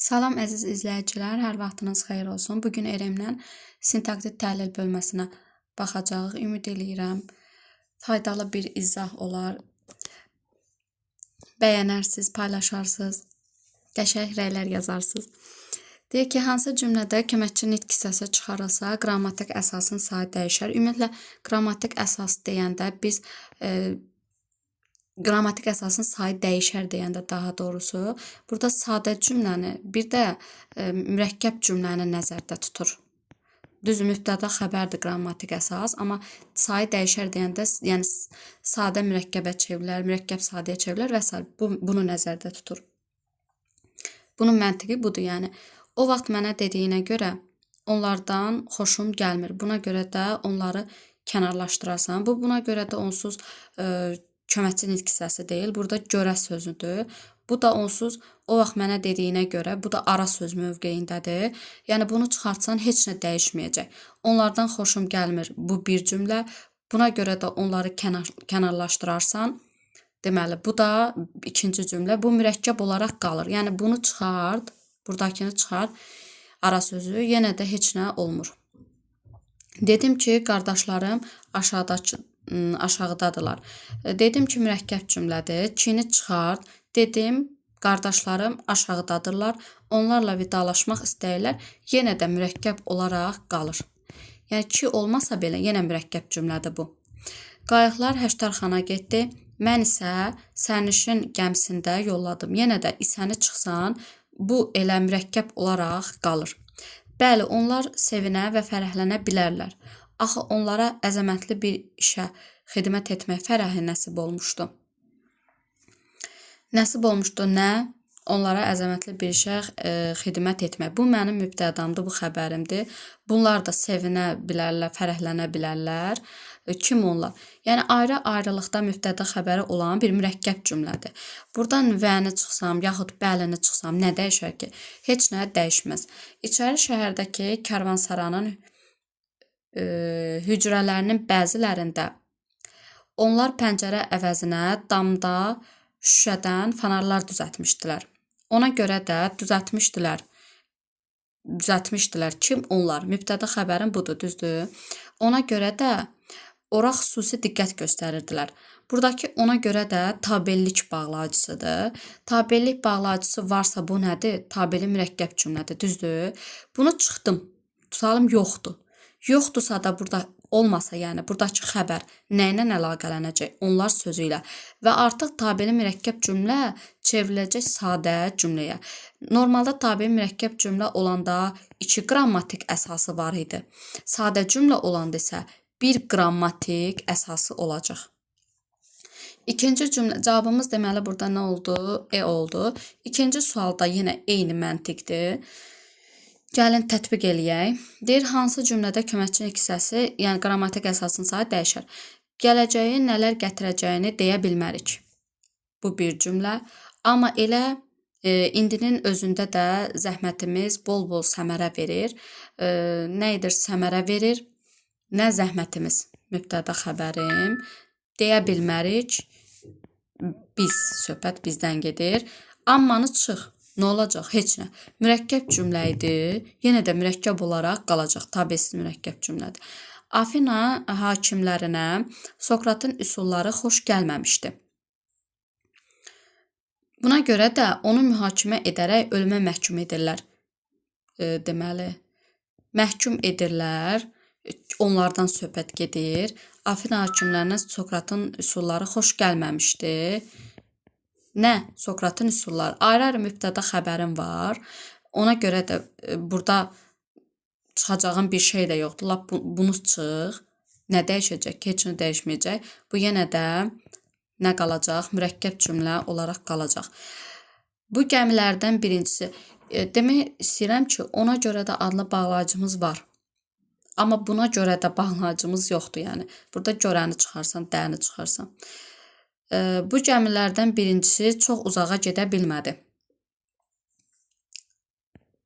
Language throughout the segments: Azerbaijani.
Salam əziz izləyicilər, hər vaxtınız xeyir olsun. Bugün ERM-lə sintaktik təhlil bölməsinə baxacağıq. Ümid eləyirəm faydalı bir izah olar. Bəyənərsiniz, paylaşarsınız, qəşəng rəylər yazarsınız. Deyək ki, hansı cümlədə köməkçi nitq hissəsi çıxarılsa, qrammatik əsasın sayı dəyişər. Ümumiyyətlə, qrammatik əsas deyəndə biz qrammatik əsasın sayı dəyişər deyəndə daha doğrusu, burada sadə cümləni, bir də mürəkkəb cümləni nəzərdə tutur. Düz mübtəda xəbərdir qrammatik əsas, amma sayı dəyişər deyəndə, yəni sadə mürəkkəbə çevrilər, mürəkkəb sadəyə çevrilər və s. Bunu nəzərdə tutur. Bunun məntiqi budur, yəni. O vaxt mənə dediyinə görə onlardan xoşum gəlmir. Buna görə də onları kənarlaşdırarsan. Bu, buna görə də onsuz köməkçi nitq hissəsi deyil. Burada görə sözüdür. Bu da onsuz o vaxt mənə dediyinə görə, bu da ara söz mövqeyindədir. Yəni bunu çıxartsan heç nə dəyişməyəcək. Onlardan xoşum gəlmir. Bu bir cümlə. Buna görə də onları kənarlaşdırarsan, deməli bu da ikinci cümlə. Bu mürəkkəb olaraq qalır. Yəni bunu çıxart, buradakını çıxart. Ara sözü yenə də heç nə olmur. Dedim ki, qardaşlarım aşağıdadırlar. Dedim ki, mürəkkəb cümlədir. Kini çıxart. Dedim, qardaşlarım aşağıdadırlar. Onlarla vidalaşmaq istəyirlər. Yenə də mürəkkəb olaraq qalır. Yəni ki, olmasa belə yenə mürəkkəb cümlədir bu. Qayıqlar Həştərxana getdi. Mən isə sərnişin gəmisində yolladım. Yenə də isəni çıxsan, bu elə mürəkkəb olaraq qalır. Bəli, onlar sevinə və fərəhlənə bilərlər. Axı onlara əzəmətli bir işə xidmət etmək fərəhi nəsib olmuşdu. Nəsib olmuşdu nə? Onlara əzəmətli bir işə xidmət etmək. Bu mənim mübtədamdır, bu xəbərimdir. Bunlar da sevinə bilərlər, fərəhlənə bilərlər. Kim onlar? Yəni ayrı-ayrılıqda mübtəda xəbəri olan bir mürəkkəb cümlədir. Buradan vəni çıxsam, yaxud bəlini çıxsam nə dəyişər ki? Heç nə dəyişməz. İçəri şəhərdəki karvansaranın hücrələrinin bəzilərində onlar pəncərə əvəzinə damda şüşədən fanarlar düzəltmişdilər. Ona görə də düzəltmişdilər. Kim onlar? Mübtəda xəbərin budur, düzdür? Ona görə də ora xüsusi diqqət göstərirdilər. Buradakı ona görə də tabellik bağlayıcısıdır. Tabellik bağlayıcısı varsa bu nədir? Tabeli mürəkkəb cümlədir, düzdür? Bunu çıxdım. Tutalım yoxdur. Yoxdursa da burada olmasa, yəni buradakı xəbər nə ilə əlaqələnəcək? Onlar sözü ilə. Və artıq tabeli mürəkkəb cümlə çevriləcək sadə cümləyə. Normalda tabeli mürəkkəb cümlə olanda 2 qrammatik əsası var idi. Sadə cümlə olanda isə 1 qrammatik əsası olacaq. İkinci cümlə, cavabımız deməli burada nə oldu? Oldu. İkinci sualda yenə eyni məntiqdir. Gəlin tətbiq eləyək. Deyir, hansı cümlədə köməkçi nitq hissəsi, yəni qrammatik əsasın sayı dəyişər. Gələcəyi nələr gətirəcəyini deyə bilmərik. Bu bir cümlə. Amma elə indinin özündə də zəhmətimiz bol-bol səmərə verir. Nə edir? Səmərə verir. Nə zəhmətimiz? Mübtəda xəbərim. Deyə bilmərik. Biz, söhbət bizdən gedir. Ammanı çıx. Nə olacaq? Heç nə. Mürəkkəb cümlə idi. Yenə də mürəkkəb olaraq qalacaq. Tabesiz mürəkkəb cümlədir. Afina hakimlərinə Sokratın üsulları xoş gəlməmişdi. Buna görə də onu mühakimə edərək ölümə məhkum edirlər. Deməli, məhkum edirlər. Onlardan söhbət gedir. Afina hakimlərinə Sokratın üsulları xoş gəlməmişdi. Nə? Sokratın üsulları. Ayrı-ayrı mübtəda xəbərim var. Ona görə də burada çıxacağım bir şey də yoxdur. Lap bunu çıx. Nə dəyişəcək? Heç nə dəyişməyəcək. Bu yenə də nə qalacaq? Mürəkkəb cümlə olaraq qalacaq. Bu gəmilərdən birincisi. Demək istəyirəm ki, ona görə də adlı bağlayıcımız var. Amma buna görə də bağlayıcımız yoxdur. Yəni burada görəni çıxarsan, dəni çıxarsan. Bu gəmilərdən birincisi çox uzağa gedə bilmədi.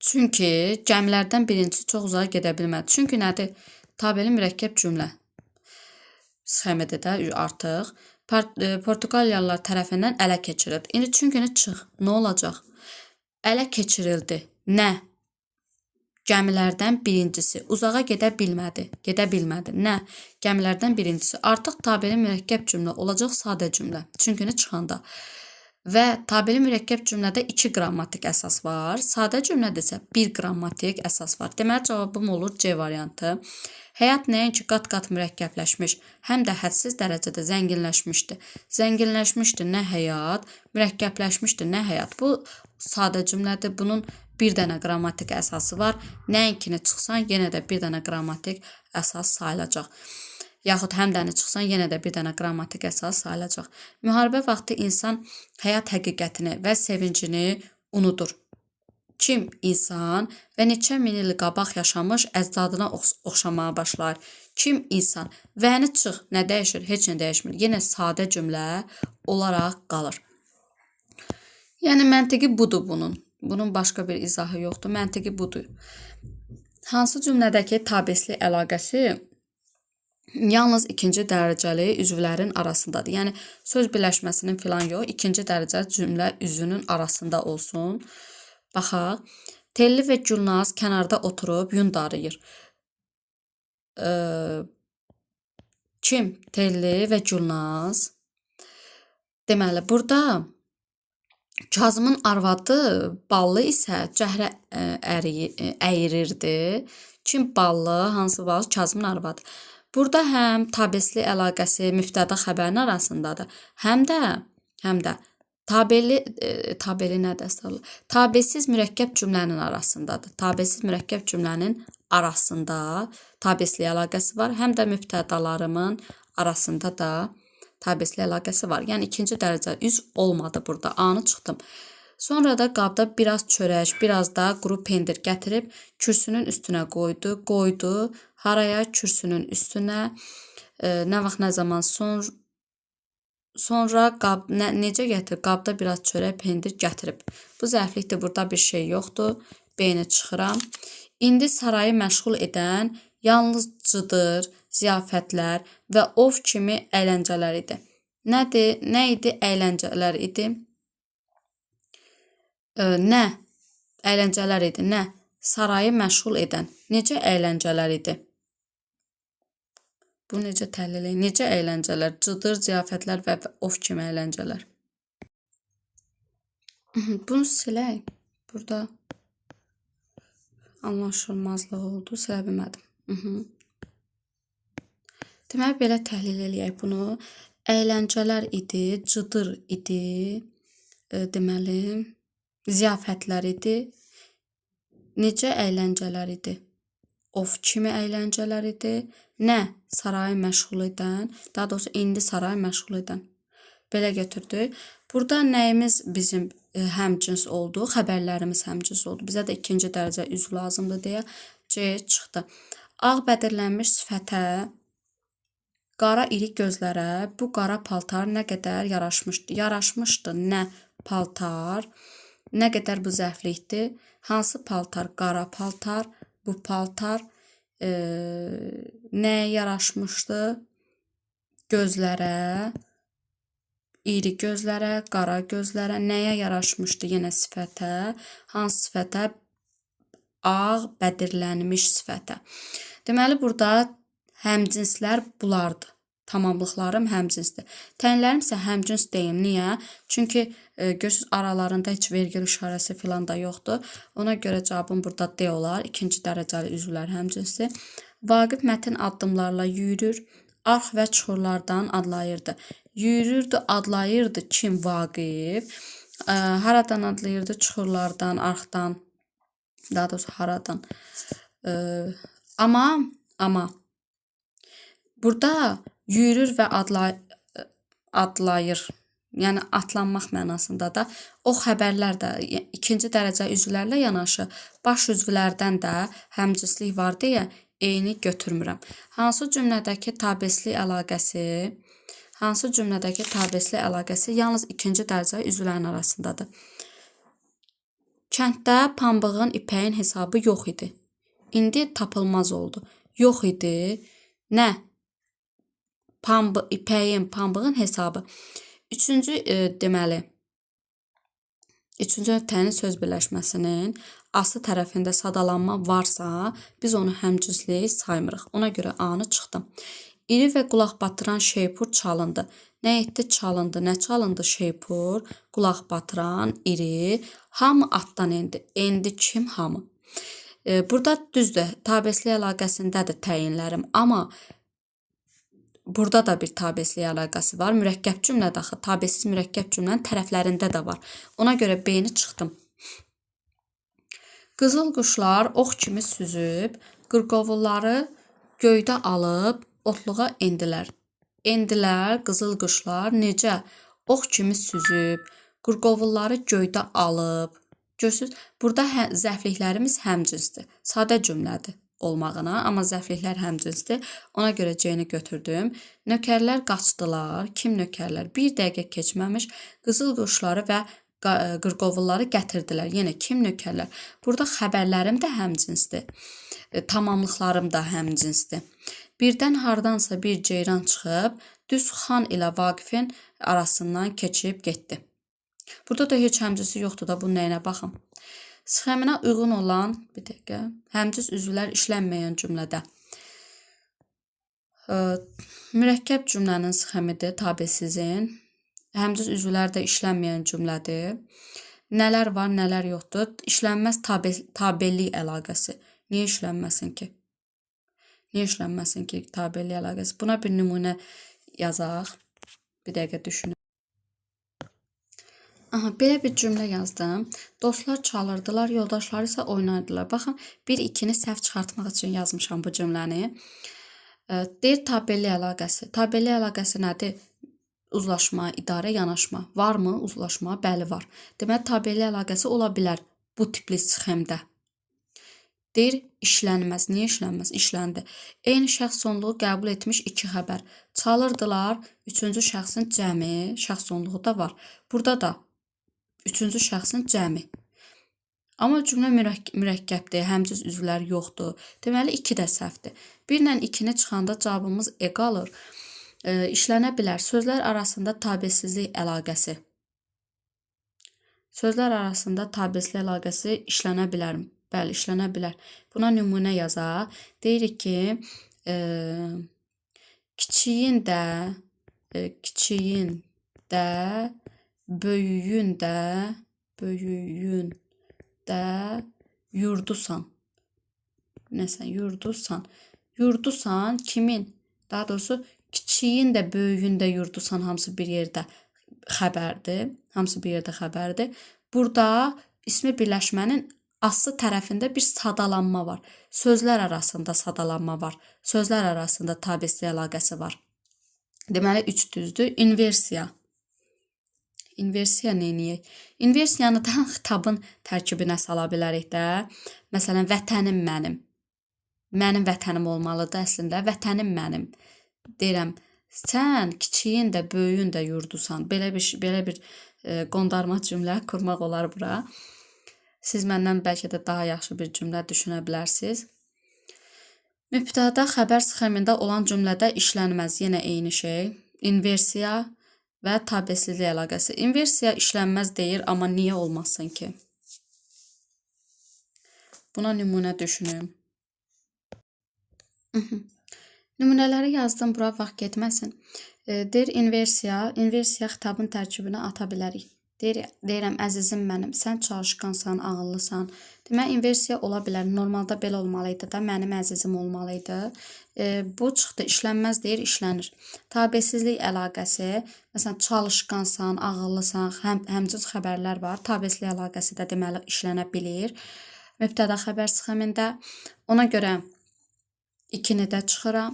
Çünki gəmilərdən birincisi çox uzağa gedə bilmədi. Çünki nədir? Tabeli mürəkkəb cümlə. Sxemidir də artıq. Portuqaliyalılar tərəfindən ələ keçirildi. İndi çünkini çıx. Nə olacaq? ələ keçirildi. Nə? Gəmilərdən birincisi uzağa gedə bilmədi. Gedə bilmədi. Nə? Gəmilərdən birincisi. Artıq tabeli mürəkkəb cümlə olacaq sadə cümlə. Çünki çıxanda. Və tabeli mürəkkəb cümlədə 2 qrammatik əsas var. Sadə cümlədə isə 1 qrammatik əsas var. Deməli cavabım olur C variantı. Həyat nəinki qat-qat mürəkkəbləşmiş, həm də hədsiz dərəcədə zənginləşmişdi. Zənginləşmişdi nə həyat, mürəkkəbləşmişdi nə həyat. Bu sadə cümlədir. Bunun bir dənə qrammatik əsası var. Nəinkini çıxsan, yenə də bir dənə qrammatik əsas sayılacaq. Yaxud həmdəni çıxsan, yenə də bir dənə qrammatik əsas sayılacaq. Müharibə vaxtı insan həyat həqiqətini və sevincini unudur. Kim insan və neçə min il qabaq yaşamış əcdadına oxşamağa başlar. Kim insan vəni çıx, nə dəyişir? Heç nə dəyişmir. Yenə sadə cümlə olaraq qalır. Yəni məntiqi budur bunun. Bunun başqa bir izahı yoxdur. Məntiqi budur. Hansı cümlədəki tabesli əlaqəsi yalnız ikinci dərəcəli üzvlərin arasındadır. Yəni söz birləşməsinin filan yox, ikinci dərəcəli cümlə üzvünün arasında olsun. Baxaq. Telli və Gülnaz kənarda oturub yun darıyır. Kim? Telli və Gülnaz. Deməli, burada Kazımın arvadı Ballı isə cəhrə əyirirdi. Kim Ballı? Hansı Ballı? Kazımın arvadı. Burada həm tabesli əlaqəsi mübtəda xəbərin arasındadır. Həm də tabeli nədir? Tabesiz mürəkkəb cümlənin arasındadır. Tabesiz mürəkkəb cümlənin arasında tabesli əlaqəsi var. Həm də mübtədalarımın arasında da tabesli əlaqəsi var. Yəni ikinci dərəcə üzv olmadı burada. A-nı çıxdım. Sonra da qabda biraz çörək, biraz da quru pendir gətirib kürsünün üstünə qoydu. Haraya? Kürsünün üstünə. Nə vaxt, nə zaman? Sonra necə gətirib? Qabda biraz çörək, pendir gətirib. Bu zərflikdə burada bir şey yoxdur. B-ni çıxıram. İndi sarayı məşğul edən yalnız cıdır, ziyafətlər və ov kimi əyləncələr idi. Nə idi? Əyləncələr idi. Nə? Əyləncələr idi. Nə? Sarayı məşğul edən. Necə əyləncələr idi? Bu necə təhlil edin? Necə əyləncələr? Cıdır, ziyafətlər və ov kimi əyləncələr. Bunu silək. Burada anlaşılmazlıq oldu. Silə bilmədim. Deməli, belə təhlil eləyək bunu. Əyləncələr idi, cıdır idi, deməli, ziyafətlər idi. Necə əyləncələr idi? Ov kimi əyləncələr idi. Nə? Sarayı məşğul edən. Daha doğrusu, indi sarayı məşğul edən. Belə götürdük. Burada nəyimiz bizim həmcins oldu? Xəbərlərimiz həmcins oldu. Bizə də ikinci dərəcə üzv lazımdır deyə C çıxdı. Ağ bədirlənmiş sifətə, qara iri gözlərə bu qara paltar nə qədər yaraşmışdı. Yaraşmışdı nə paltar? Nə qədər bu zərflikdir? Hansı paltar? Qara paltar. Bu paltar nəyə yaraşmışdı? Gözlərə, iri gözlərə, qara gözlərə. Nəyə yaraşmışdı? Yenə sifətə. Hansı sifətə? Ağ bədirlənmiş sifətə. Deməli, burada həmcinslər bunlardır. Tamamlıqlarım həmcinsdir. Tənlərim isə həmcins deyim. Niyə? Çünki görürsünüz aralarında heç vergül işarəsi filan da yoxdur. Ona görə cavabım burada D olar. İkinci dərəcəli üzvlər həmcinsdir. Vaqif mətin addımlarla yürür. Arx və çuxurlardan adlayırdı. Yürürdü, adlayırdı. Kim? Vaqif. Haradan adlayırdı? Çuxurlardan, arxdan. Daha doğrusu haradan. Amma burada yürür və adlayır. Yəni atlanmaq mənasında da o xəbərlər də ikinci dərəcə üzvlərlə yanaşı baş üzvlərdən də həmcinslik var deyə eyni götürmürəm. Hansı cümlədəki tabesli əlaqəsi yalnız ikinci dərəcə üzvlərin arasındadır. Kənddə pambığın, ipəyin hesabı yox idi. İndi tapılmaz oldu. Yox idi. Nə? İpəyin, pambığın hesabı. Üçüncü deməli, üçüncü nöqtənin söz birləşməsinin aslı tərəfində sadalanma varsa, biz onu həmcinslik saymırıq. Ona görə A-nı çıxdım. İri və qulaq batıran şeypur çalındı. Nə etdi? Çalındı. Nə çalındı? Şeypur, qulaq batıran, iri. Hamı atdan endi. Endi kim? Hamı. Burada düzdür, tabesli əlaqəsindədir təyinlərim, amma burada da bir tabesli əlaqəsi var. Mürəkkəb cümlə daxı, tabesiz mürəkkəb cümlənin tərəflərində də var. Ona görə B-ni çıxdım. Qızıl quşlar ox kimi süzüb, qırqovulları göydə alıb otluğa endilər. Endilər qızıl quşlar necə? Ox kimi süzüb, qırqovulları göydə alıb. Görürsünüz, burada zərfliklərimiz həmcinsdir. Sadə cümlədir olmağına, amma zərfliklər həmcinsdir. Ona görə C-ni götürdüm. Nökərlər qaçdılar. Kim nökərlər? Bir dəqiqə keçməmiş qızıl quşları və qırqovulları gətirdilər. Yenə kim nökərlər? Burada xəbərlərim də həmcinsdir. Tamamlıqlarım da həmcinsdir. Birdən hardansa bir ceyran çıxıb, düz xan ilə Vaqifin arasından keçib getdi. Burada da heç həmcinsi yoxdur da, bunun nəyinə baxın. Sxeminə uyğun olan, bir dəqiqə, həmcins üzvlər işlənməyən cümlədə. Mürəkkəb cümlənin sxemidir, tabesizin. Həmcins üzvlər də işlənməyən cümlədir. Nələr var, nələr yoxdur? İşlənməz tabellik əlaqəsi. Niyə işlənməsin ki? Niyə işlənməsin ki, tabellik əlaqəsi? Buna bir nümunə yazaq. Bir dəqiqə düşünün. Aha, belə bir cümlə yazdım. Dostlar çalırdılar, yoldaşları isə oynayırdılar. Baxın, 1-2-ni səhv çıxartmaq üçün yazmışam bu cümləni. Deyir tabelli əlaqəsi. Tabelli əlaqəsi nədir? Uzlaşma, idarə, yanaşma. Varmı uzlaşma? Bəli, var. Deməli, tabelli əlaqəsi ola bilər bu tipli sxemdə. Deyir, işlənməz. Niyə işlənməz? İşləndi. Eyni şəxs sonluğu qəbul etmiş 2 xəbər. Çalırdılar, 3-cü şəxsin cəmi, şəxs sonluğu da var. Burada da 3-cü şəxsin cəmi. Amma cümlə mürəkkəbdir, həmcins üzvlər yoxdur. Deməli, 2 də səhvdir. 1 ilə 2-ni çıxanda cavabımız E qalır. İşlənə bilər. Sözlər arasında tabesizlik əlaqəsi. Sözlər arasında tabesizlik əlaqəsi işlənə bilər. Bəli, işlənə bilər. Buna nümunə yazaq. Deyirik ki, kiçiyin də, böyüyün də yurdusan. Nəsə, yurdusan. Yurdusan kimin? Daha doğrusu, kiçiyin də, böyüyün də yurdusan hamısı bir yerdə xəbərdir. Hamısı bir yerdə xəbərdir. Burada ismi birləşmənin aslı tərəfində bir sadalanma var. Sözlər arasında sadalanma var. Sözlər arasında tabesli əlaqəsi var. Deməli, 3 düzdür. İnversiya. İnversiya neyini? İnversiyanı da xitabın tərkibinə sala bilərik də. Məsələn, vətənim mənim. Mənim vətənim olmalıdır əslində. Vətənim mənim. Deyirəm, sən kiçiyin də, böyüyün də yurdusan. Belə bir qondarma cümlə qurmaq olar bura. Siz məndən bəlkə də daha yaxşı bir cümlə düşünə bilərsiniz. Mübtəda xəbər sxemində olan cümlədə işlənməz. Yenə eyni şey. İnversiya və tabesizlik əlaqəsi. İnversiya işlənməz deyir, amma niyə olmasın ki? Buna nümunə düşünün. Nümunələri yazdım, bura vaxt getməsin. Deyir inversiya xitabın tərkibinə ata bilərik. Deyirəm, əzizim mənim, sən çalışqansan, ağıllısan. Demək, inversiya ola bilər. Normalda belə olmalıydı da, mənim əzizim olmalıydı. Bu çıxdı, işlənməz deyir, işlənir. Tabesizlik əlaqəsi, məsələn, çalışqansan, ağıllısan, həmcins xəbərlər var. Tabesizlik əlaqəsi də deməli işlənə bilir. Mübtəda xəbər sxemində. Ona görə 2-ni də çıxıram.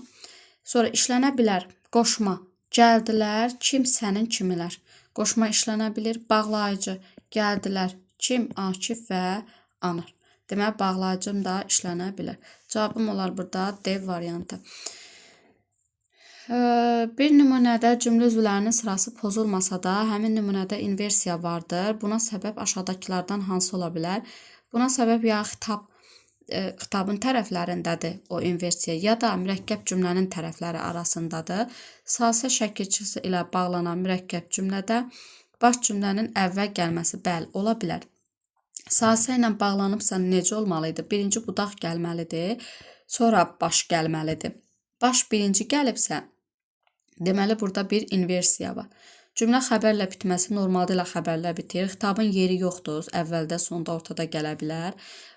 Sonra işlənə bilər. Qoşma. Gəldilər, kim sənin kimilər. Qoşma işlənə bilir. Bağlayıcı. Gəldilər. Kim? Akif və Anar. Deməli, bağlayıcım da işlənə bilər. Cavabım olar burada D variantı. Bir nümunədə cümlə üzvlərinin sırası pozulmasa da, həmin nümunədə inversiya vardır. Buna səbəb aşağıdakılardan hansı ola bilər? Buna səbəb ya xitabın tərəflərindədir o inversiya, ya da mürəkkəb cümlənin tərəfləri arasındadır. Sasə şəkilçisi ilə bağlanan mürəkkəb cümlədə Baş cümlənin əvvəl gəlməsi bəli ola bilər. Sasə ilə bağlanıbsa necə olmalıdır? Birinci budaq gəlməlidir, sonra baş gəlməlidir. Baş birinci gəlibsə, deməli burada bir inversiya var. Cümlə xəbərlə bitməsi normalda ilə xəbərlə bitir. Xitabın yeri yoxdur, əvvəldə, sonda, ortada gələ bilər.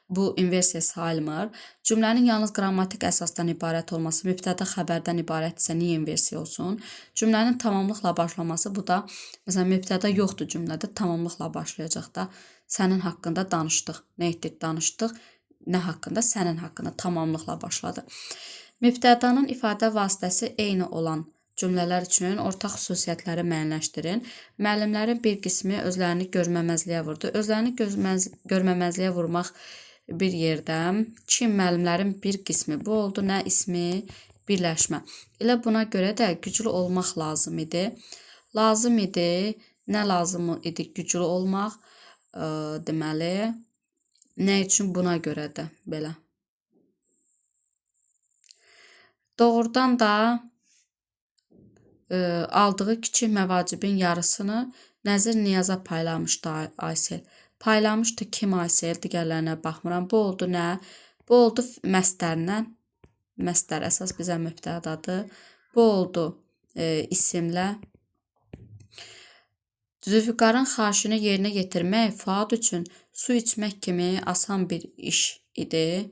Bu inversiya sayılmır. Cümlənin yalnız qrammatik əsasdan ibarət olması, mübtəda xəbərdən ibarətsə niyə inversiya olsun? Cümlənin tamamlıqla başlaması, bu da məsələn mübtəda yoxdur cümlədə, tamamlıqla başlayacaq da. Sənin haqqında danışdıq. Nə etdik? Danışdıq. Nə haqqında? Sənin haqqında tamamlıqla başladı. Mübtədanın ifadə vasitəsi eyni olan cümlələr üçün ortaq xüsusiyyətləri müəyyənləşdirin. Müəllimlərin bir qismi özlərini görməməzliyə vurdu. Özlərini görməməzliyə vurmaq bir yerdə kim müəllimlərin bir qismi. Bu oldu nə ismi? Birləşmə. Elə buna görə də güclü olmaq lazım idi. Lazım idi. Nə lazım idi? Güclü olmaq. Deməli, nə üçün? Buna görə də belə. Doğrudan da aldığı kiçik məvacibin yarısını Nəzir Niyaza paylamışdı Aysel. Paylamışdı kim Aysel? Digərlərinə baxmıram. Bu oldu nə? Bu oldu məstərlə. Məstər əsas bizə mübtədadır. Bu oldu isimlə. Zülfiqarın xahişini yerinə yetirmək Fuad üçün su içmək kimi asan bir iş idi.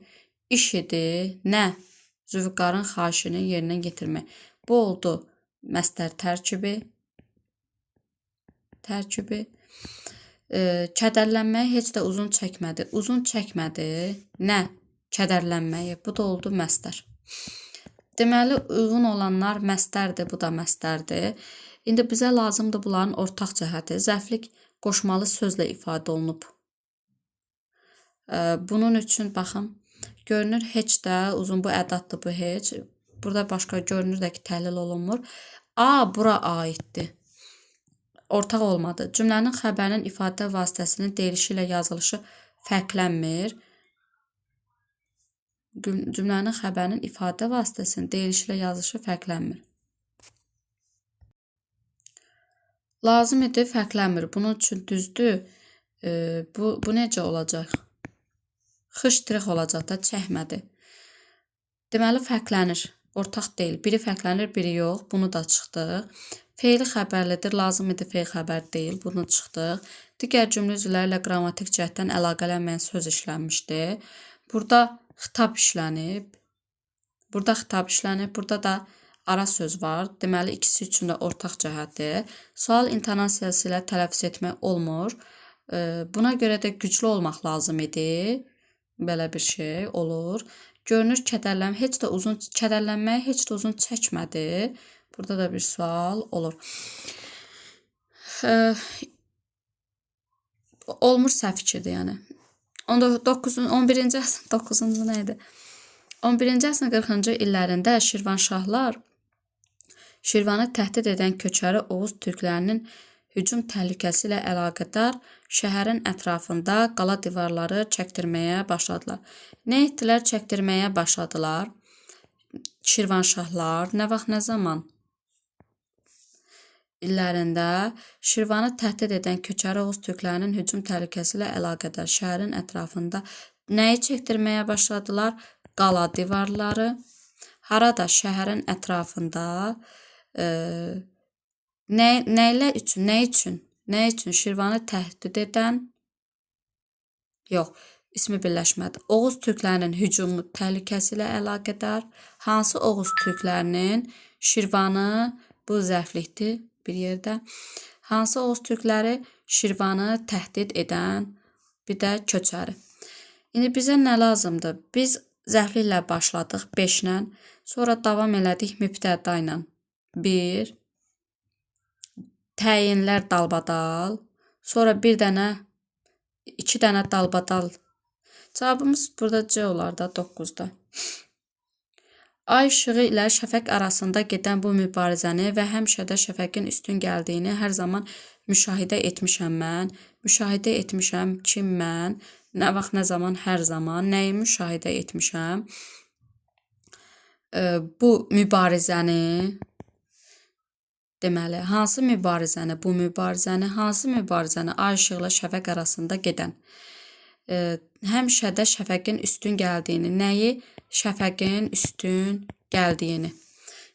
İş idi. Nə? Zülfiqarın xahişini yerinə yetirmək. Bu oldu məstər tərkibi. Kədərlənməyi heç də uzun çəkmədi. Uzun çəkmədi. Nə? Kədərlənməyi. Bu da oldu məstər. Deməli, uyğun olanlar məstərdir. Bu da məstərdir. İndi bizə lazımdır bunların ortaq cəhəti. Zərflik qoşmalı sözlə ifadə olunub. Bunun üçün baxın, görünür heç də uzun bu ədaddır bu heç. Burada başqa görünür də ki, təhlil olunmur. Bura aiddir. Ortaq olmadı. Cümlənin xəbərinin ifadə vasitəsinin deyilişi ilə yazılışı fərqlənmir. Cümlənin xəbərinin ifadə vasitəsinin deyilişi ilə yazılışı fərqlənmir. Lazım idi, fərqlənmir. Bunun üçün düzdür. Bu necə olacaq? Xışdırıq olacaq da, çəkmədi. Deməli, fərqlənir. Ortaq deyil. Biri fərqlənir, biri yox. Bunu da çıxdıq. Feili xəbərlidir. Lazım idi, feil xəbər deyil. Bunu çıxdıq. Digər cümlə üzvləri ilə qrammatik cəhətdən əlaqələnməyən söz işlənmişdi. Burada xitab işlənib. Burada da ara söz var. Deməli, ikisi üçün də ortaq cəhətdir. Sual intonasiyası ilə tələffüz etmək olmur. Buna görə də güclü olmaq lazım idi. Belə bir şey olur. Görünür kədərlənməyi heç də uzun çəkmədi. Burada da bir sual olur. Olmur səhv fikirdir, yəni. 11-ci əsrin 9-cu nə idi? 11-ci əsrin 40-cı illərində Şirvanşahlar Şirvanı təhdid edən köçəri Oğuz türklərinin hücum təhlükəsi ilə əlaqədar şəhərin ətrafında qala divarları çəkdirməyə başladılar. Nə etdilər? Çəkdirməyə başladılar. Şirvanşahlar nə vaxt, nə zaman illərində Şirvanı təhdid edən köçəri Oğuz türklərinin hücum təhlükəsi ilə əlaqədar şəhərin ətrafında nəyi çəkdirməyə başladılar? Qala divarları. Harada? Şəhərin ətrafında. Nə üçün? Şirvanı təhdid edən, yox, ismi birləşmədi. Oğuz türklərinin hücumu təhlükəsi ilə əlaqədar. Hansı Oğuz türklərinin? Şirvanı, bu zərflikdir bir yerdə. Hansı Oğuz türkləri Şirvanı təhdid edən, bir də köçəri. İndi bizə nə lazımdır? Biz zərfliklə başladıq 5-lə, sonra davam elədik mübtəda ilə. 1, təyinlər dalbadal, sonra 2 dənə dalbadal. Cavabımız burada C olar da 9-da. Ay işığı ilə şəfəq arasında gedən bu mübarizəni və həmişə də şəfəqin üstün gəldiyini hər zaman müşahidə etmişəm mən. Müşahidə etmişəm kim mən? Nə vaxt, nə zaman, hər zaman. Nəyi müşahidə etmişəm? Bu mübarizəni Deməli, hansı mübarizəni, bu mübarizəni, hansı mübarizəni ay işıqla şəfəq arasında gedən, həmişə də şəfəqin üstün gəldiyini, nəyi şəfəqin üstün gəldiyini.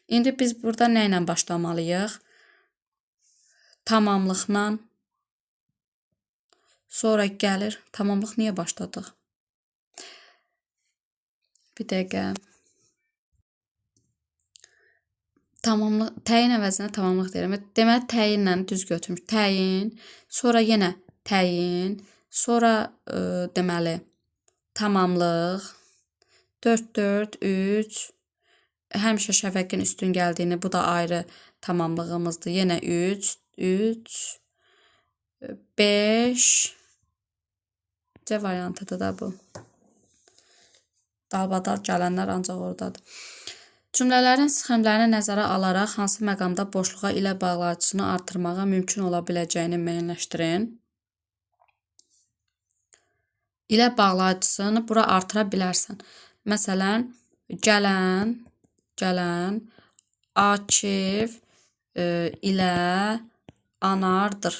İndi biz burada nə ilə başlamalıyıq? Tamamlıqla. Sonra gəlir. Tamamlıq niyə başladıq? Bir dəqiqə. Tamamlıq, təyin əvəzinə tamamlıq deyirəm. Deməli, təyinlə düz götürmüş. Təyin, sonra yenə təyin, sonra deməli, tamamlıq, 4, 4, 3, həmişə şəfəqin üstün gəldiyini, bu da ayrı tamamlığımızdır. Yenə 3, 3, 5, C variantıdır da bu. Dalbadal gələnlər ancaq oradadır. Cümlələrin sxemlərini nəzərə alaraq hansı məqamda boşluğa ilə bağlayıcısını artırmağa mümkün ola biləcəyini müəyyənləşdirin. İlə bağlayıcısını bura artıra bilərsən. Məsələn, gələn Akif ilə anardır.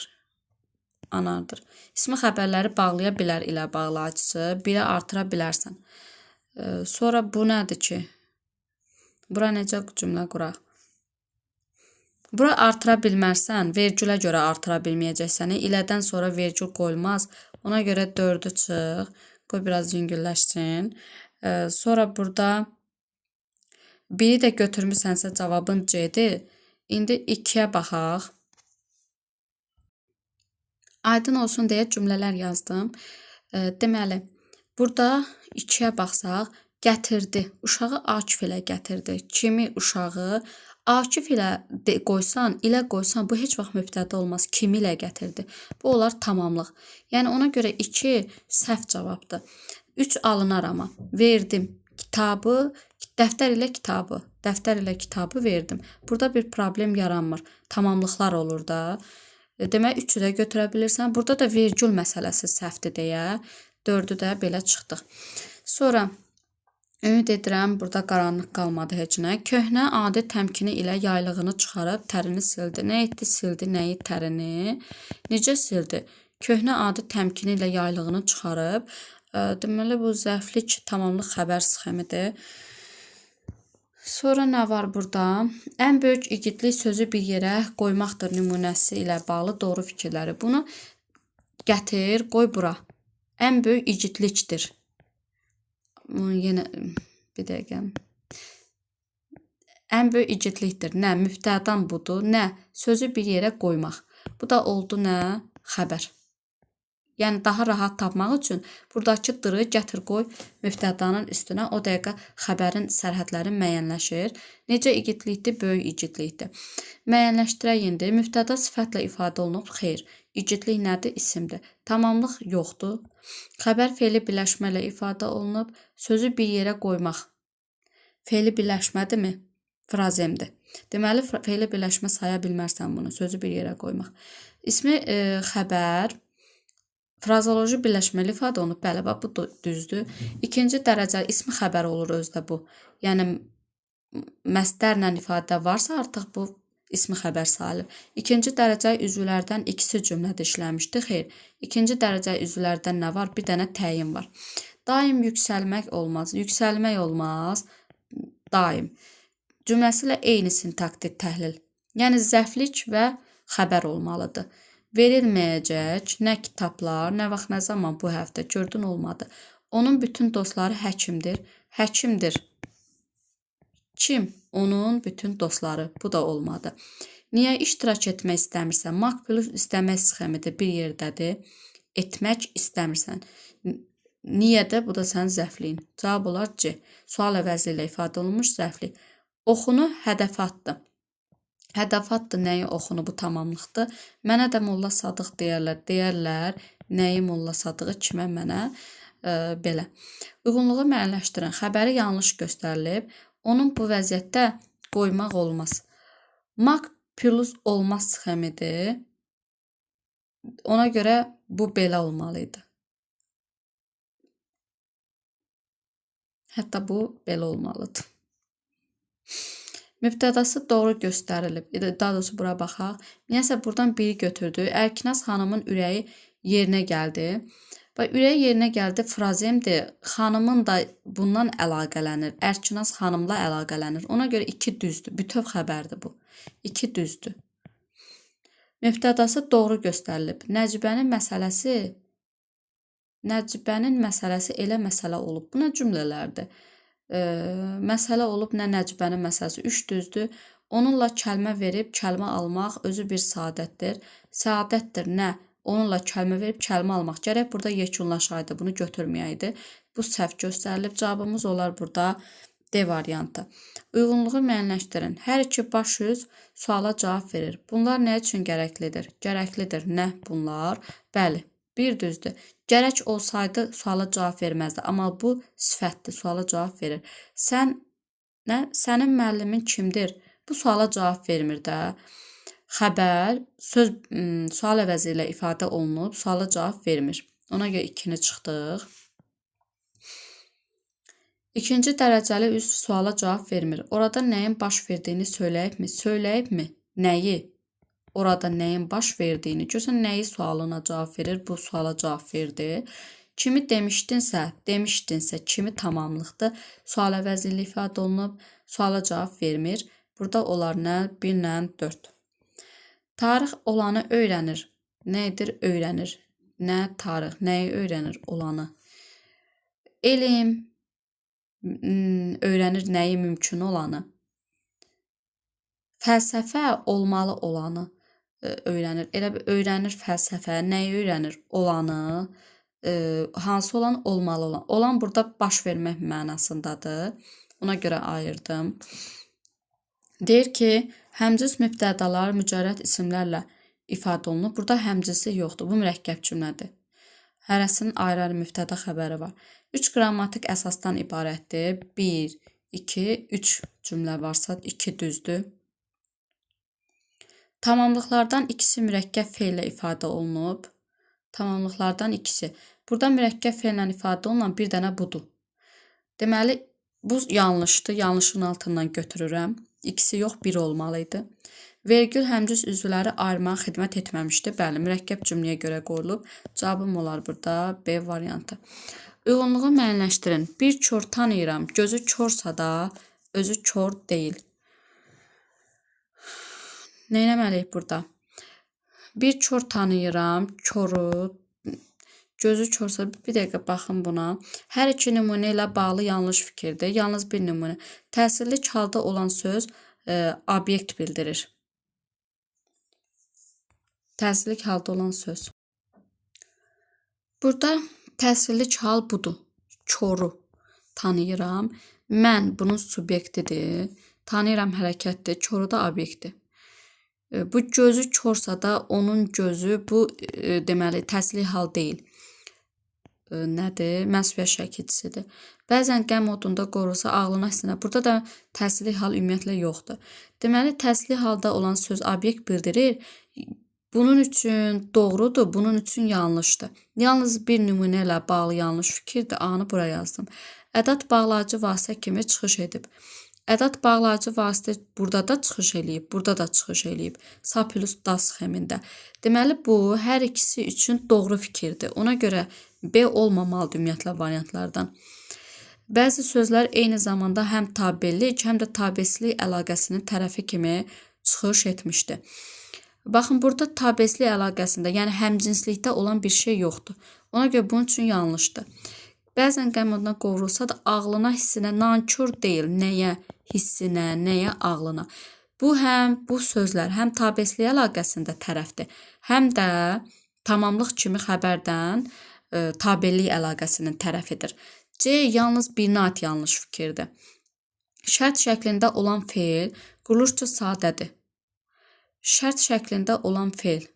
İsmi xəbərləri bağlaya bilər ilə bağlayıcısı. Birə artıra bilərsən. Sonra bu nədir ki? Bura necə cümlə quraq? Bura artıra bilmərsən, vergülə görə artıra bilməyəcəksən. İlədən sonra vergül qoyulmaz. Ona görə 4-ü çıx. Qoy biraz yüngülləşsin. Sonra burada 1-i də götürmüsənsə cavabın C-dir. İndi 2-yə baxaq. Aydın olsun deyə cümlələr yazdım. Deməli, burada 2-yə baxsaq, gətirdi. Uşağı Akif ilə gətirdi. Kimi uşağı Akif ilə qoysan, ilə qoysan, bu heç vaxt mübtəda olmaz. Kimi ilə gətirdi. Bu olar tamamlıq. Yəni ona görə 2 səhv cavabdır. 3 alınar amma. Verdim kitabı, dəftər ilə kitabı verdim. Burada bir problem yaranmır. Tamamlıqlar olur da. Demək 3-ü də götürə bilirsən. Burada da vergül məsələsi səhvdir deyə 4-ü də belə çıxdıq. Sonra ümid edirəm, burada qaranlıq qalmadı heç nə. Köhnə adi təmkini ilə yaylığını çıxarıb tərini sildi. Nə etdi? Sildi nəyi? Tərini. Necə sildi? Köhnə adi təmkini ilə yaylığını çıxarıb. Deməli, bu zərflik tamamlıq xəbər sxemidir. Sonra nə var burada? Ən böyük igidlik sözü bir yerə qoymaqdır nümunəsi ilə bağlı doğru fikirləri. Bunu gətir, qoy bura. Ən böyük igidlikdir. Yenə bir dəqiqə. Ən böyük igidlikdir. Nə? Mübtədan budur. Nə? Sözü bir yerə qoymaq. Bu da oldu nə? Xəbər. Yəni daha rahat tapmaq üçün buradakı dırı gətir qoy mübtədanın üstünə. O dəqiqə xəbərin sərhədləri müəyyənləşir. Necə igidlikdir? Böyük igidlikdir. Müəyyənləşdirək indi. Mübtəda sifətlə ifadə olunub. Xeyr. İgidlik nədir? İsimdir. Tamamlıq yoxdur. Xəbər fe'li birləşmə ilə ifadə olunub. Sözü bir yerə qoymaq. Fe'li birləşmədirmi? Frazemdir. Deməli, fe'li birləşmə saya bilmərsən bunu. Sözü bir yerə qoymaq. İsmi xəbər. Frazoloji birləşməli ifadə olunub. Bəli, bu düzdür. İkinci dərəcə ismi xəbər olur özdə bu. Yəni, məsdərlə ifadə varsa artıq bu ismi xəbər sayılır. İkinci dərəcə üzvlərdən ikisi cümlədə işləmişdi. Xeyr. İkinci dərəcə üzvlərdən nə var? Bir dənə təyin var. Daim yüksəlmək olmaz. Yüksəlmək olmaz. Daim. Cümləsi ilə eyni sintaktik təhlil. Yəni, zəflik və xəbər olmalıdır. Verilməyəcək nə kitablar, nə vaxt, nə zaman bu həftə gördün olmadı. Onun bütün dostları həkimdir. Həkimdir. Kim? Onun bütün dostları. Bu da olmadı. Niyə iştirak etmək istəmirsən? Maq plus istəmək sxemidir. Bir yerdədir. Etmək istəmirsən. Niyə də? Bu da sənin zəfliyin. Cavab olar C. Sual əvəzi ilə ifadə olunmuş zəflik. Oxunu hədəfə atdı. Hədəfatdır, nəyi oxunu, bu tamamlıqdır. Mənə də Molla Sadıq deyərlər. Deyərlər, nəyi Molla Sadığı, kimə, mənə, belə. Uyğunluğu müəyyənləşdirən. Xəbəri yanlış göstərilib. Onun bu vəziyyətdə qoymaq olmaz. Maq plus olmaz sxemidir. Ona görə bu belə olmalıydı. Hətta bu belə olmalıdır. Mübtədası doğru göstərilib. Daha doğrusu bura baxaq. Niyəsə buradan biri götürdü. Ərkinaz xanımın ürəyi yerinə gəldi. Və ürəyi yerinə gəldi frazemdir. Xanımın da bundan əlaqələnir. Ərkinaz xanımla əlaqələnir. Ona görə 2 düzdür. Bütöv xəbərdir bu. 2 düzdür. Mübtədası doğru göstərilib. Nəcbənin məsələsi elə məsələ olub. Bu nə cümlələrdir? Məsələ olub, nə Nəcbənin məsələsi 3 düzdür. Onunla kəlmə verib kəlmə almaq özü bir səadətdir. Səadətdir nə? Onunla kəlmə verib kəlmə almaq. Gərək burada yekunlaşaydı, bunu götürməyəydi. Bu səhv göstərilib. Cavabımız olar burada D variantı. Uyğunluğu müəyyənləşdirin. Hər iki baş yüz suala cavab verir. Bunlar nə üçün gərəklidir? Gərəklidir. Nə bunlar? Bəli. Bir düzdür. Gərək olsaydı suala cavab verməzdi. Amma bu sifətdir. Suala cavab verir. Sənin müəllimin kimdir? Bu suala cavab vermir də. Xəbər söz sual əvəzi ilə ifadə olunub, suala cavab vermir. Ona görə 2-ni çıxdıq. İkinci dərəcəli üzv suala cavab vermir. Orada nəyin baş verdiyini söyləyibmi? Söyləyibmi? Nəyi? Orada nəyin baş verdiyini. Görsən nəyi sualına cavab verir? Bu suala cavab verdi. Kimi demişdinsə, kimi tamamlıqdır. Sual əvəzi ilə ifadə olunub, suala cavab vermir. Burada olar nə? 1 ilə 4. Tarix olanı öyrənir. Nədir öyrənir? Nə tarix? Nəyi öyrənir olanı? Elm öyrənir nəyi mümkün olanı. Fəlsəfə olmalı olanı öyrənir. Elə bir öyrənir fəlsəfə, nəyi öyrənir olanı, hansı olan olmalı olan. Olan burada baş vermək mənasındadır. Ona görə ayırdım. Deyir ki, həmciz mübtədalar mücərrəd isimlərlə ifadə olunur. Burada həmcisi yoxdur. Bu mürəkkəb cümlədir. Hərəsinin ayrı-ayrı mübtəda xəbəri var. 3 qrammatik əsasdan ibarətdir. 1, 2, 3 cümlə varsa 2 düzdür. Tamamlıqlardan ikisi mürəkkəb feillə ifadə olunub. Tamamlıqlardan ikisi. Burada mürəkkəb feillə ifadə olunan bir dənə budur. Deməli, bu yanlışdır. Yanlışın altından götürürəm. İkisi yox, biri olmalıydı. Vergül həmciz üzvləri ayırmağa xidmət etməmişdir. Bəli, mürəkkəb cümləyə görə qoyulub. Cavabım olar burada B variantı. Uyğunluğu müəyyənləşdirin. Bir kör tanıyıram. Gözü körsa da özü kör deyil. Nə etməliyik burada? Bir kör tanıyıram, körü, gözü körsə, bir dəqiqə baxın buna. Hər iki nümunə ilə bağlı yanlış fikirdir. Yalnız bir nümunə. Təsirlik halda olan söz obyekt bildirir. Təsirlik halda olan söz. Burada təsirlik hal budur. Körü tanıyıram. Mən bunun subyektidir. Tanıyıram hərəkətdir. Körü də obyektdir. Bu gözü körsə da onun gözü bu deməli təsirlik hal deyil. Nədir? Mənsubiyyət şəkilçisidir. Bəzən qəm odunda qorulsa ağlına sinə. Burada da təsirlik hal ümumiyyətlə yoxdur. Deməli təsirlik halda olan söz obyekt bildirir. Bunun üçün doğrudur, bunun üçün yanlışdır. Yalnız bir nümunə ilə bağlı yanlış fikirdir. A-nı bura yazdım. Ədad bağlayıcı vasitə kimi çıxış edib. Ədad bağlayıcı vasitə burada da çıxış eləyib, burada da çıxış eləyib. Sa plus da sxemində. Deməli, bu hər ikisi üçün doğru fikirdir. Ona görə B olmamalıdır ümumiyyətlə variantlardan. Bəzi sözlər eyni zamanda həm tabellik, həm də tabeslik əlaqəsinin tərəfi kimi çıxış etmişdir. Baxın, burada tabeslik əlaqəsində, yəni həmcinslikdə olan bir şey yoxdur. Ona görə bunun üçün yanlışdır. Bəzən qəm oduna qovrulsa da ağlına, hissinə nankör deyil. Nəyə? Hissinə, nəyə? Ağlına. Bu sözlər həm tabeslik əlaqəsində tərəfdir, həm də tamamlıq kimi xəbərdən tabellik əlaqəsinin tərəfidir. C yalnız birinə aid yanlış fikirdir. Şərt şəklində olan feil quruluşca sadədir. Şərt şəklində olan feil.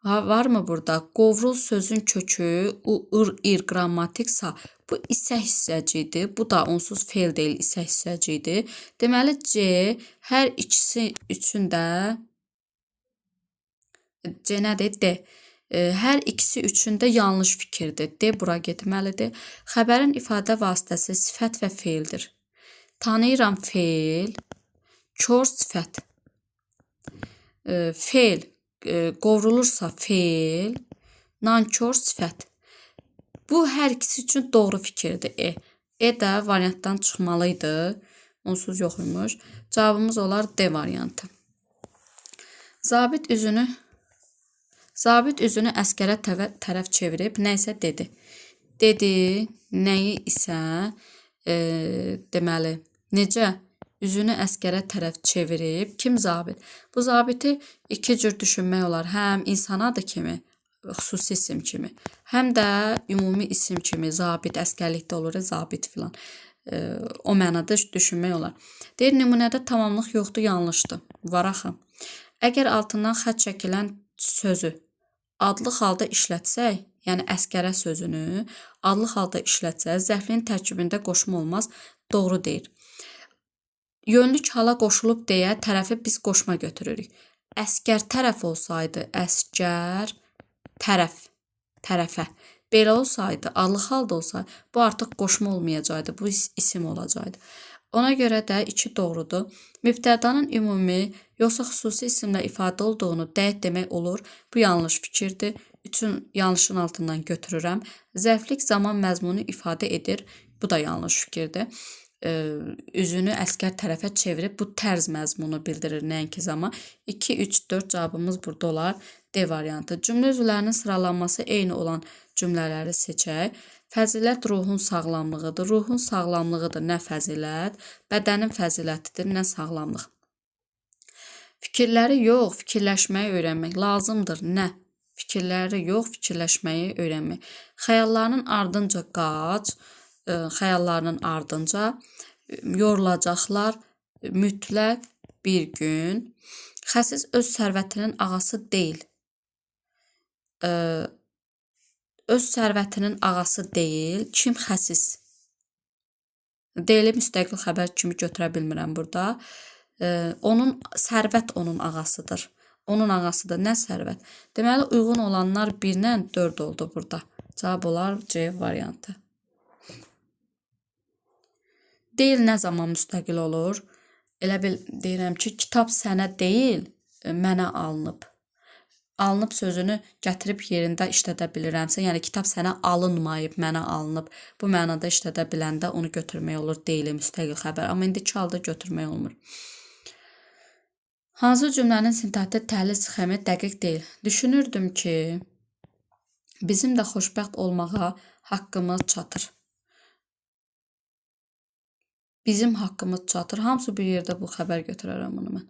Varmı burada? Qovrul sözün kökü, ir, qrammatiksa, bu isə hissəcidir. Bu da onsuz feil deyil, isə hissəcidir. Deməli, C hər ikisi üçün də C nədir? D. Hər ikisi üçün də yanlış fikirdir. D bura getməlidir. Xəbərin ifadə vasitəsi sifət və feildir. Tanıyıram feil, kör sifət. Feil qovrulursa feil, nankör sifət. Bu hər ikisi üçün doğru fikirdir. E də variantdan çıxmalıydı. Onsuz yox imiş. Cavabımız olar D variantı. Zabit üzünü əskərə tərəf çevirib nə isə dedi. Dedi, nəyi isə deməli, necə üzünü əskərə tərəf çevirib, kim zabit? Bu zabiti iki cür düşünmək olar. Həm insan adı kimi, xüsusi isim kimi, həm də ümumi isim kimi, zabit, əskərlikdə olur, zabit filan. O mənada düşünmək olar. Deyir, nümunədə tamamlıq yoxdur, yanlışdır. Var axı. Əgər altından xətt çəkilən sözü adlı halda işlətsək, yəni əskərə sözünü adlı halda işlətsək, zərfliyin tərkibində qoşma olmaz, doğru deyir. Yönlük hala qoşulub deyə tərəfi biz qoşma götürürük. Əskər tərəf olsaydı, əskər tərəfə. Belə olsaydı, adlı halda olsaydı, bu artıq qoşma olmayacaqdı, bu isim olacaqdı. Ona görə də 2 doğrudur. Mübtədanın ümumi, yoxsa xüsusi isimlə ifadə olduğunu dəqiq demək olur. Bu yanlış fikirdir. Üçün yanlışın altından götürürəm. Zərflik zaman məzmunu ifadə edir. Bu da yanlış fikirdir. Üzünü əskər tərəfə çevirib bu tərz məzmunu bildirir, nəinki zaman. 2, 3, 4 cavabımız burada olar. D variantı. Cümlə üzvlərinin sıralanması eyni olan cümlələri seçək. Fəzilət ruhun sağlamlığıdır. Ruhun sağlamlığıdır. Nə fəzilət? Bədənin fəzilətidir. Nə sağlamlıq? Fikirləri yox, fikirləşməyi öyrənmək lazımdır. Nə? Fikirləri yox, fikirləşməyi öyrənmək. Xəyallarının ardınca qaç, xəyallarının ardınca yorulacaqlar mütləq bir gün. Xəsis öz sərvətinin ağası deyil. Öz sərvətinin ağası deyil. Kim xəsis? Deyili müstəqil xəbər kimi götürə bilmirəm burada. Onun sərvət onun ağasıdır. Onun ağasıdır. Nə sərvət? Deməli, uyğun olanlar 1-lə 4 oldu burada. Cavab olar C variantı. Deyil nə zaman müstəqil olur? Elə bil deyirəm ki, kitab sənə deyil, mənə alınıb. Alınıb sözünü gətirib yerində işlədə bilirəmsə, yəni kitab sənə alınmayıb, mənə alınıb. Bu mənada işlədə biləndə onu götürmək olur, deyil müstəqil xəbər. Amma indiki halda götürmək olmur. Hansı cümlənin sintaktik təhlil sxemi dəqiq deyil? Düşünürdüm ki, bizim də xoşbəxt olmağa haqqımız çatır. Bizim haqqımız çatır. Hamısı bir yerdə bu xəbər götürərəm bunu mən.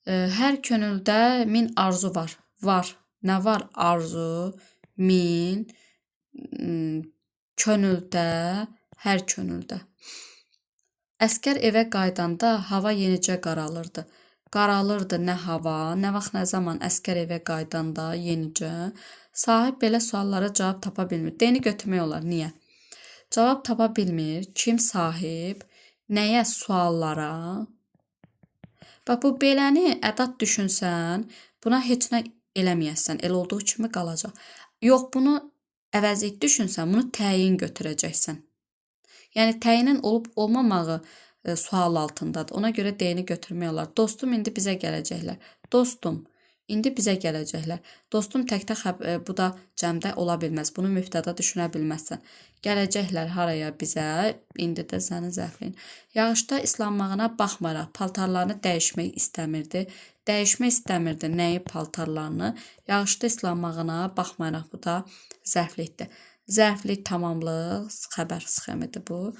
Hər könüldə min arzu var. Var. Nə var? Arzu, min, könüldə, hər könüldə. Əskər evə qaydanda hava yenicə qaralırdı. Qaralırdı nə hava, nə vaxt, nə zaman əskər evə qaydanda yenicə. Sahib belə suallara cavab tapa bilmir. D-ni götürmək olar. Niyə? Cavab tapa bilmir. Kim sahib? Nəyə? Suallara. Bax, bu beləni ədat düşünsən, buna heç nə eləməyəsən, elə olduğu kimi qalacaq. Yox, bunu əvəzlik düşünsən, bunu təyin götürəcəksən. Yəni, təyinin olub-olmamağı sual altındadır. Ona görə D-ni götürmək olar. Dostum, indi bizə gələcəklər. Dostum, indi bizə gələcəklər. Dostum təkdə bu da cəmdə ola bilməz. Bunu mübtəda düşünə bilməzsən. Gələcəklər haraya bizə, indi də sənin zərfliyin. Yağışda islanmağına baxmayaraq paltarlarını dəyişmək istəmirdi. Dəyişmək istəmirdi nəyi paltarlarını. Yağışda islanmağına baxmayaraq bu da zərflikdir. Zərflik tamamlıq xəbər sxemidir bu.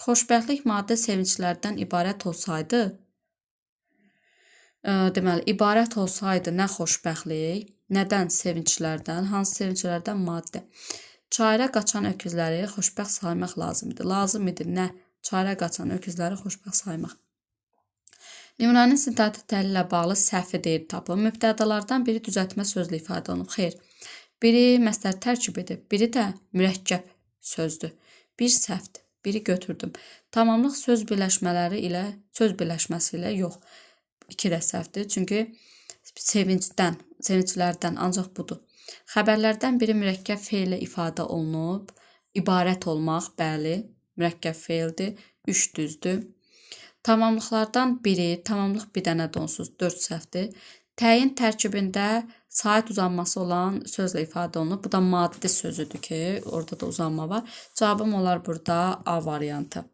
Xoşbəxtlik maddi sevinclərdən ibarət olsaydı, deməli, ibarət olsaydı nə xoşbəxtlik, nədən sevinclərdən, hansı sevinclərdən maddi. Çayra qaçan öküzləri xoşbəxt saymaq lazımdır. Lazım idi nə? Çayra qaçan öküzləri xoşbəxt saymaq. Nümunənin sintaktik təhlili ilə bağlı səhvi deyib tapın. Mübtədalardan biri düzəltmə sözlü ifadə olunub. Xeyr. Biri məsləhət tərkibidir, biri də mürəkkəb sözdür. Bir səhvdir, biri götürdüm. Tamamlıq söz birləşməsi ilə yox. 2 də səhvdir. Çünki sevinclərdən ancaq budur. Xəbərlərdən biri mürəkkəb feillə ifadə olunub. İbarət olmaq, bəli, mürəkkəb feildir. 3 düzdür. Tamamlıqlardan biri, tamamlıq bir dənə donsuz 4 səhvdir. Təyin tərkibində sait uzanması olan sözlə ifadə olunur. Bu da maddi sözüdür ki, orada da uzanma var. Cavabım olar burada A variantı.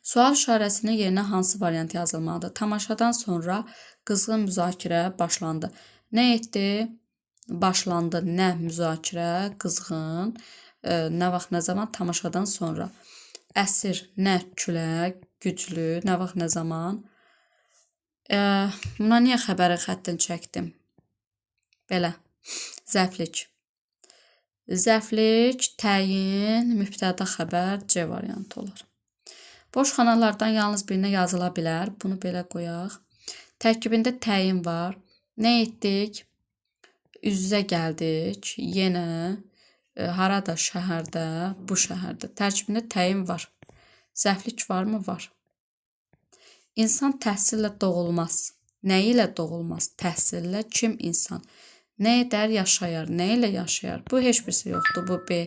Sual işarəsinin yerinə hansı variant yazılmalıdır? Tamaşadan sonra qızğın müzakirə başlandı. Nə etdi? Başlandı. Nə müzakirə? Qızğın. Nə vaxt, nə zaman? Tamaşadan sonra. Əsir, nə? Külək, güclü. Nə vaxt, nə zaman? Buna niyə xəbərin xəttini çəkdim? Belə. Zəflik. Zəflik, təyin, mübtəda xəbər C variantı olar. Boş xanalardan yalnız birinə yazıla bilər. Bunu belə qoyaq. Tərkibində təyin var. Nə etdik? Üz-üzə gəldik. Yenə harada? Şəhərdə, bu şəhərdə. Tərkibində təyin var. Zəflik varmı? Var. İnsan təhsillə doğulmaz. Nə ilə doğulmaz? Təhsillə. Kim insan? Nə edər? Yaşayar. Nə ilə yaşayar? Bu heç birisi yoxdur. Bu B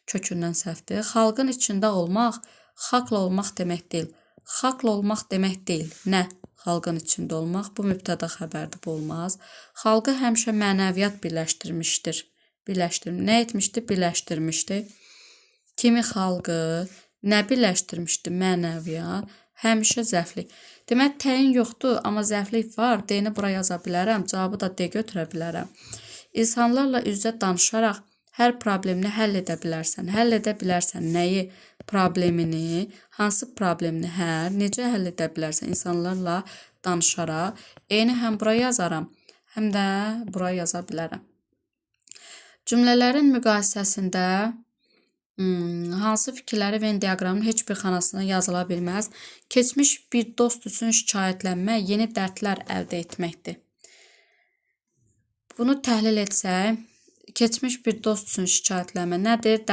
kökündən səhvdir. Xalqın içində olmaq xalqla olmaq demək deyil. Xalqla olmaq demək deyil. Nə? Xalqın içində olmaq. Bu mübtəda xəbərdir, bu olmaz. Xalqı həmişə mənəviyyat birləşdirmişdir. Nə etmişdi? Birləşdirmişdi. Kimi xalqı? Nə birləşdirmişdi? Mənəviyyat. Həmişə zəflik. Demək, təyin yoxdur, amma zəflik var. D-ni bura yaza bilərəm. Cavabı da D götürə bilərəm. İnsanlarla üzrə danışaraq hər problemini həll edə bilərsən. Həll edə bilərsən nəyi? Problemini, hansı problemini necə həll edə bilərsən? İnsanlarla danışaraq. E-ni həm bura yazaram, həm də bura yaza bilərəm. Cümlələrin müqayisəsində hansı fikirləri Venn diaqramının heç bir xanasına yazıla bilməz? Keçmiş bir dost üçün şikayətlənmək yeni dərdlər əldə etməkdir. Bunu təhlil etsək, keçmiş bir dost üçün şikayətlənmə nədir?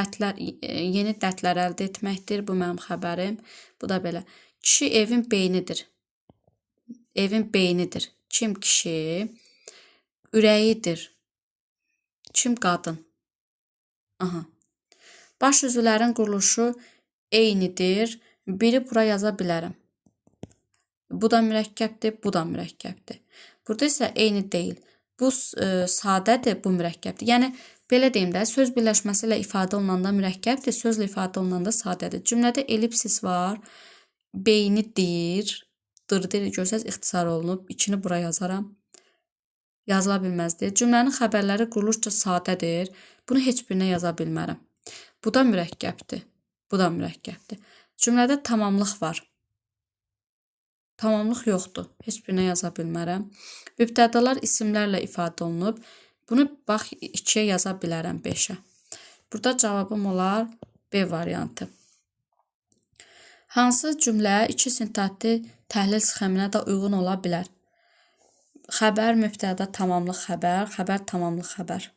Yeni dərdlər əldə etməkdir. Bu mənim xəbərim. Bu da belə. Kişi evin beynidir. Evin beynidir. Kim kişi? Ürəyidir. Kim qadın? Aha. Baş üzvlərin quruluşu eynidir. Biri bura yaza bilərəm. Bu da mürəkkəbdir, bu da mürəkkəbdir. Burada isə eyni deyil. Bu sadədir, bu mürəkkəbdir. Yəni, belə deyim də, söz birləşməsi ilə ifadə olunanda mürəkkəbdir, sözlə ifadə olunanda sadədir. Cümlədə ellipsis var, beynidir, dırdır, görsəz ixtisar olunub, ikini bura yazaram. Yazıla bilməzdir. Cümlənin xəbərləri quruluşca sadədir, bunu heç birinə yaza bilmərəm. Bu da mürəkkəbdir, bu da mürəkkəbdir. Cümlədə tamamlıq var. Tamamlıq yoxdur. Heç birinə yaza bilmərəm. Mübtədalar isimlərlə ifadə olunub. Bunu bax 2-yə yaza bilərəm 5-ə. Burada cavabım olar B variantı. Hansı cümlə 2 sintakti təhlil sxeminə də uyğun ola bilər? Xəbər, mübtəda, tamamlıq xəbər, xəbər, tamamlıq xəbər.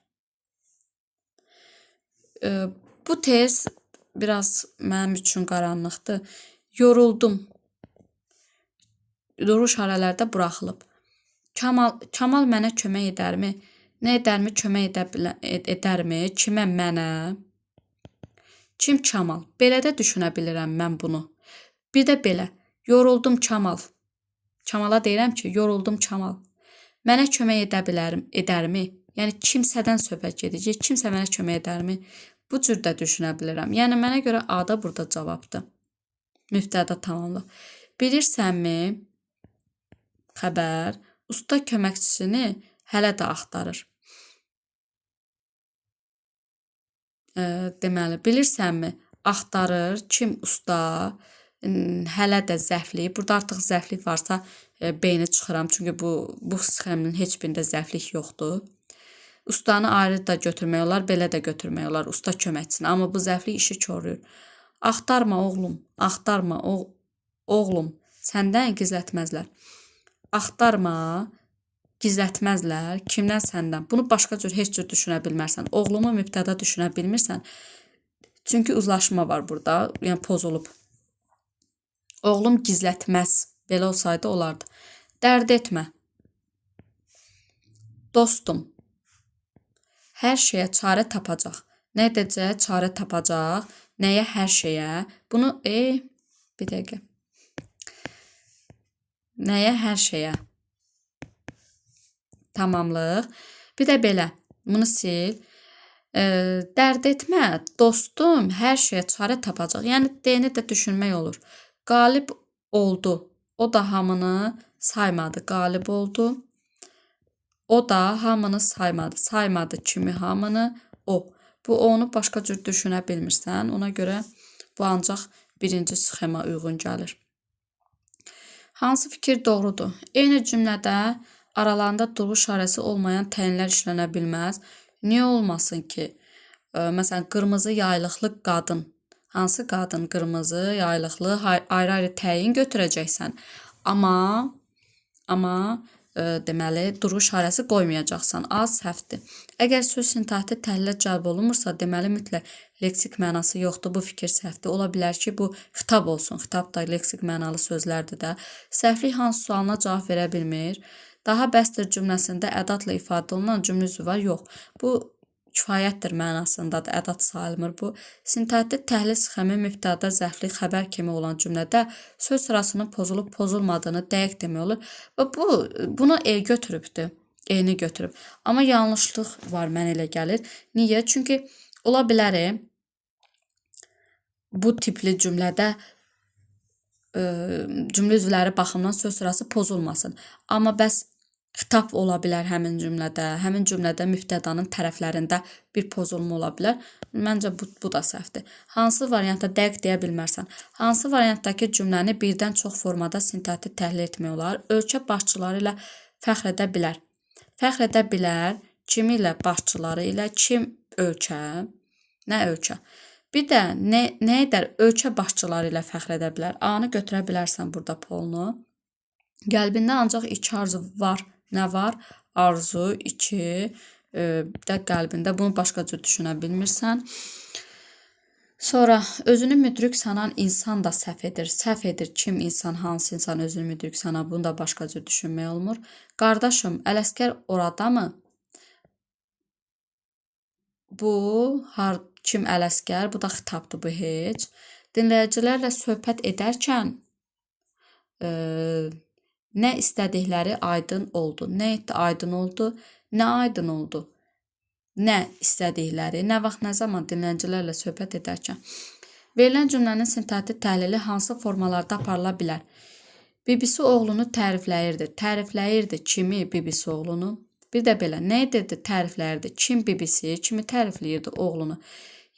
Bu test biraz mənim üçün qaranlıqdır. Yoruldum. Doğru işarələrdə buraxılıb. Kamal mənə kömək edərmi? Nə edərmi? Kömək edərmi? Kimə? Mənə? Kim Kamal? Belə də düşünə bilirəm mən bunu. Bir də belə. Yoruldum Kamal. Kamala deyirəm ki, yoruldum Kamal. Mənə kömək edərmi? Yəni kimsədən söhbət gedəcək. Kimsə mənə kömək edərmi? Bu cür də düşünə bilirəm. Yəni mənə görə A da burada cavabdır. Mübtəda tamamlıq. Bilirsənmi? Xəbər. Usta köməkçisini hələ də axtarır. Deməli, bilirsənmi? Axtarır. Kim? Usta. Hələ də zəflik. Burada artıq zəflik varsa B-ni çıxıram. Çünki bu sxemin heç birində zəflik yoxdur. Ustanı ayrı da götürmək olar, belə də götürmək olar. Usta köməkçisini. Amma bu zəflik işi koruyur. Axtarma oğlum. Axtarma oğlum. Səndən gizlətməzlər. Axtarma, gizlətməzlər. Kimdən? Səndən. Bunu başqa cür heç cür düşünə bilmərsən. Oğlumu mübtəda düşünə bilmirsən. Çünki uzlaşma var burada. Yəni pozulub. Oğlum gizlətməz. Belə olsaydı olardı. Dərd etmə. Dostum. Hər şeyə çarə tapacaq. Nə edəcək? Çarə tapacaq. Nəyə? Hər şeyə. Bunu bir dəqiqə. Nəyə? Hər şeyə. Tamamlıq. Bir də belə. Bunu sil. Dərd etmə, dostum, hər şeyə çarə tapacaq. Yəni D-ni də düşünmək olur. Qalib oldu. O da hamını saymadı. Qalib oldu. O da hamını saymadı. Saymadı kimi hamını o. Bu onu başqa cür düşünə bilmirsən. Ona görə bu ancaq birinci sxema uyğun gəlir. Hansı fikir doğrudur? Eyni cümlədə aralarında durğu işarəsi olmayan təyinlər işlənə bilməz. Niyə olmasın ki? Məsələn, qırmızı yaylıqlı qadın. Hansı qadın? Qırmızı yaylıqlı ayrı-ayrı təyin götürəcəksən. Amma deməli, durğu işarəsi qoymayacaqsan. Az səhvdir. Əgər söz sintaktik təhlilə cəlb olunmursa, deməli mütləq leksik mənası yoxdur. Bu fikir səhvdir. Ola bilər ki, bu xitab olsun. Xitab da leksik mənalı sözlərdir də. Səhvlik hansı sualına cavab verə bilmir? Daha bəsdir cümləsində ədatla ifadə olunan cümlə üzvü var. Yox. Bu kifayətdir mənasındadır. Ədat sayılmır bu. Sintaktik təhlil sxemi mübtəda zərfli xəbər kimi olan cümlədə söz sırasının pozulub pozulmadığını dəqiq demək olur. Və bunu götürübdür. E-ni götürüb. Amma yanlışlıq var, mənə elə gəlir. Niyə? Çünki ola bilər bu tipli cümlədə cümlə üzvləri baxımından söz sırası pozulmasın. Amma bəs xitab ola bilər həmin cümlədə mübtədanın tərəflərində bir pozulma ola bilər. Məncə bu da səhvdir. Hansı variantda dəqiq deyə bilmərsən? Hansı variantdakı cümləni birdən çox formada sintaktik təhlil etmək olar? Ölkə başçıları ilə fəxr edə bilər. Fəxr edə bilər. Kimi ilə? Başçıları ilə. Kim ölkə? Nə ölkə? Bir də nə edər? Ölkə başçıları ilə fəxr edə bilər. A-nı götürə bilərsən burada polunu. Qəlbində ancaq iki arzu var. Nə var? Arzu, iki, bir də qəlbində. Bunu başqa cür düşünə bilmirsən. Sonra, özünü müdrik sanan insan da səhv edir. Səhv edir kim insan, hansı insan özünü müdrik sanar? Bunu da başqa cür düşünmək olmur. Qardaşım, Ələsgər orada mı? Bu, kim Ələsgər? Bu da xitabdır, bu heç. Dinləyicilərlə söhbət edərkən nə istədikləri aydın oldu. Nə etdi? Aydın oldu. Nə aydın oldu? Nə istədikləri, nə vaxt, nə zaman dinləyicilərlə söhbət edərkən. Verilən cümlənin sintaktik təhlili hansı formalarda aparıla bilər? Bibisi oğlunu tərifləyirdi. Tərifləyirdi kimi? Bibisi oğlunu. Bir də belə, nə edirdi? Tərifləyirdi. Kim bibisi? Kimi tərifləyirdi? Oğlunu.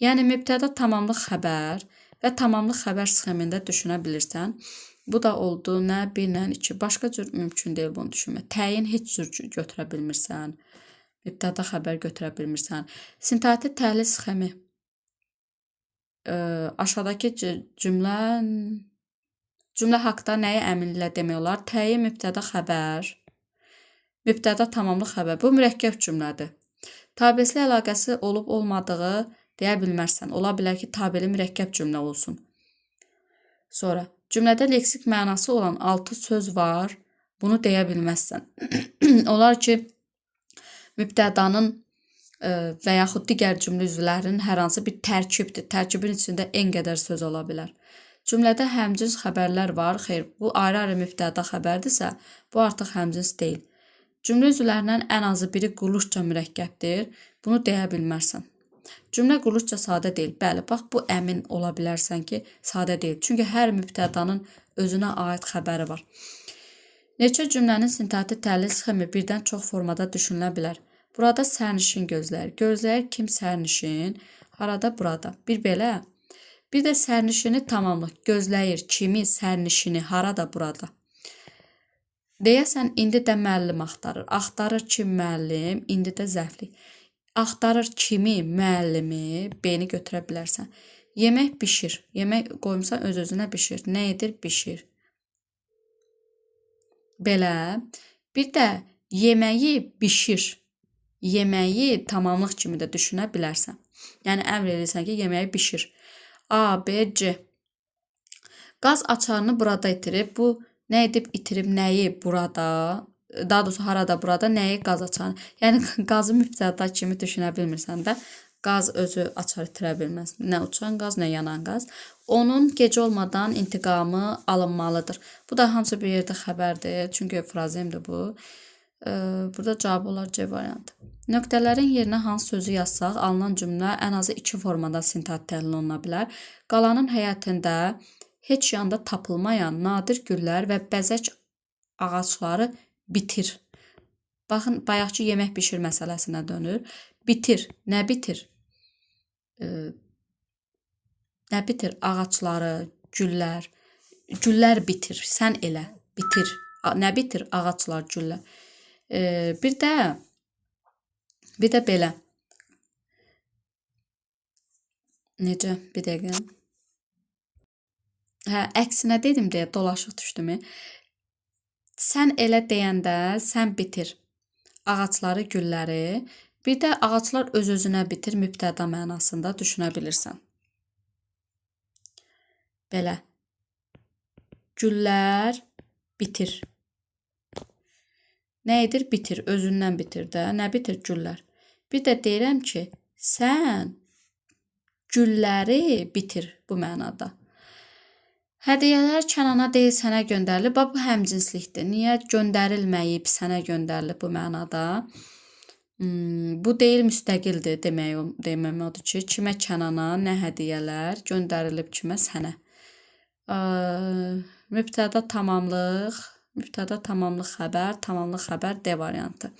Yəni, mübtəda tamamlıq xəbər və tamamlıq xəbər sxemində düşünə bilirsən. Bu da oldu, nə, bir, nə, iki. Başqa cür mümkün deyil bunu düşünmək. Təyin heç cür götürə bilmirsən. Mübtəda xəbər götürə bilmirsən. Sintaktik təhlil sxemi. Aşağıdakı cümlə haqda nəyi əminliklə demək olar? Təyin, mübtəda xəbər. Mübtəda tamamlıq xəbər. Bu mürəkkəb cümlədir. Tabesli əlaqəsi olub olmadığı deyə bilmərsən. Ola bilər ki, tabeli mürəkkəb cümlə olsun. Sonra, cümlədə leksik mənası olan 6 söz var. Bunu deyə bilməzsən. Olar ki, mübtədanın və yaxud digər cümlə üzvlərinin hər hansı bir tərkibdir. Tərkibin içində en qədər söz ola bilər. Cümlədə həmcins xəbərlər var. Xeyr, bu ayrı-ayrı mübtəda xəbərdirsə, bu artıq həmcins deyil. Cümlə üzvlərindən ən azı biri quruluşca mürəkkəbdir. Bunu deyə bilmərsən. Cümlə quruluşca sadə deyil. Bəli, bax, bu əmin ola bilərsən ki, sadə deyil. Çünki hər mübtədanın özünə aid xəbəri var. Neçə cümlənin sintaktik təhlil sxemi birdən çox formada düşünülə bilər. Burada sərnişin gözləyir. Gözləyir kim sərnişin? Harada? Burada. Bir belə. Bir də sərnişini tamamlıq. Gözləyir kimi? Sərnişini. Harada? Burada. Deyəsən, indi də müəllim axtarır. Axtarır kim müəllim? İndi də zərflik. Axtarır kimi? Müəllimi. B-ni götürə bilərsən. Yemək bişir. Yemək qoymuşsan öz-özünə bişir. Nə edir? Bişir. Belə. Bir də yeməyi bişir. Yeməyi tamamlıq kimi də düşünə bilərsən. Yəni, əmr edirsən ki, yeməyi bişir. A, B, C. Qaz açarını burada itirib. Bu, nə edib itirib nəyi burada? Daha doğrusu, harada burada nəyi qaz açarını? Yəni, qazı mübtəda kimi düşünə bilmirsən də. qaz özü açar itirə bilməz. Nə uçan qaz, nə yanan qaz. Onun gecə olmadan intiqamı alınmalıdır. Bu da hamısı bir yerdə xəbərdir. Çünki frazemdir bu. Burada cavab olar C variantı. Nöqtələrin yerinə hansı sözü yazsaq, alınan cümlə ən azı 2 formada sintat təhlil oluna bilər. Qalanın həyətində heç yanda tapılmayan nadir güllər və bəzək ağacları bitir. Baxın, bayaqki yemək bişir məsələsinə dönür. Bitir. Nə bitir? Nə bitir? Ağacları, güllər. Güllər bitir. Sən elə. Bitir. Nə bitir? Ağaclar, güllər. Bir də belə. Necə? Bir dəqiqə. Əksinə dedim deyə dolaşıq düşdüm. Sən elə deyəndə sən bitir. Ağacları, gülləri. Bir də ağaclar öz-özünə bitir mübtəda mənasında düşünə bilirsən. Belə. Güllər bitir. Nə edir? Bitir. Özündən bitir də. Nə bitir? Güllər. Bir də deyirəm ki, sən gülləri bitir bu mənada. Hədiyyələr Kənana deyil sənə göndərilib. Bu həmcinslikdir. Niyə göndərilməyib sənə göndərilib bu mənada? Bu deyil müstəqildir deməm odur ki, kimə Kənana, nə hədiyyələr göndərilib kimə sənə. Mübtəda tamamlıq xəbər D variantı.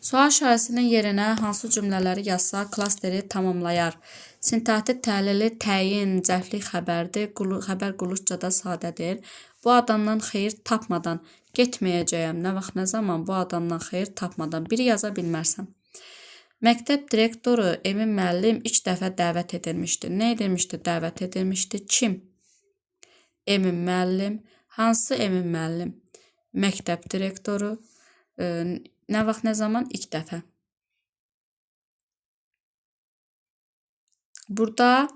Sual işarəsinin yerinə hansı cümlələri yazsa klasteri tamamlayar. Sintaktik təhlili təyin, cəflik xəbərdir. Xəbər qulluqcada sadədir. Bu adamdan xeyir tapmadan getməyəcəyəm. Nə vaxt, nə zaman bu adamdan xeyir tapmadan. Biri yaza bilmərsən. Məktəb direktoru Emin müəllim 2 dəfə dəvət edilmişdi. Nə edilmişdi? Dəvət edilmişdi. Kim? Emin müəllim. Hansı Emin müəllim? Məktəb direktoru. Nə vaxt, nə zaman? 2 dəfə. Burada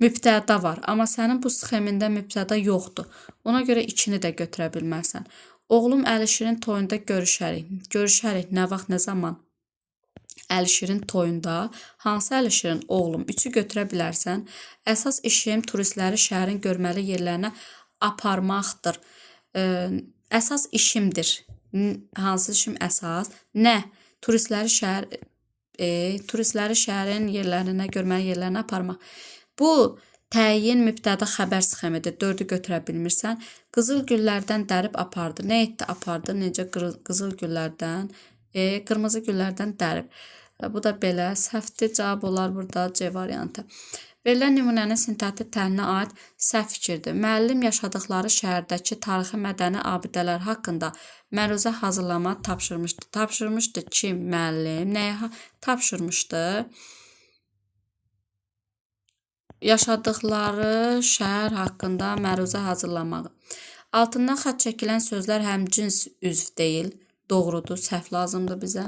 mübtəda var, amma sənin bu sxemində mübtəda yoxdur. Ona görə 2-ni də götürə bilmərsən. Oğlum Əlişirin toyunda görüşərik. Görüşərik nə vaxt, nə zaman? Əlişirin toyunda. Hansı Əlişirin? Oğlum. 3-ü götürə bilərsən. Əsas işim turistləri şəhərin görməli yerlərinə aparmaqdır. Əsas işimdir. Hansı işim əsas? Nə? Turistləri şəhərin yerlərinə, görməli yerlərinə aparmaq. Bu təyin mübtəda xəbər sxemidir. 4-ü götürə bilmirsən. Qızıl güllərdən dərib apardı. Nə etdi? Apardı. Necə qızıl güllərdən? Qırmızı güllərdən dərib. Bu da belə səhvdir. Cavab olar burada C variantı. Verilən nümunənin sintaktik təhlilinə aid səhv fikirdir. Müəllim yaşadıkları şəhərdəki tarixi mədəni abidələr haqqında məruzə hazırlama tapşırmışdı. Tapşırmışdı kim? Müəllim. Nəyə tapşırmışdı? Yaşadıkları şəhər haqqında məruzə hazırlamağı. Altından xətt çəkilən sözlər həmcins üzv deyil. Doğrudur, səhv lazımdır bizə.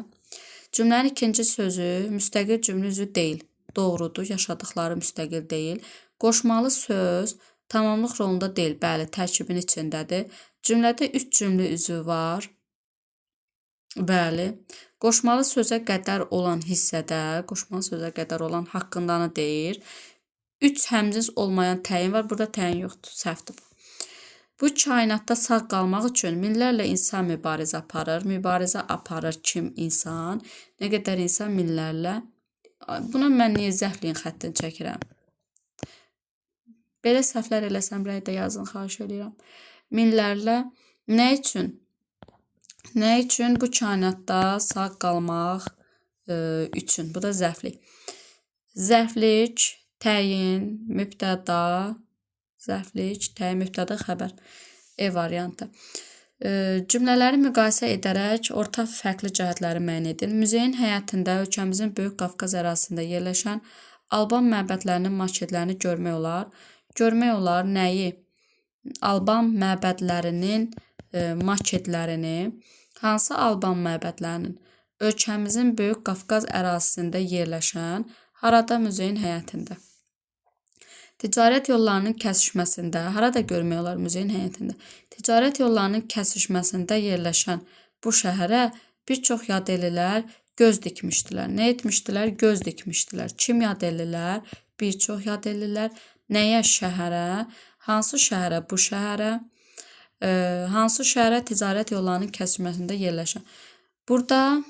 Cümlənin ikinci sözü müstəqil cümlə üzvü deyil. Doğrudur, yaşadıkları müstəqil deyil. Qoşmalı söz tamamlıq rolunda deyil. Bəli, tərkibin içindədir. Cümlədə 3 cümlə üzvü var. Bəli. Qoşmalı sözə qədər olan hissədə, qoşmalı sözə qədər olan haqqındanı deyir. 3 həmcins olmayan təyin var. Burada təyin yoxdur. Səhvdir bu. Bu kainatda sağ qalmaq üçün minlərlə insan mübarizə aparır. Mübarizə aparır kim? İnsan. Nə qədər insan? Minlərlə. Buna mən niyə zəhvliyin xəttini çəkirəm? Belə səhvlər eləsəm rəydə yazın, xahiş edirəm. Minlərlə. Nə üçün? Nə üçün? Bu kainatda sağ qalmaq üçün. Bu da zərflik. Zərflik, təyin, mübtəda, zərflik, təyin, mübtəda, xəbər. E variantı. Cümlələri müqayisə edərək ortaq fərqli cəhətləri müəyyən edin. Muzeyin həyətində ölkəmizin Böyük Qafqaz ərazisində yerləşən Alban məbədlərinin maketlərini görmək olar. Görmək olar nəyi? Alban məbədlərinin maketlərini. Hansı Alban məbədlərinin? Ölkəmizin Böyük Qafqaz ərazisində yerləşən harada? Muzeyin həyətində. Ticarət yollarının kəsişməsində, harada görmək olar? Muzeyin həyətində. Ticarət yollarının kəsişməsində yerləşən bu şəhərə bir çox yadelilər göz dikmişdilər. Nə etmişdilər? Göz dikmişdilər. Kim yad ellər? Bir çox yad ellər. Nəyə? Şəhərə. Hansı şəhərə? Bu şəhərə. Hansı şəhərə ticarət yollarının kəsilməsində yerləşən. Burada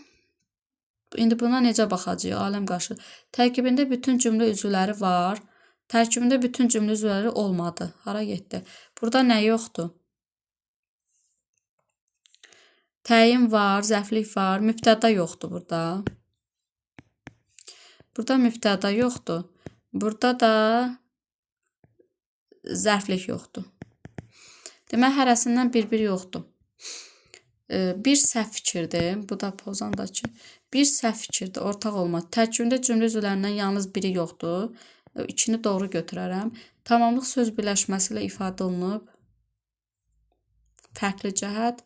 indi buna necə baxacağıq? Aləm qarşı. Tərkibində bütün cümlə üzvləri var. Tərkibində bütün cümlə üzvləri olmadı. Hara getdi? Burada nə yoxdur? Təyin var, zərflik var, mübtəda yoxdur burada. Burada mübtəda yoxdur. Burada da zərflik yoxdur. Demək, hərəsindən bir yoxdur. Bir səhv fikirdir. Bu da pozandakı. Bir səhv fikirdir. Ortaq olmaz. Tərkibində cümlə üzvlərindən yalnız biri yoxdur. İkini doğru götürərəm. Tamamlıq söz birləşməsi ilə ifadə olunub. Fərqli cəhət.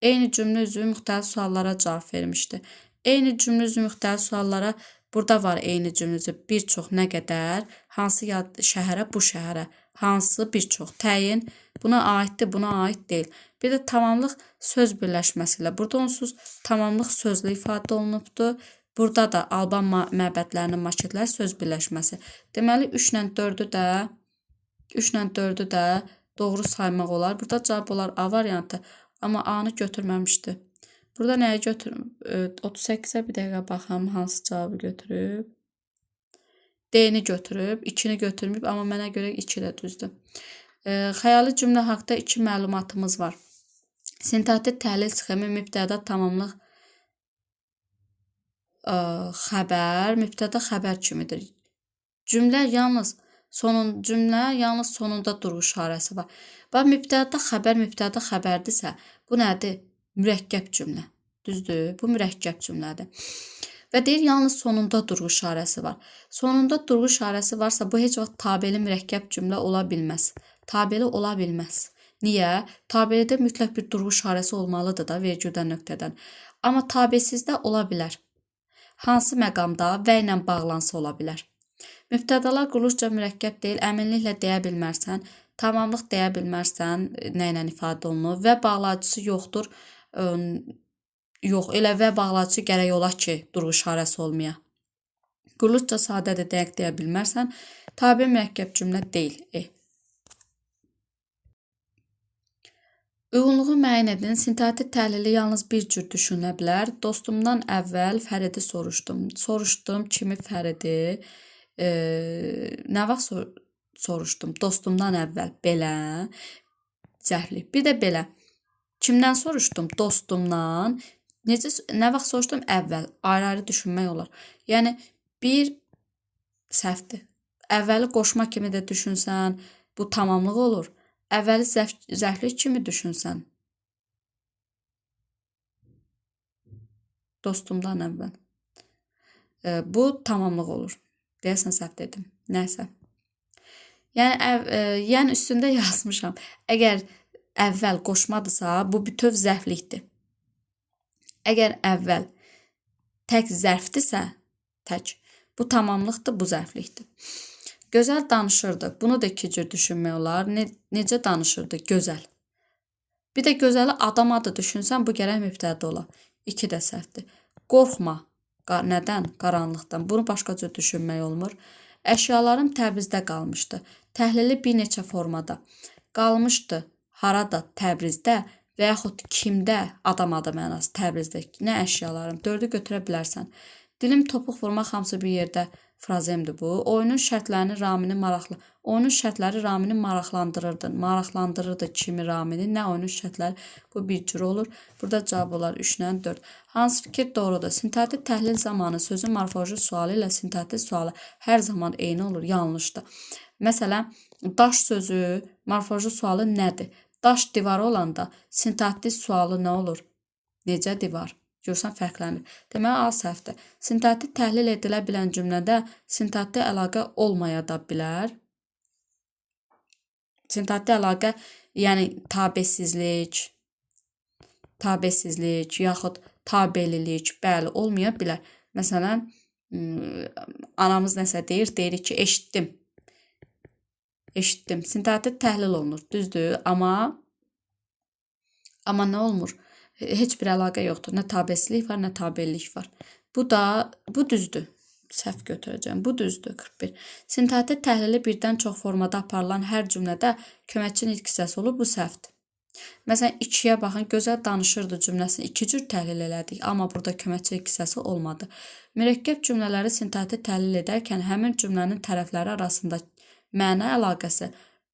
Eyni cümlə üzvü müxtəlif suallara cavab vermişdi. Eyni cümlə üzvü müxtəlif suallara burada var eyni cümlə üzvü bir çox nə qədər, hansı şəhərə, bu şəhərə, hansı bir çox, təyin, buna aiddir, buna aid deyil. Bir də tamamlıq söz birləşməsi ilə. Burada onsuz tamamlıq sözlü ifadə olunubdur. Burada da Alban məbədlərinin maketləri söz birləşməsi. Deməli 3 ilə 4-ü də doğru saymaq olar. Burada cavab olar A variantı. Amma A-nı götürməmişdi. Burada nəyə götürüb? 38-ə bir dəqiqə baxam, hansı cavabı götürüb? D-ni götürüb, 2-ni götürməyib, amma mənə görə 2 də düzdür. Xəyali cümlə haqda 2 məlumatımız var. Sintaktik təhlil sxemi, mübtəda, tamamlıq, xəbər, mübtəda xəbər kimidir. Cümlə yalnız sonunda durğu işarəsi var. Bax, mübtəda xəbərdirsə, bu nədir? Mürəkkəb cümlə. Düzdür? Bu mürəkkəb cümlədir. Və deyir, yalnız sonunda durğu işarəsi var. Sonunda durğu işarəsi varsa, bu heç vaxt tabeli mürəkkəb cümlə ola bilməz. Tabeli ola bilməz. Niyə? Tabelidə mütləq bir durğu işarəsi olmalıdır da, vergüldən, nöqtədən. Amma tabesizdə ola bilər. Hansı məqamda və ilə bağlansa ola bilər. Mübtədalar quruluşca mürəkkəb deyil, əminliklə deyə bilmərsən, tamamlıq deyə bilmərsən, nə ilə ifadə olunur və bağlayıcısı yoxdur. Yox, elə və bağlayıcı gərək ola ki, durğu işarəsi olmaya. Quruluşca sadədir deyə bilmərsən, tabe mürəkkəb cümlə deyil. Uyğunluğu müəyyən edin. Sintaktik təhlili yalnız bir cür düşünülə bilər. Dostumdan əvvəl Fəridi soruşdum. Soruşdum kimi Fəridi. Nə vaxt soruşdum? Dostumdan əvvəl. Belə. Cəhlik. Bir də belə. Kimdən soruşdum? Dostumdan. Nə vaxt soruşdum? Əvvəl. Ayrı-ayrı düşünmək olar. Yəni, bir səhvdir. Əvvəli qoşma kimi də düşünsən, bu tamamlıq olur. Əvvəli zərflik kimi düşünsən. Dostumdan əvvəl. Bu tamamlıq olur. Deyəsən səhv dedim. Nəysə. Yəni üstündə yazmışam. Əgər əvvəl qoşmadırsa, bu bütöv zərflikdir. Əgər əvvəl tək zərfdirsə, bu tamamlıqdır, bu zərflikdir. Gözəl danışırdı. Bunu da iki cür düşünmək olar. Necə danışırdı? Gözəl. Bir də gözəli adam adı düşünsən, bu gərək mübtəda ola. 2 də səhvdir. Qorxma. Nədən? Qaranlıqdan. Bunu başqa cür düşünmək olmur. Əşyalarım Təbrizdə qalmışdı. Təhlili bir neçə formada. Qalmışdı. Harada? Təbrizdə və yaxud kimdə? Adam adı mənası Təbrizdə. Nə əşyalarım? 4-ü götürə bilərsən. Dilim topuq vurmaq hamısı bir yerdə frazemdir bu. Oyunun şərtləri Ramini maraqlandırırdı kimi Ramini. Nə oyunun şərtləri? Bu bir cür olur. Burada cavab olar 3-lə 4. Hansı fikir doğrudur? Sintaktik təhlil zamanı sözün morfoloji sualı ilə sintaktik sualı hər zaman eyni olur. Yanlışdır. Məsələn, daş sözü morfoloji sualı nədir? Daş divarı olanda sintaktik sualı nə olur? Necə divar? Görsən fərqlənir. Deməli, A səhvdir. Sintaktik təhlil edilə bilən cümlədə sintaktik əlaqə olmaya da bilər. Sintaktik əlaqə, yəni tabesizlik, yaxud tabelilik, bəli, olmaya bilər. Məsələn, anamız nəsə deyirik ki, eşitdim. Sintaktik təhlil olunur, düzdür, amma nə olmur? Heç bir əlaqə yoxdur. Nə tabesizlik var, nə tabellik var. Bu düzdür. Səhv götürəcəm. Bu düzdür. 41. Sintaktik təhlili birdən çox formada aparılan hər cümlədə köməkçi nitq hissəsi olur. Bu səhvdir. Məsələn, 2-yə baxın, gözəl danışırdı cümləsini 2 cür təhlil elədik, amma burada köməkçi nitq hissəsi olmadı. Mürəkkəb cümlələri sintaktik təhlil edərkən həmin cümlənin tərəfləri arasında məna əlaqəsi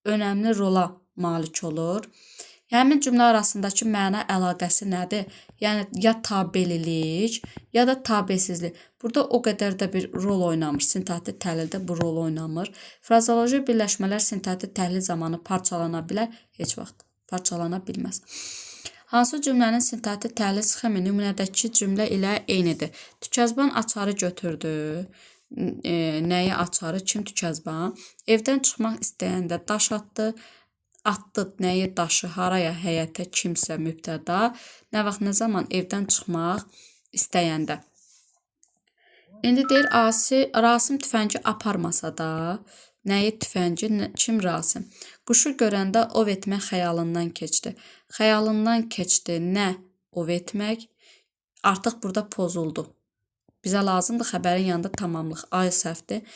önəmli rola malik olur. Həmin cümlə arasındakı məna əlaqəsi nədir? Yəni, ya tabelilik, ya da tabesizlik. Burada o qədər də bir rol oynamır. Sintaktik təhlildə bu rol oynamır. Frazoloji birləşmələr sintaktik təhlil zamanı parçalana bilər? Heç vaxt parçalana bilməz. Hansı cümlənin sintaktik təhlil sxemi nümunədəki cümlə ilə eynidir? Tükəzban açarı götürdü. Nəyi açarı? Kim tükəzban? Evdən çıxmaq istəyəndə daş atdı. Atdı nəyi daşı, haraya, həyətə, kimsə, mübtəda. Nə vaxt, nə zaman evdən çıxmaq istəyəndə. İndi deyir, Rasim tüfəngi aparmasa da, nəyi tüfəngi, kim Rasim? Quşu görəndə ov etmək xəyalından keçdi. Xəyalından keçdi, nə ov etmək? Artıq burada pozuldu. Bizə lazımdır xəbərin yanında tamamlıq. Ay səhvdir.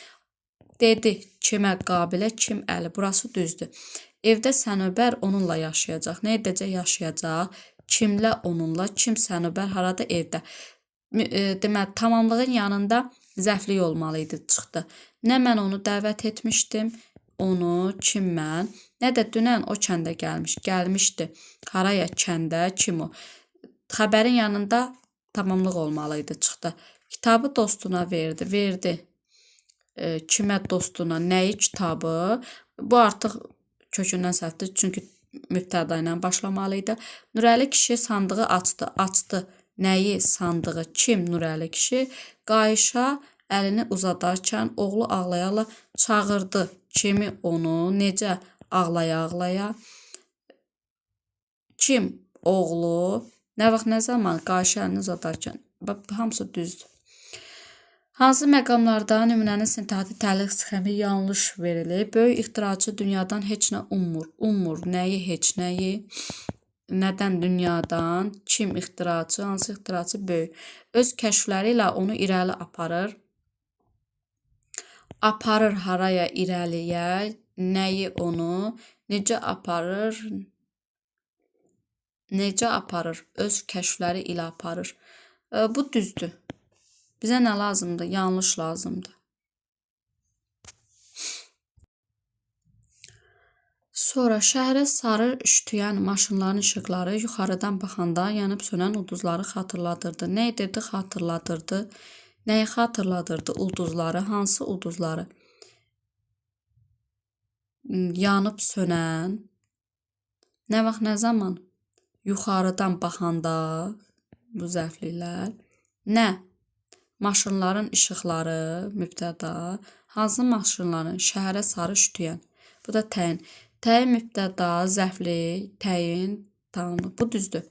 Dedi, kimə, qabilə, kim əli. Burası düzdür. Evdə sənubər onunla yaşayacaq. Nə edəcək? Yaşayacaq. Kimlə onunla? Kim sənubər? Harada? Evdə. Deməli, tamamlığın yanında zəflik olmalı idi, çıxdı. Nə mən onu dəvət etmişdim, onu, kim mən, nə də dünən o kəndə gəlmişdi. Haraya? Kəndə, kim o? Xəbərin yanında tamamlıq olmalı idi, çıxdı. Kitabı dostuna verdi. Kimə, dostuna, nəyi kitabı? Bu artıq kökündən səhvdir, çünki mübtəda ilə başlamalı idi. Nurəli kişi sandığı açdı. Nəyi? Sandığı. Kim? Nurəli kişi. Qayışa əlini uzadarkən oğlu ağlaya-ağlaya çağırdı. Kimi? Onu. Necə? Ağlaya-ağlaya. Kim? Oğlu. Nə vaxt, nə zaman? Qayışa əlini uzadarkən. Hamısı düzdür. Hansı məqamlarda nümunənin sintaktik təhlil sxemi yanlış verilir? Böyük ixtiraçı dünyadan heç nə ummur. Nəyi, heç nəyi? Nədən dünyadan? Kim ixtiraçı? Hansı ixtiraçı? Böyük. Öz kəşfləri ilə onu irəli aparır. Aparır haraya? İrəliyə. Nəyi onu? Necə aparır? Necə aparır? Öz kəşfləri ilə aparır. Bu düzdür. Bizə nə lazımdır? Yanlış lazımdır. Sonra şəhərə sarı şütüyən maşınların işıqları yuxarıdan baxanda yanıb sönən ulduzları xatırladırdı. Nə edirdi? Xatırladırdı. Nəyi xatırladırdı? Ulduzları. Hansı ulduzları? Yanıb sönən. Nə vaxt, nə zaman? Yuxarıdan baxanda. Bu zərfliklər. Nə? Maşınların işıqları, mübtəda. Hansı maşınların? Şəhərə sarı şütüyən. Bu da təyin. Təyin mübtəda, zərflik, təyin, tamamlıq. Bu düzdür.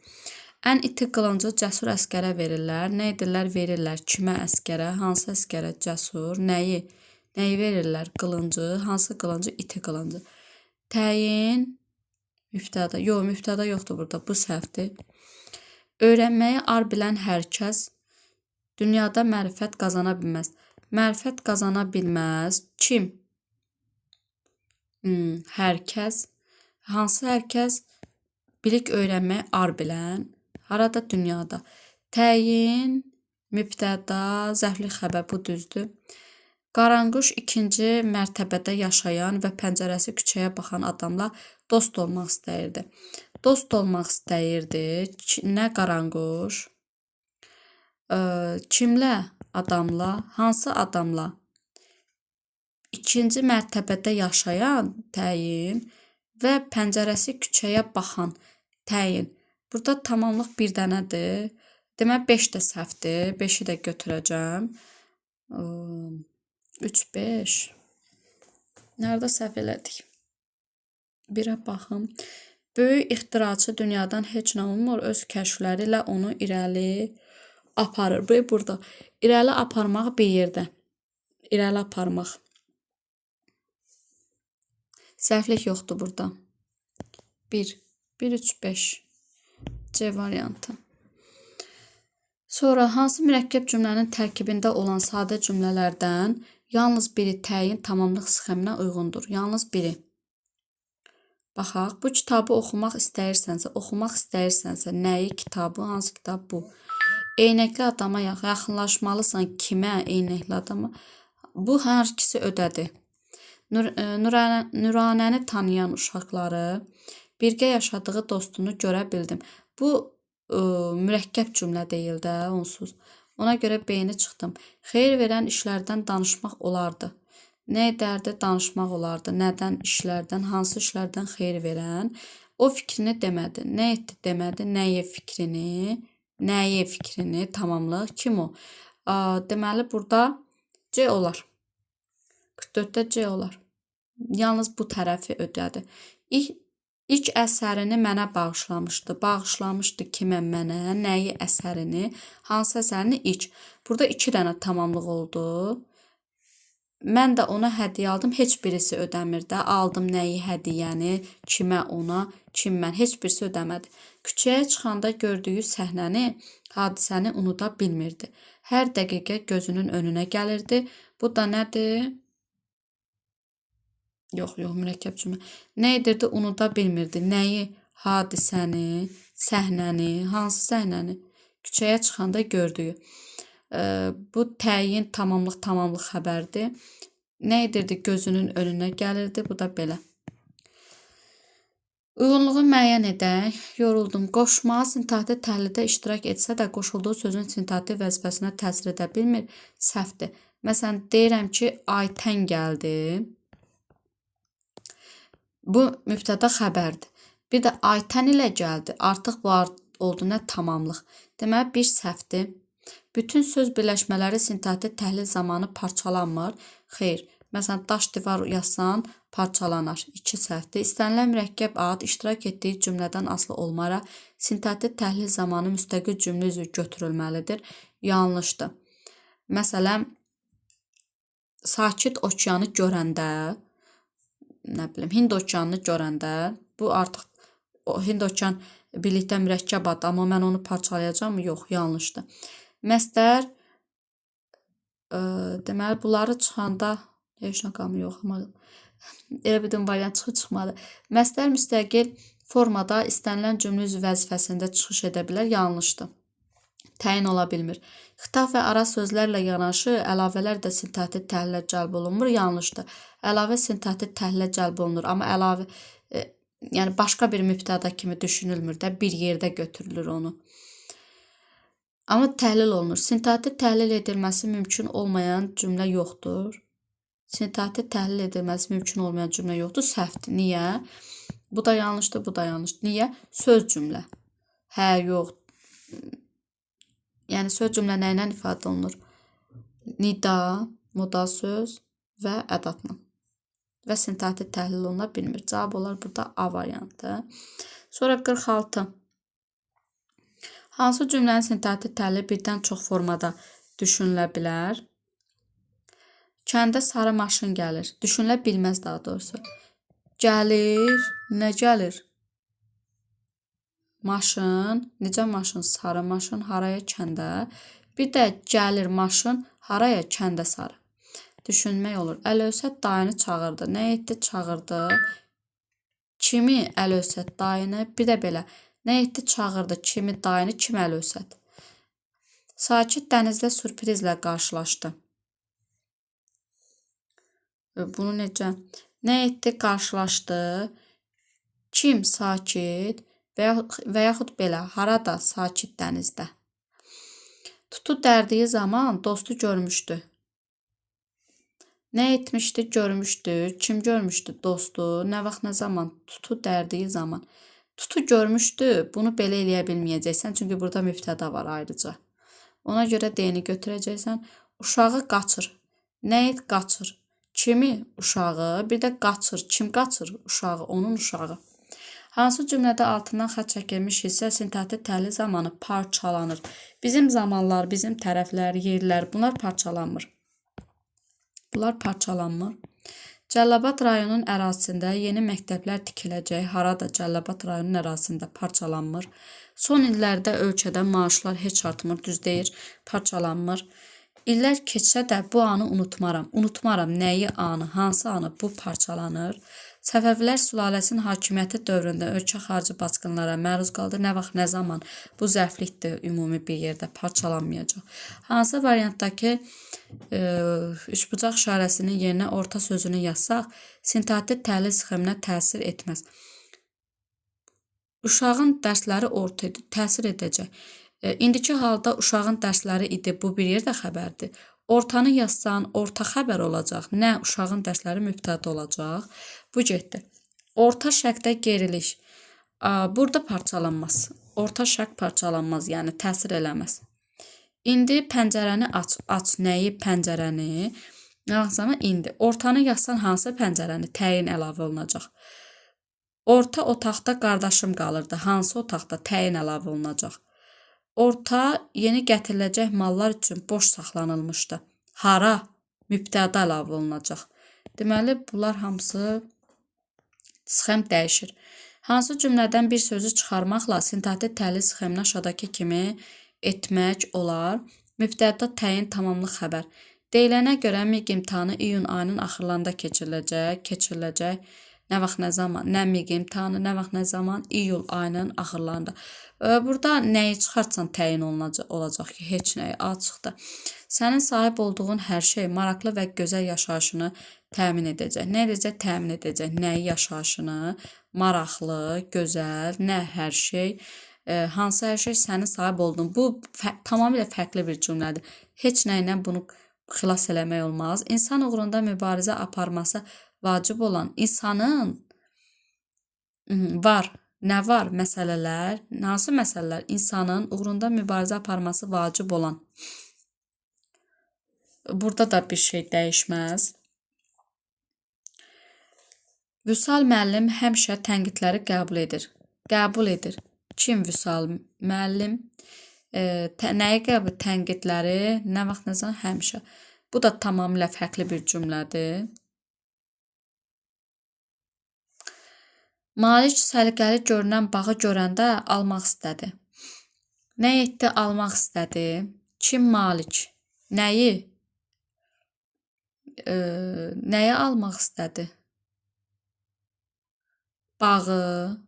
Ən iti qılıncı cəsur əskərə verirlər. Nə edirlər? Verirlər. Kimə əskərə? Hansı əskərə? Cəsur. Nəyi? Nəyi verirlər? Qılıncı. Hansı qılıncı? İti qılıncı. Təyin, mübtəda. Yox, mübtəda yoxdur burada. Bu səhvdir. Öyrənməyi ar bilən hər kəs dünyada mərifət qazana bilməz. Mərifət qazana bilməz. Kim? Hər kəs. Hansı hər kəs? Bilik öyrənməyi ar bilən. Harada? Dünyada. Təyin, mübtəda, zərflik xəbər. Bu düzdür. Qaranquş ikinci mərtəbədə yaşayan və pəncərəsi küçəyə baxan adamla dost olmaq istəyirdi. Dost olmaq istəyirdi. Nə qaranquş? Kimlə? Adamla. Hansı adamla? İkinci mərtəbədə yaşayan təyin və pəncərəsi küçəyə baxan təyin. Burada tamamlıq bir dənədir. Demək 5 də səhvdir. 5-i də götürəcəm. 3, 5. Nerede səhv elədik? 1-ə baxım. Böyük ixtiraçı dünyadan heç nə ummur. Öz kəşfləri ilə onu irəli aparır. Burada irəli aparmaq bir yerdə. İrəli aparmaq. Səhvlik yoxdur burada. 1, 1, 3, 5. C variantı. Sonra hansı mürəkkəb cümlənin tərkibində olan sadə cümlələrdən yalnız biri təyin tamamlıq sxeminə uyğundur? Yalnız biri. Baxaq, bu kitabı oxumaq istəyirsənsə, nəyi, kitabı, hansı kitab bu? Eynəkli adama yaxınlaşmalısan, kimə, eynəkli adama? Bu hər ikisi ödədi. Nuranəni tanıyan uşaqları, birgə yaşadığı dostunu görə bildim. Bu mürəkkəb cümlə deyil də, onsuz. Ona görə beyni çıxdım. Xeyir verən işlərdən danışmaq olardı. Nə edərdi? Danışmaq olardı. Nədən? İşlərdən. Hansı işlərdən xeyir verən? O fikrini demədi. Nə etdi demədi. Nəyə fikrini? Nəyə fikrini? Tamamlıq. Kim o? Deməli, burada C olar. 44-də C olar. Yalnız bu tərəfi ödədi. İlk əsərini mənə bağışlamışdı. Bağışlamışdı kimə, mənə? Nəyi əsərini? Hansı əsərini? İlk. Burada 2 dənə tamamlıq oldu. Mən də ona hədiyyə aldım. Heç birisi ödəmir də. Aldım nəyi, hədiyyəni, kimə, ona, kim mən. Heç birisi ödəmədi. Küçəyə çıxanda gördüyü səhnəni, hadisəni unuda bilmirdi. Hər dəqiqə gözünün önünə gəlirdi. Bu da nədir? Yox, mürəkkəb cümlə. Nə edirdi? Unuda bilmirdi. Nəyi? Hadisəni, səhnəni, hansı səhnəni? Küçəyə çıxanda gördüyü. Bu təyin, tamamlıq xəbərdir. Nə edirdi? Gözünün önünə gəlirdi. Bu da belə. Uyğunluğu müəyyən edək. Yoruldum. Qoşma sintaktik təhlildə iştirak etsə də qoşulduğu sözün sintaktik vəzifəsinə təsir edə bilmir. Səhvdir. Məsələn, deyirəm ki, Aytən gəldi. Bu mübtəda xəbərdir. Bir də Aytən ilə gəldi. Artıq bu oldu nə? Tamamlıq. Deməli, bir səhvdir. Bütün söz birləşmələri sintaktik təhlil zamanı parçalanmır. Xeyr. Məsələn, daş divar yazsan parçalanar. 2 səhvdir. İstənilən mürəkkəb ad iştirak etdiyi cümlədən asılı olmaraq sintaktik təhlil zamanı müstəqil cümlə üzrə götürülməlidir. Yanlışdır. Məsələn, Sakit okeanı görəndə, nə bilim, Hind okeanını görəndə, bu artıq Hind okean birlikdə mürəkkəb ad, amma mən onu parçalayacağam mı? Yox, yanlışdır. Məsdər, deməli, bunları çıxanda, heç nə qalmı yox, amma elə bir variant çıxmadı. Məsdər müstəqil formada istənilən cümlə üzvü vəzifəsində çıxış edə bilər, yanlışdır. Təyin ola bilmir. Xitab və ara sözlərlə yanaşı əlavələr də sintaktik təhlilə cəlb olunmur, yanlışdır. Əlavə sintaktik təhlilə cəlb olunur, amma əlavə yəni başqa bir mübtəda kimi düşünülmür də, bir yerdə götürülür onu. Amma təhlil olunur. Sintaktik təhlil edilməsi mümkün olmayan cümlə yoxdur. Sintaktik təhlil edilməsi mümkün olmayan cümlə yoxdur, səhvdir. Niyə? Bu da yanlışdır, bu da yanlışdır. Niyə? Söz cümlə. Hə, yox. Yəni söz cümlə nə ilə ifadə olunur? Nida, moda söz və ədatla. Və sintaktik təhlil oluna bilmir. Cavab olar burada A variantı. Sonra 46. Hansı cümlənin sintaktik təhlili birdən çox formada düşünülə bilər? Kəndə sarı maşın gəlir. Düşünülə bilməz daha doğrusu. Gəlir, nə gəlir? Maşın, necə maşın? Sarı maşın, haraya? Kəndə. Bir də gəlir maşın, haraya? Kəndə sarı. Düşünmək olur. Əlövsət dayını çağırdı. Nə etdi? Çağırdı. Kimi? Əlövsət dayını. Bir də belə. Nə etdi? Çağırdı. Kimi? Dayını. Kim? Əlövsət. Sakit dənizdə sürprizlə qarşılaşdı. Bunu necə? Nə etdi? Qarşılaşdı. Kim? Sakit. Və yaxud belə, harada? Sakit dənizdə. Tutu dərdiyi zaman dostu görmüşdü. Nə etmişdi? Görmüşdü. Kim görmüşdü? Dostu. Nə vaxt, nə zaman? Tutu dərdiyi zaman. Tutu görmüşdü. Bunu belə eləyə bilməyəcəksən, çünki burada mübtəda var ayrıca. Ona görə D-ni götürəcəksən. Uşağı qaçır. Nə et? Qaçır. Kimi? Uşağı. Bir də qaçır. Kim qaçır? Uşağı. Onun uşağı. Hansı cümlədə altından xətt çəkilmiş hissə sintaktik təhlil zamanı parçalanır? Bizim zamanlar, bizim tərəflər, yerlər, bunlar parçalanmır. Bunlar parçalanmır. Cəlilabad rayonunun ərazisində yeni məktəblər tikiləcək. Harada Cəlilabad rayonunun ərazisində parçalanmır. Son illərdə ölkədə maaşlar heç artmır, düz deyir, parçalanmır. İllər keçsə də bu anı unutmaram. Unutmaram nəyi anı, hansı anı bu parçalanır. Səfəvilər sülaləsinin hakimiyyəti dövründə ölkə xarici basqınlara məruz qaldı. Nə vaxt, nə zaman bu zəiflikdir ümumi bir yerdə parçalanmayacaq. Hansı variantdakı üçbucaq işarəsinin yerinə orta sözünü yazsaq, sintaktik təhlil sxeminə təsir etməz. Uşağın dərsləri orta idi, təsir edəcək. İndiki halda uşağın dərsləri idi, bu bir yerdə xəbərdir. Ortanı yazsan, orta xəbər olacaq. Nə uşağın dərsləri mübtəda olacaq. Bu getdi. Orta şərqdə geriliş. Burada parçalanmaz. Orta şərq parçalanmaz, yəni təsir eləməz. İndi pəncərəni aç. Aç nəyi? Pəncərəni. Yazsana indi. Ortanı yazsan hansı pəncərəni? Təyin əlavə olunacaq. Orta otaqda qardaşım qalırdı. Hansı otaqda? Təyin əlavə olunacaq. Orta yeni gətiriləcək mallar üçün boş saxlanılmışdı. Hara? Mübtəda əlavə olunacaq. Deməli, bunlar hamısı sxem dəyişir. Hansı cümlədən bir sözü çıxarmaqla sintaktik təhlil sxemini aşağıdakı kimi etmək olar? Mübtəda təyin tamamlıq xəbər. Deyilənə görə MİQ imtahanı iyun ayının axırlarında keçiriləcək. Nə vaxt, nə zaman? Nə MİQ imtahanı, nə vaxt, nə zaman? İyul ayının axırlarında. Burada nəyi çıxartsan təyin olacaq ki, heç nəyi açıqda. Sənin sahib olduğun hər şey maraqlı və gözəl yaşayışını təmin edəcək. Nə edəcək? Təmin edəcək. Nəyi yaşayışını? Maraqlı, gözəl, nə hər şey? Hansı hər şey sənin sahib olduğun? Bu tamamilə fərqli bir cümlədir. Heç nə ilə bunu xilas eləmək olmaz. İnsan uğrunda mübarizə aparması vacib olan insanın var. Nə var? Məsələlər. Hansı məsələlər? İnsanın uğrunda mübarizə aparması vacib olan. Burada da bir şey dəyişməz. Vüsal müəllim həmişə tənqidləri qəbul edir. Qəbul edir. Kim Vüsal müəllim? Nəyi qəbul? Tənqidləri, nə vaxt, nə zaman? Həmişə. Bu da tamamilə fərqli bir cümlədir. Malik səliqəli görünən bağı görəndə almaq istədi. Nə etdi? Almaq istədi. Kim Malik? Nəyi? Nəyi almaq istədi? Bağı.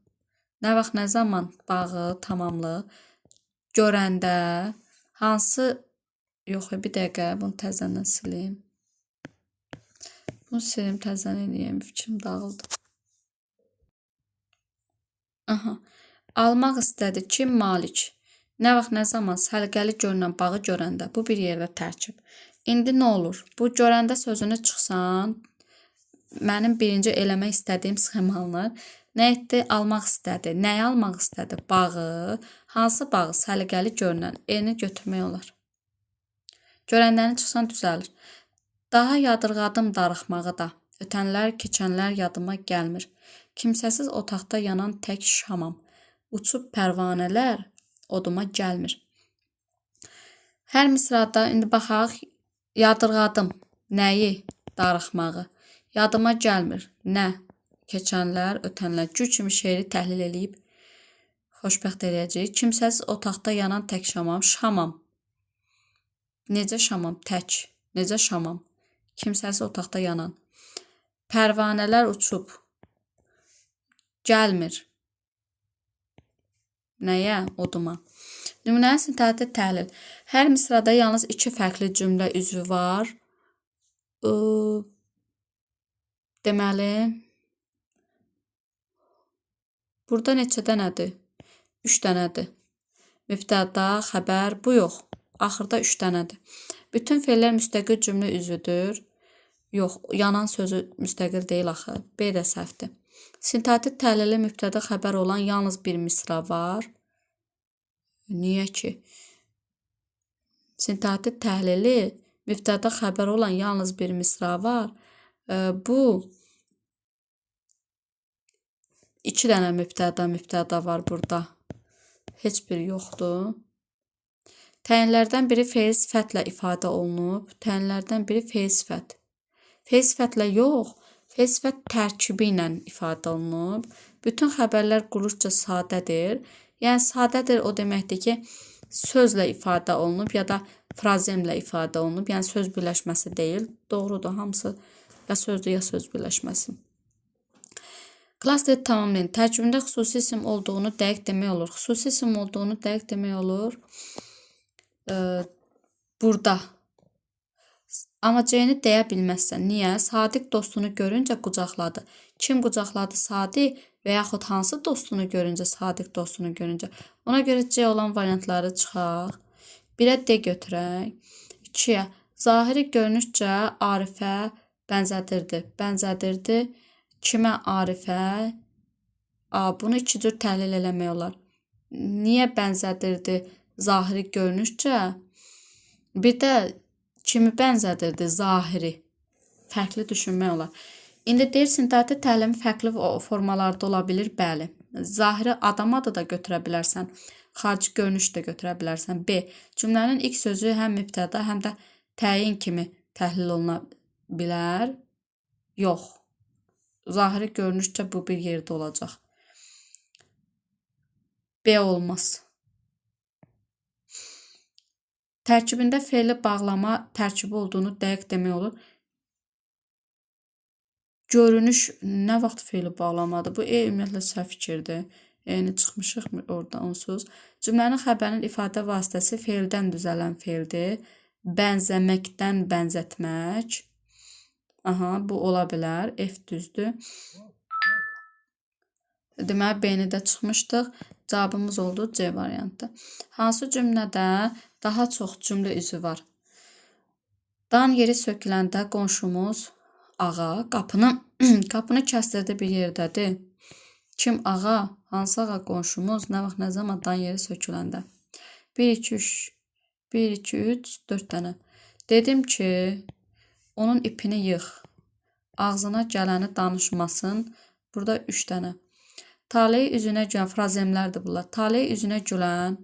Nə vaxt, nə zaman? Bağı tamamlıq. Görəndə hansı? Yox, bir dəqiqə, bunu təzədən silim. Bunu silim, təzədən eləyəm, fikrim dağıldı. Almaq istədi. Kim? Malik. Nə vaxt, nə zaman? Səliqəli görünən bağı görəndə. Bu bir yerdə tərkib. İndi nə olur? Bu görəndə sözünü çıxsan, mənim birinci eləmək istədiyim sxem alınır. Nə etdi? Almaq istədi. Nəyi almaq istədi? Bağı. Hansı bağı? Səliqəli görünən. Eni götürmək olar. Görəndəni çıxsan düzəlir. Daha yadırğadım darıxmağı da. Ötənlər, keçənlər yadıma gəlmir. Kimsəsiz otaqda yanan tək şamam. Uçub pərvanələr oduma gəlmir. Hər misrada indi baxaq. Yadırğadım. Nəyi? Darıxmağı. Yadıma gəlmir. Nə? Keçənlər, ötənlər. Gül kimi şeiri təhlil eləyib xoşbəxt eləyəcəyik. Kimsəsiz otaqda yanan tək şamam. Şamam. Necə şamam? Tək. Necə şamam? Kimsəsiz otaqda yanan. Pərvanələr uçub. Gəlmir. Nəyə? Oduma. Nümunənin sintaktik təhlil. Hər misrada yalnız 2 fərqli cümlə üzvü var. Deməli, burada neçə dənədir? 3 dənədir. Mübtəda, xəbər, bu yox. Axırda 3 dənədir. Bütün fe'llər müstəqil cümlə üzvüdür. Yox, yanan sözü müstəqil deyil axı. B də səhvdir. Sintaktik təhlili mübtəda xəbər olan yalnız bir misra var. Niyə ki? Sintaktik təhlili mübtəda xəbər olan yalnız bir misra var. Bu 2 dənə mübtəda var burada. Heç bir yoxdur. Təyinlərdən biri fe'l sifətlə ifadə olunub. Təyinlərdən biri fe'l sifət. Fe'l sifətlə yox, Fe'l sifət tərkibi ilə ifadə olunub. Bütün xəbərlər quruşca sadədir. Yəni sadədir o deməkdir ki, sözlə ifadə olunub ya da frazemlə ifadə olunub. Yəni söz birləşməsi deyil. Doğrudur, hamısı ya sözdür, ya söz birləşməsi. Klasteri tamamlayın. Tərkibində xüsusi isim olduğunu dəqiq demək olur. Xüsusi isim olduğunu dəqiq demək olur. Burada. Amma C-ni deyə bilməzsən. Niyə? Sadiq dostunu görüncə qucaqladı. Kim qucaqladı? Sadiq və yaxud hansı dostunu görüncə? Sadiq dostunu görüncə. Ona görə C olan variantları çıxaq. 1-ə D götürək. 2-yə zahiri görünüşcə Arifə bənzədirdi. Bənzədirdi. Kimə? Arifə. Bunu iki cür təhlil eləmək olar. Niyə bənzədirdi? Zahiri görünüşcə. Bir də kimi bənzədirdi? Zahiri. Fərqli düşünmək olar. İndi deyir, sintaktik təhlilin fərqli formalarda ola bilir. Bəli. Zahiri adam adı da götürə bilərsən. Xarici görünüş də götürə bilərsən. B. Cümlənin ilk sözü həm mübtəda, həm də təyin kimi təhlil oluna bilər. Yox. Zahiri görünüşcə bu bir yerdə olacaq. B olmaz. Tərkibində fe'li bağlama tərkibi olduğunu dəqiq demək olur. Görünüş nə vaxt fe'li bağlamadır? Bu ümumiyyətlə səhv fikirdir. Yəni çıxmışıq orada onsuz. Cümlənin xəbərin ifadə vasitəsi fe'ldən düzələn fe'ldir. Bənzəməkdən bənzətmək. Bu ola bilər. F düzdür. Deməli, B-ni də çıxmışdıq. Cavabımız oldu C variantı. Hansı cümlədə daha çox cümlə üzü var? Dan yeri söküləndə qonşumuz ağa qapını kəsdirdi bir yerdədir. Kim ağa? Hansı ağa qonşumuz? Nə vaxt, nə zaman? Dan yeri söküləndə. 1, 2, 3. 1, 2, 3, 4 dənə. Dedim ki, onun ipini yığ. Ağzına gələni danışmasın. Burada 3 dənə. Taleyi üzünə gülən frazemlərdir bunlar. Taleyi üzünə gülən,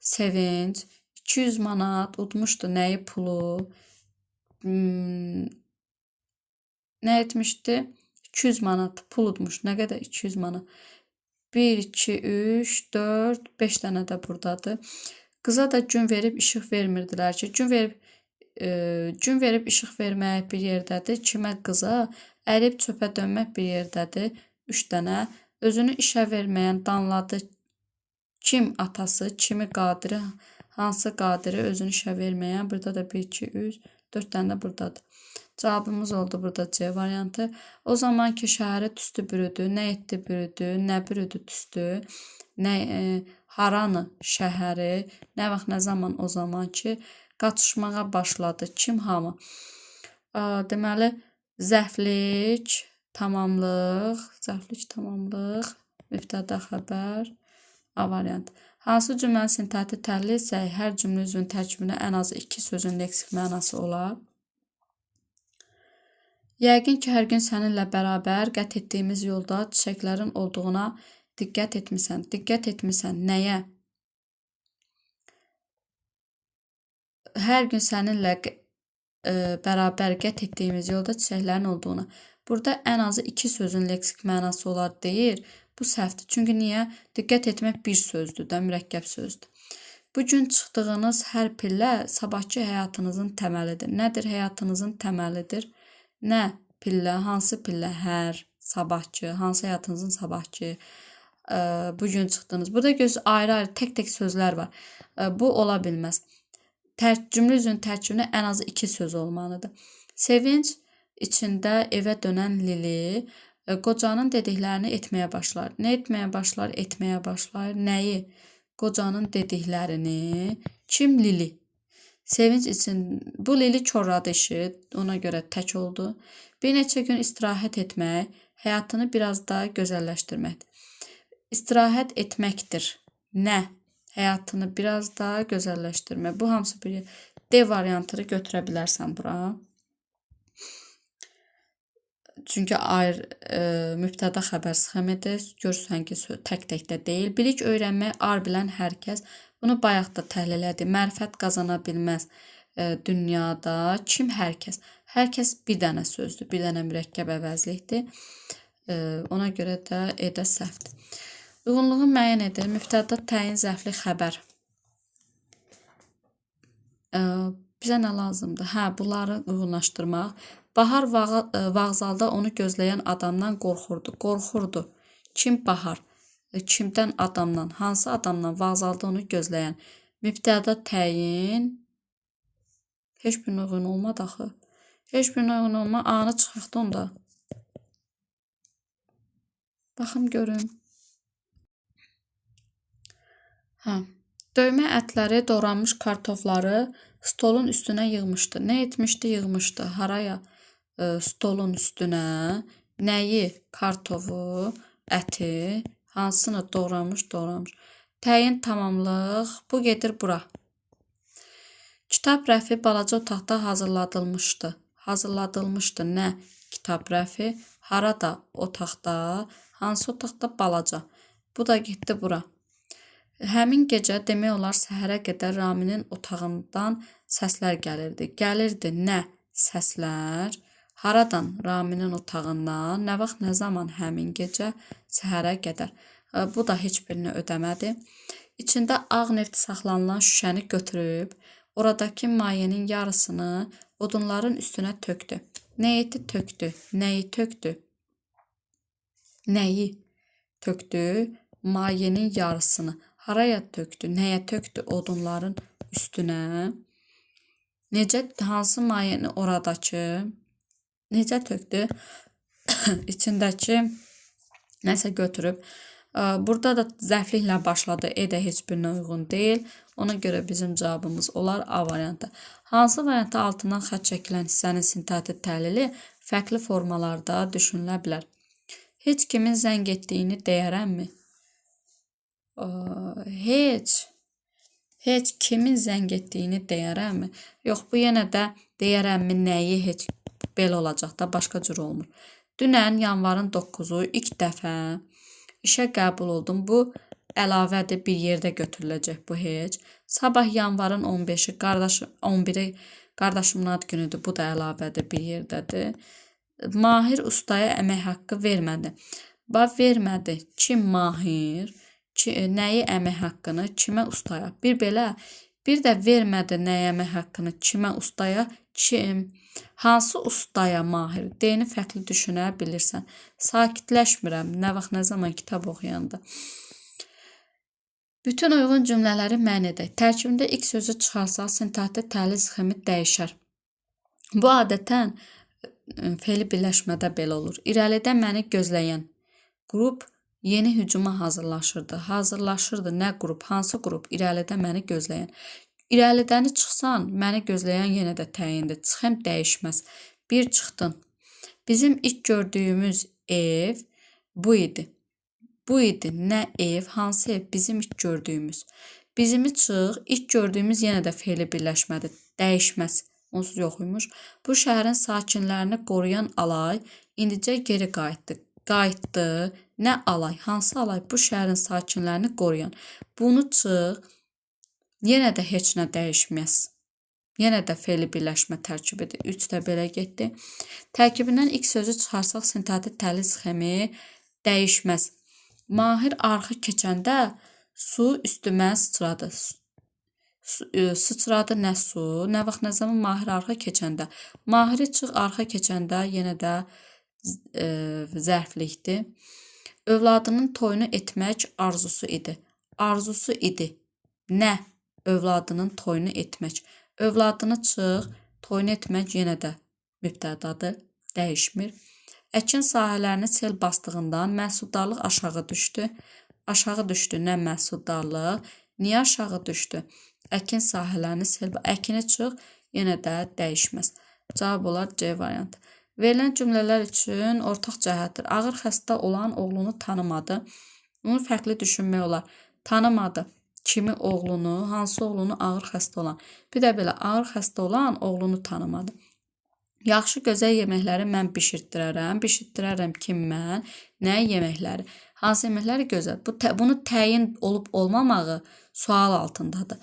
sevinç, 200 manat, udmuşdu nəyi pulu, nə etmişdi? 200 manat pul udmuş. Nə qədər? 200 manat. 1, 2, 3, 4, 5 dənə də buradadır. Qıza da gün verib işıq vermirdilər ki, gün verib işıq vermək bir yerdədir. Kimə? Qıza. Ərib çöpə dönmək bir yerdədir. 3 dənə. Özünü işə verməyən danladı. Kim? Atası. Kimi? Qadiri. Hansı qadiri? Özünü işə verməyən. Burada da 1, 2, 3, 4 dənə də buradadır. Cavabımız oldu burada C variantı. O zaman ki, şəhəri tüstü bürüdü. Nə etdi bürüdü? Nə bürüdü tüstü? Haranı? Şəhəri. Nə vaxt, nə zaman? O zaman ki, qaçışmağa başladı. Kim? Hamı. Deməli, zəflik, tamamlıq, mübtəda xəbər, A variant. Hansı cümlənin sintaktik təhlil etsək, hər cümlə üzvünün tərkibində ən azı 2 sözün leksik mənası olar. Yəqin ki, hər gün səninlə bərabər qət etdiyimiz yolda çiçəklərin olduğuna diqqət etmisən. Diqqət etmisən nəyə? Hər gün səninlə bərabər qət etdiyimiz yolda çiçəklərin olduğuna. Burada ən azı 2 sözün leksik mənası olar deyir. Bu səhvdir. Çünki niyə? Diqqət etmək bir sözdür də, mürəkkəb sözdür. Bugün çıxdığınız hər pillə sabahki həyatınızın təməlidir. Nədir həyatınızın təməlidir? Nə pillə? Hansı pillə? Hər, sabahki, hansı həyatınızın sabahki? Bugün çıxdığınız. Burada ayrı-ayrı tək-tək sözlər var. Bu ola bilməz. Cümlə üzvünün tərkibində ən azı 2 söz olmalıdır. Sevinç içində evə dönən Lili qocanın dediklərini etməyə başlar. Nə etməyə başlar? Etməyə başlar. Nəyi? Qocanın dediklərini. Kim? Lili. Sevinç için bu Lili korladı işi. Ona görə tək oldu. Bir neçə gün istirahət etmək, həyatını biraz da gözəlləşdirmək. İstirahət etməkdir. Nə? Həyatını biraz da gözəlləşdirmək. Bu hamısı bir D variantını götürə bilərsən bura. Çünki mübtəda xəbər sxemidir. Görürsən ki, tək-tək də deyil. Bilik öyrənmək, bilən hər kəs. Bunu bayaq da təhlil etdik. Mərifət qazana bilməz dünyada. Kim? Hər kəs. Hər kəs bir dənə sözdür, bir dənə mürəkkəb əvəzlikdir. Ona görə də edə səhvdir. Uyğunluğu müəyyən edir. Mübtəda, təyin, zərfli, xəbər. Bizə nə lazımdır? Bunları uyğunlaşdırmaq. Bahar vağzalda onu gözləyən adamdan qorxurdu. Qorxurdu. Kim Bahar? Kimdən? Adamdan. Hansı adamdan? Vağzalda onu gözləyən. Mübtəda, təyin. Heç birine uyğun olmadı axı. Heç birine uyğun olma. A-nı çıxaqdı onda. Baxım görüm. Döymə ətləri, doğranmış kartofları stolun üstünə yığmışdı. Nə etmişdi? Yığmışdı. Haraya? Stolun üstünə. Nəyi? Kartofu, əti. Hansını? Doğranmış. Təyin, tamamlıq. Bu gedir bura. Kitab rəfi balaca otaqda hazırladılmışdı. Hazırladılmışdı. Nə? Kitab rəfi. Harada? Otaqda. Hansı otaqda? Balaca. Bu da getdi bura. Həmin gecə demək olar səhərə qədər Raminin otağından səslər gəlirdi. Gəlirdi nə? Səslər. Haradan? Raminin otağından. Nə vaxt, nə zaman? Həmin gecə səhərə qədər. Bu da heç birini ödəmədi. İçində ağ neft saxlanılan şüşəni götürüb, oradakı mayenin yarısını odunların üstünə tökdü. Nə eti tökdü? Nəyi tökdü? Nəyi tökdü? Mayenin yarısını. Haraya tökdü? Nəyə tökdü? Odunların üstünə. Necə? Hansı mayeni oradakı? Necə tökdü? İçindəki nəsə götürüb. Burada da zərfliklə başladı. Edə heç birinə uyğun deyil. Ona görə bizim cavabımız olar A variantı. Hansı variantda altından xətt çəkilən hissənin sintaktik təhlili fərqli formalarda düşünülə bilər? Heç kimin zəng etdiyini deyərəmmi? Heç kimin zəng etdiyini deyərəmmi? Yox, bu yenə də deyərəmmi nəyi heç belə olacaq da başqa cür olmur. Dünən yanvarın 9-u ilk dəfə işə qəbul oldum. Bu əlavədir, bir yerdə götürüləcək bu heç. Sabah yanvarın 15-i 11-i qardaşımın ad günüdür. Bu da əlavədir, bir yerdədir. Mahir ustaya əmək haqqı vermədi. Vermədi. Kim Mahir? Nəyi əmək haqqını? Kimə ustaya? Bir belə. Bir də vermədi nəyə əmək haqqını? Kimə ustaya? Kim? Hansı ustaya Mahir? Deyini fərqli düşünə bilirsən. Sakitləşmirəm. Nə vaxt, nə zaman kitab oxuyanda. Bütün uyğun cümlələri məna edək. Tərkibində ilk sözü çıxarsaq, sintaktik təhlil sxemi dəyişər. Bu adətən fe'li birləşmədə belə olur. İrəlidə məni gözləyən qrup yeni hücuma hazırlaşırdı. Hazırlaşırdı. Nə qrup? Hansı qrup? İrəlidə məni gözləyən. İrəlidəni çıxsan, məni gözləyən yenə də təyindir. Çıxım dəyişməz. Bir çıxdın. Bizim ilk gördüyümüz ev bu idi. Bu idi. Nə ev? Hansı ev? Bizim ilk gördüyümüz. Bizimi çıx. İlk gördüyümüz yenə də fe'li birləşmədir. Dəyişməz. Onsuz yoxuymuş. Bu şəhərin sakinlərini qoruyan alay indicə geri qayıtdı. Qayıtdı. Nə alay? Hansı alay? Bu şəhərin sakinlərini qoruyan. Bunu çıx. Yenə də heç nə dəyişməz. Yenə də fe'li birləşmə tərkibidir. 3 də belə getdi. Tərkibindən ilk sözü çıxarsaq, sintaktik təhlil sxemi dəyişməz. Mahir arxı keçəndə su üstümə sıçradı. Sıçradı nə su? Nə vaxt, nə zaman? Mahir arxa keçəndə. Mahiri çıx, arxa keçəndə yenə də zərflikdir. Övladının toyunu etmək arzusu idi. Arzusu idi. Nə? Övladının toyunu etmək. Övladını çıx, toyunu etmək yenə də mübtədadır, dəyişmir. Əkin sahələrini sel basdığından məhsuldarlıq aşağı düşdü. Aşağı düşdü. Nə məhsuldarlıq? Niyə aşağı düşdü? Əkin sahələrini sel... Əkini çıx, yenə də dəyişməz. Cavab olar C variantı. Verilən cümlələr üçün ortaq cəhətdir. Ağır xəstə olan oğlunu tanımadı. Bunu fərqli düşünmək olar. Tanımadı. Kimi oğlunu, hansı oğlunu? Ağır xəstə olan. Bir də belə ağır xəstə olan oğlunu tanımadı. Yaxşı gözəl yeməkləri mən bişirtdirərəm. Bişirtdirərəm kim mən? Nə yeməkləri? Hansı yeməkləri gözəl? Bunu təyin olub olmamağı sual altındadır.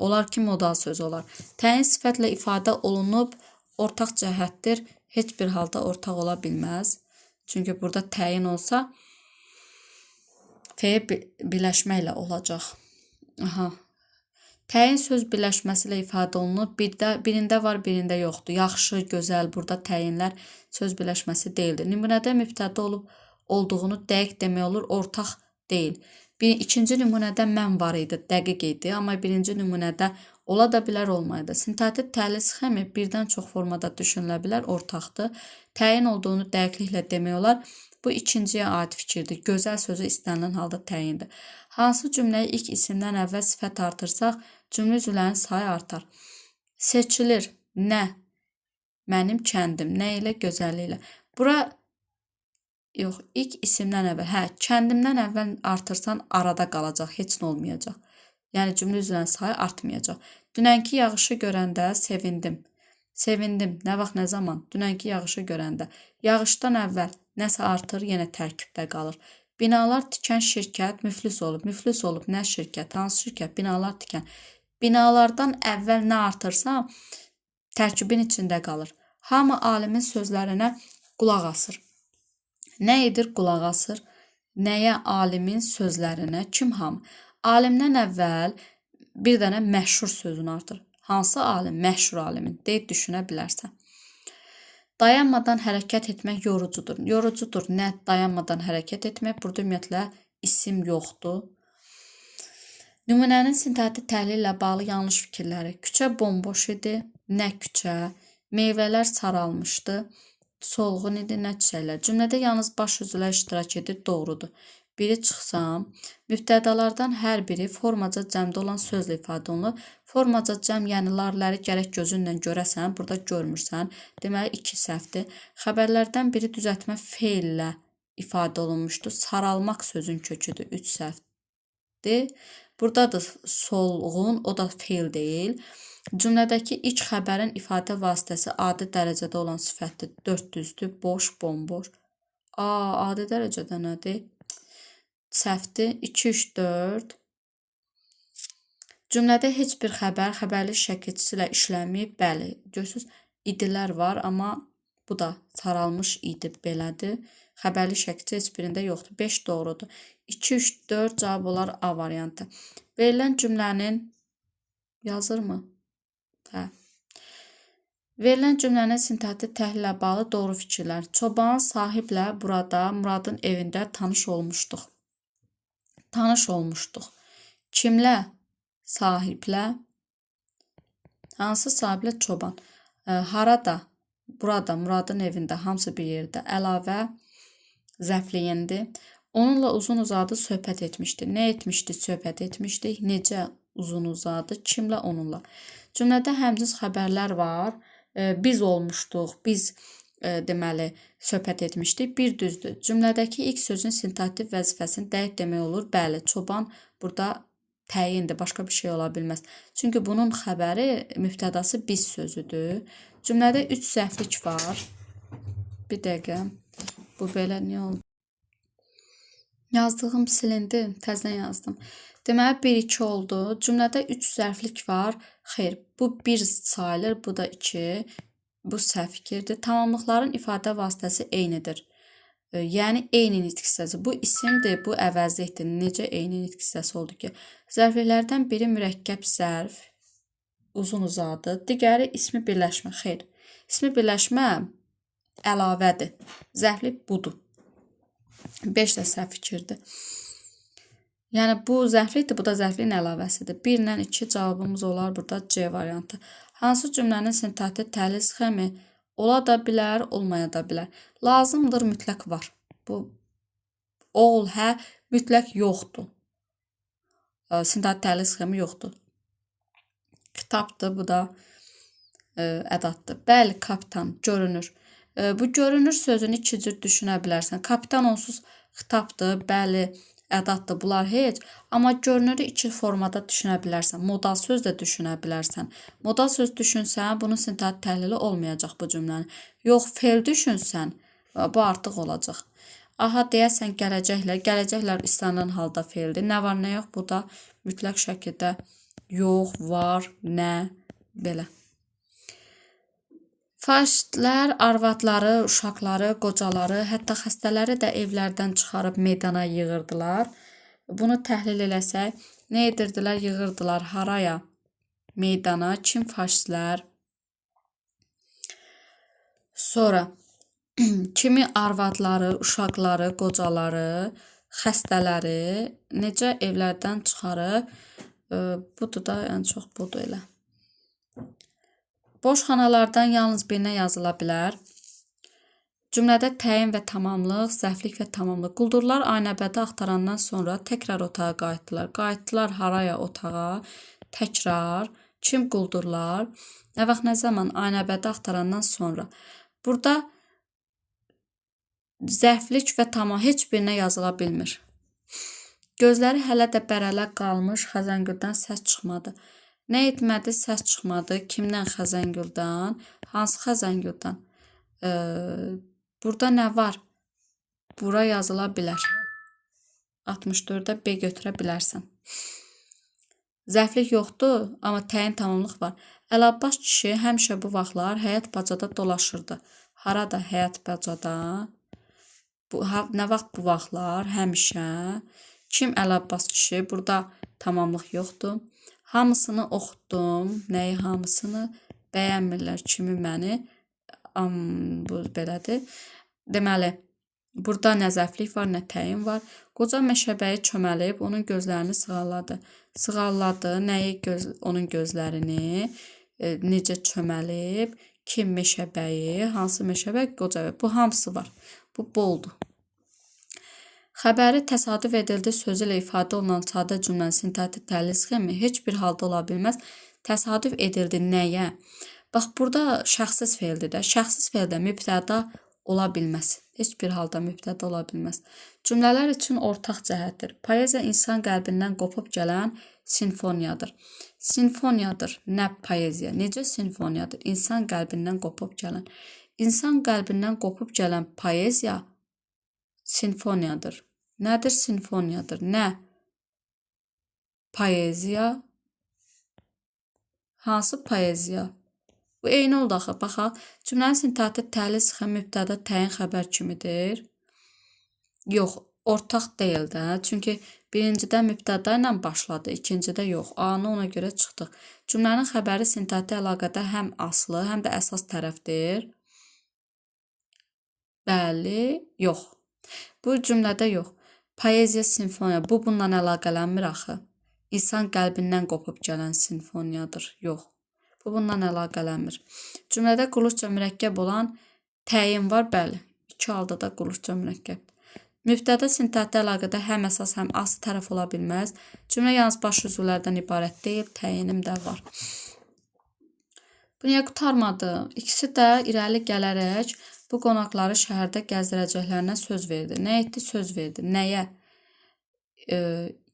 Olar ki, modal söz olar. Təyin sifətlə ifadə olunub ortaq cəhətdir. Heç bir halda ortaq ola bilməz. Çünki burada təyin olsa F birləşməklə olacaq. Aha. Təyin söz birləşməsi ilə ifadə olunur. Birində var, birində yoxdur. Yaxşı, gözəl. Burada təyinlər söz birləşməsi deyildir. Nümunədə mübtəda olduğunu dəqiq demək olur, ortaq deyil. İkinci nümunədə mən var idi, dəqiq idi. Amma birinci nümunədə ola da bilər, olmaydı. Sintaktik təhlil sxemi birdən çox formada düşünülə bilər, ortaqdır. Təyin olduğunu dəqiqliklə demək olar. Bu ikinciyə aid fikirdir. Gözəl sözü istənilən halda təyindir. Hansı cümləyi ilk isimdən əvvəl sifət artırsaq, cümlə üzvlərinin sayı artar. Seçilir. Nə? Mənim kəndim. Nə ilə? Gözəllik ilə. Bura yox, ilk isimdən əvvəl. Kəndimdən əvvəl artırsan arada qalacaq, heç nə olmayacaq. Yəni cümlə üzvlərinin sayı artmayacaq. Dünənki yağışı görəndə sevindim. Sevindim. Nə vaxt, nə zaman? Dünənki yağışı görəndə. Yağışdan əvvəl nəsə artır, yenə tərkibdə qalır. Binalar tikən şirkət müflis olub. Müflis olub nə şirkət? Hansı şirkət? Binalar tikən. Binalardan əvvəl nə artırsa, tərkibin içində qalır. Hamı alimin sözlərinə qulaq asır. Nə edir? Qulaq asır. Nəyə? Alimin sözlərinə. Kim hamı? Alimdən əvvəl bir dənə məşhur sözünü artır. Hansı alim? Məşhur alimin. Deyib düşünə bilərsən. Dayanmadan hərəkət etmək yorucudur. Yorucudur. Nə? Dayanmadan hərəkət etmək. Burada ümumiyyətlə isim yoxdur. Nümunənin sintaktik təhlil ilə bağlı yanlış fikirləri. Küçə bomboş idi. Nə küçə? Meyvələr saralmışdı. Solğun idi. Nə çiçəklər? Cümlədə yalnız baş sözlər iştirak edir. Doğrudur. Biri çıxsam, mübtədalardan hər biri formaca cəmdə olan sözlə ifadə olunur. Formaca cəm, yəni larləri gərək gözünlə görəsən, burada görmürsən. Deməli, 2 səhvdir. Xəbərlərdən biri düzəltmə feillə ifadə olunmuşdur. Saralmaq sözün köküdür. 3 səhvdir. Buradadır solğun, o da feil deyil. Cümlədəki ilk xəbərin ifadə vasitəsi adi dərəcədə olan sifətdir. 4 düzdür. Boş, bomboş. Adi dərəcədə nədir? Səhvdir. 2, 3, 4. Cümlədə heç bir xəbər xəbərli şəkilçisi ilə işlənməyib. Bəli, görürsünüz, idilər var, amma bu da saralmış idi, belədir. Xəbərli şəkilçi heç birində yoxdur. 5 doğrudur. 2, 3, 4 cavab olar A variantı. Verilən cümlənin yazırmı? Hə. Verilən cümlənin sintaktik təhlillə bağlı doğru fikirlər. Çoban sahiblə burada Muradın evində tanış olmuşduq. Tanış olmuşduq. Kimlə? Sahiblə. Hansı sahiblə? Çoban. Harada? Burada, Muradın evində, hamısı bir yerdə. Əlavə zəfliyindir. Onunla uzun uzadı söhbət etmişdi. Nə etmişdi? Söhbət etmişdik. Necə uzun uzadı? Kimlə? Onunla. Cümlədə həmcins xəbərlər var. Biz olmuşduq. Biz deməli söhbət etmişdik. Bir düzdür. Cümlədəki ilk sözün sintaktik vəzifəsini dəqiq demək olur. Bəli, çoban burada təyindir, başqa bir şey ola bilməz. Çünki bunun xəbəri, mübtədası biz sözüdür. Cümlədə 3 səhvlik var. Bir dəqiqə. Bu belə niyə oldu? Yazdığım silindi, təzədən yazdım. Deməli 1-2 oldu. Cümlədə 3 zərflik var. Xeyr, bu 1 sayılır, bu da 2. Bu səhv fikirdir. Tamamlıqların ifadə vasitəsi eynidir. Yəni eyni nitq hissəsi. Bu isimdir, bu əvəzlikdir. Necə eyni nitq hissəsi oldu ki? Zərfliklərdən biri mürəkkəb zərf, uzun uzadı. Digəri ismi birləşmə. Xeyr. İsmi birləşmə əlavədir. Zərflik budur. 5 də səhv fikirdir. Yəni bu zərflikdir, bu da zərfliyin əlavəsidir. 1 ilə 2 cavabımız olar burada C variantı. Hansı cümlənin sintaktik təhlil sxemi ola da bilər, olmaya da bilər. Lazımdır, mütləq var. Bu ol, hə, mütləq yoxdur. Sintaktik təhlil sxemi yoxdur. Kitabdır, bu da ədatdır. Bəli, kapitan, görünür. Bu görünür sözünü 2 cür düşünə bilərsən. Kapitan onsuz xitabdır, bəli, ədatdır, bunlar heç. Amma görünürü 2 formada düşünə bilərsən. Modal söz də düşünə bilərsən. Modal söz düşünsən, bunun sintaktik təhlili olmayacaq bu cümlənin. Yox, fe'l düşünsən, bu artıq olacaq. Aha, deyəsən gələcəklə. Gələcəklər istənilən halda fe'ldir. Nə var, nə yox? Bu da mütləq şəkildə yox, var, nə, belə. Faşistlər arvadları, uşaqları, qocaları, hətta xəstələri də evlərdən çıxarıb meydana yığırdılar. Bunu təhlil eləsək, nə edirdilər? Yığırdılar haraya? Meydana. Kim faşistlər? Sonra kimi arvadları, uşaqları, qocaları, xəstələri necə evlərdən çıxarıb, budur da, ən çox budur elə. Boş xanalardan yalnız birinə yazıla bilər. Cümlədə təyin və tamamlıq, zəiflik və tamamlıq. Quldurlar aynəbədi axtarandan sonra təkrar otağa qayıtdılar. Qayıtdılar haraya? Otağa. Təkrar. Kim quldurlar? Nə vaxt, nə zaman? Aynəbədi axtarandan sonra. Burada zəiflik və tamam heç birinə yazıla bilmir. Gözləri hələ də bərələ qalmış, Xəzəngüldən səs çıxmadı. Nə etmədi? Səs çıxmadı. Kimdən? Xəzəngüldən. Hansı Xəzəngüldən? Burada nə var? Bura yazıla bilər. 64-də B götürə bilərsən. Zəiflik yoxdur, amma təyin tamamlıq var. Əlabbas kişi həmişə bu vaxtlar həyat bacada dolaşırdı. Harada? Həyat bacada. Nə vaxt bu vaxtlar? Həmişə. Kim Əlabbas kişi? Burada tamamlıq yoxdur. Hamısını oxutdum. Nəyi hamısını? Bəyənmirlər kimi məni. Bu belədir. Deməli, burada nə zəiflik var, nə təyin var. Qoca meşəbəyi çöməlib onun gözlərini sığalladı. Sığalladı. Nəyi? Onun gözlərini. Necə çöməlib? Kim meşəbəyi? Hansı meşəbəyi? Qoca. Bu hamısı var. Bu boldur. Xəbəri təsadüf edildi sözü ilə ifadə olunan sadə cümlənin sintaktik təhlil sxemi heç bir halda ola bilməz. Təsadüf edildi nəyə? Bax, burada şəxsiz feildir də. Şəxsiz feildə mübtəda ola bilməz. Heç bir halda mübtəda ola bilməz. Cümlələr üçün ortaq cəhətdir. Poeziya insan qəlbindən qopub gələn sinfoniyadır. Sinfoniyadır, nə poeziya. Necə sinfoniyadır? İnsan qəlbindən qopub gələn. İnsan qəlbindən qopub gələn poeziya sinfoniyadır. Nədir sinfoniyadır? Nə? Poeziya. Hansı poeziya? Bu eyni oldu axı. Baxaq, cümlənin sintaktik təhlil sxemi mübtəda təyin xəbər kimidir. Yox, ortaq deyil də. Çünki birincidə mübtəda ilə başladı, ikincidə yox. A-nı ona görə çıxdıq. Cümlənin xəbəri sintaktik əlaqədə həm aslı, həm də əsas tərəfdir. Bəli, yox. Bu cümlədə yox. Poeziya, sinfoniya. Bu bundan əlaqələnmir axı. İnsan qəlbindən qopub gələn sinfoniyadır. Yox. Bu bundan əlaqələnmir. Cümlədə qulluqca mürəkkəb olan təyin var. Bəli. İki halda da qulluqca mürəkkəb. Mübtəda sintaktik əlaqədə həm əsas, həm aslı tərəf ola bilməz. Cümlə yalnız baş üzvlərdən ibarət deyil. Təyinim də var. Bu niyə qurtarmadı? İkisi də irəli gələrək bu qonaqları şəhərdə gəzdirəcəklərinə söz verdi. Nə etdi? Söz verdi. Nəyə?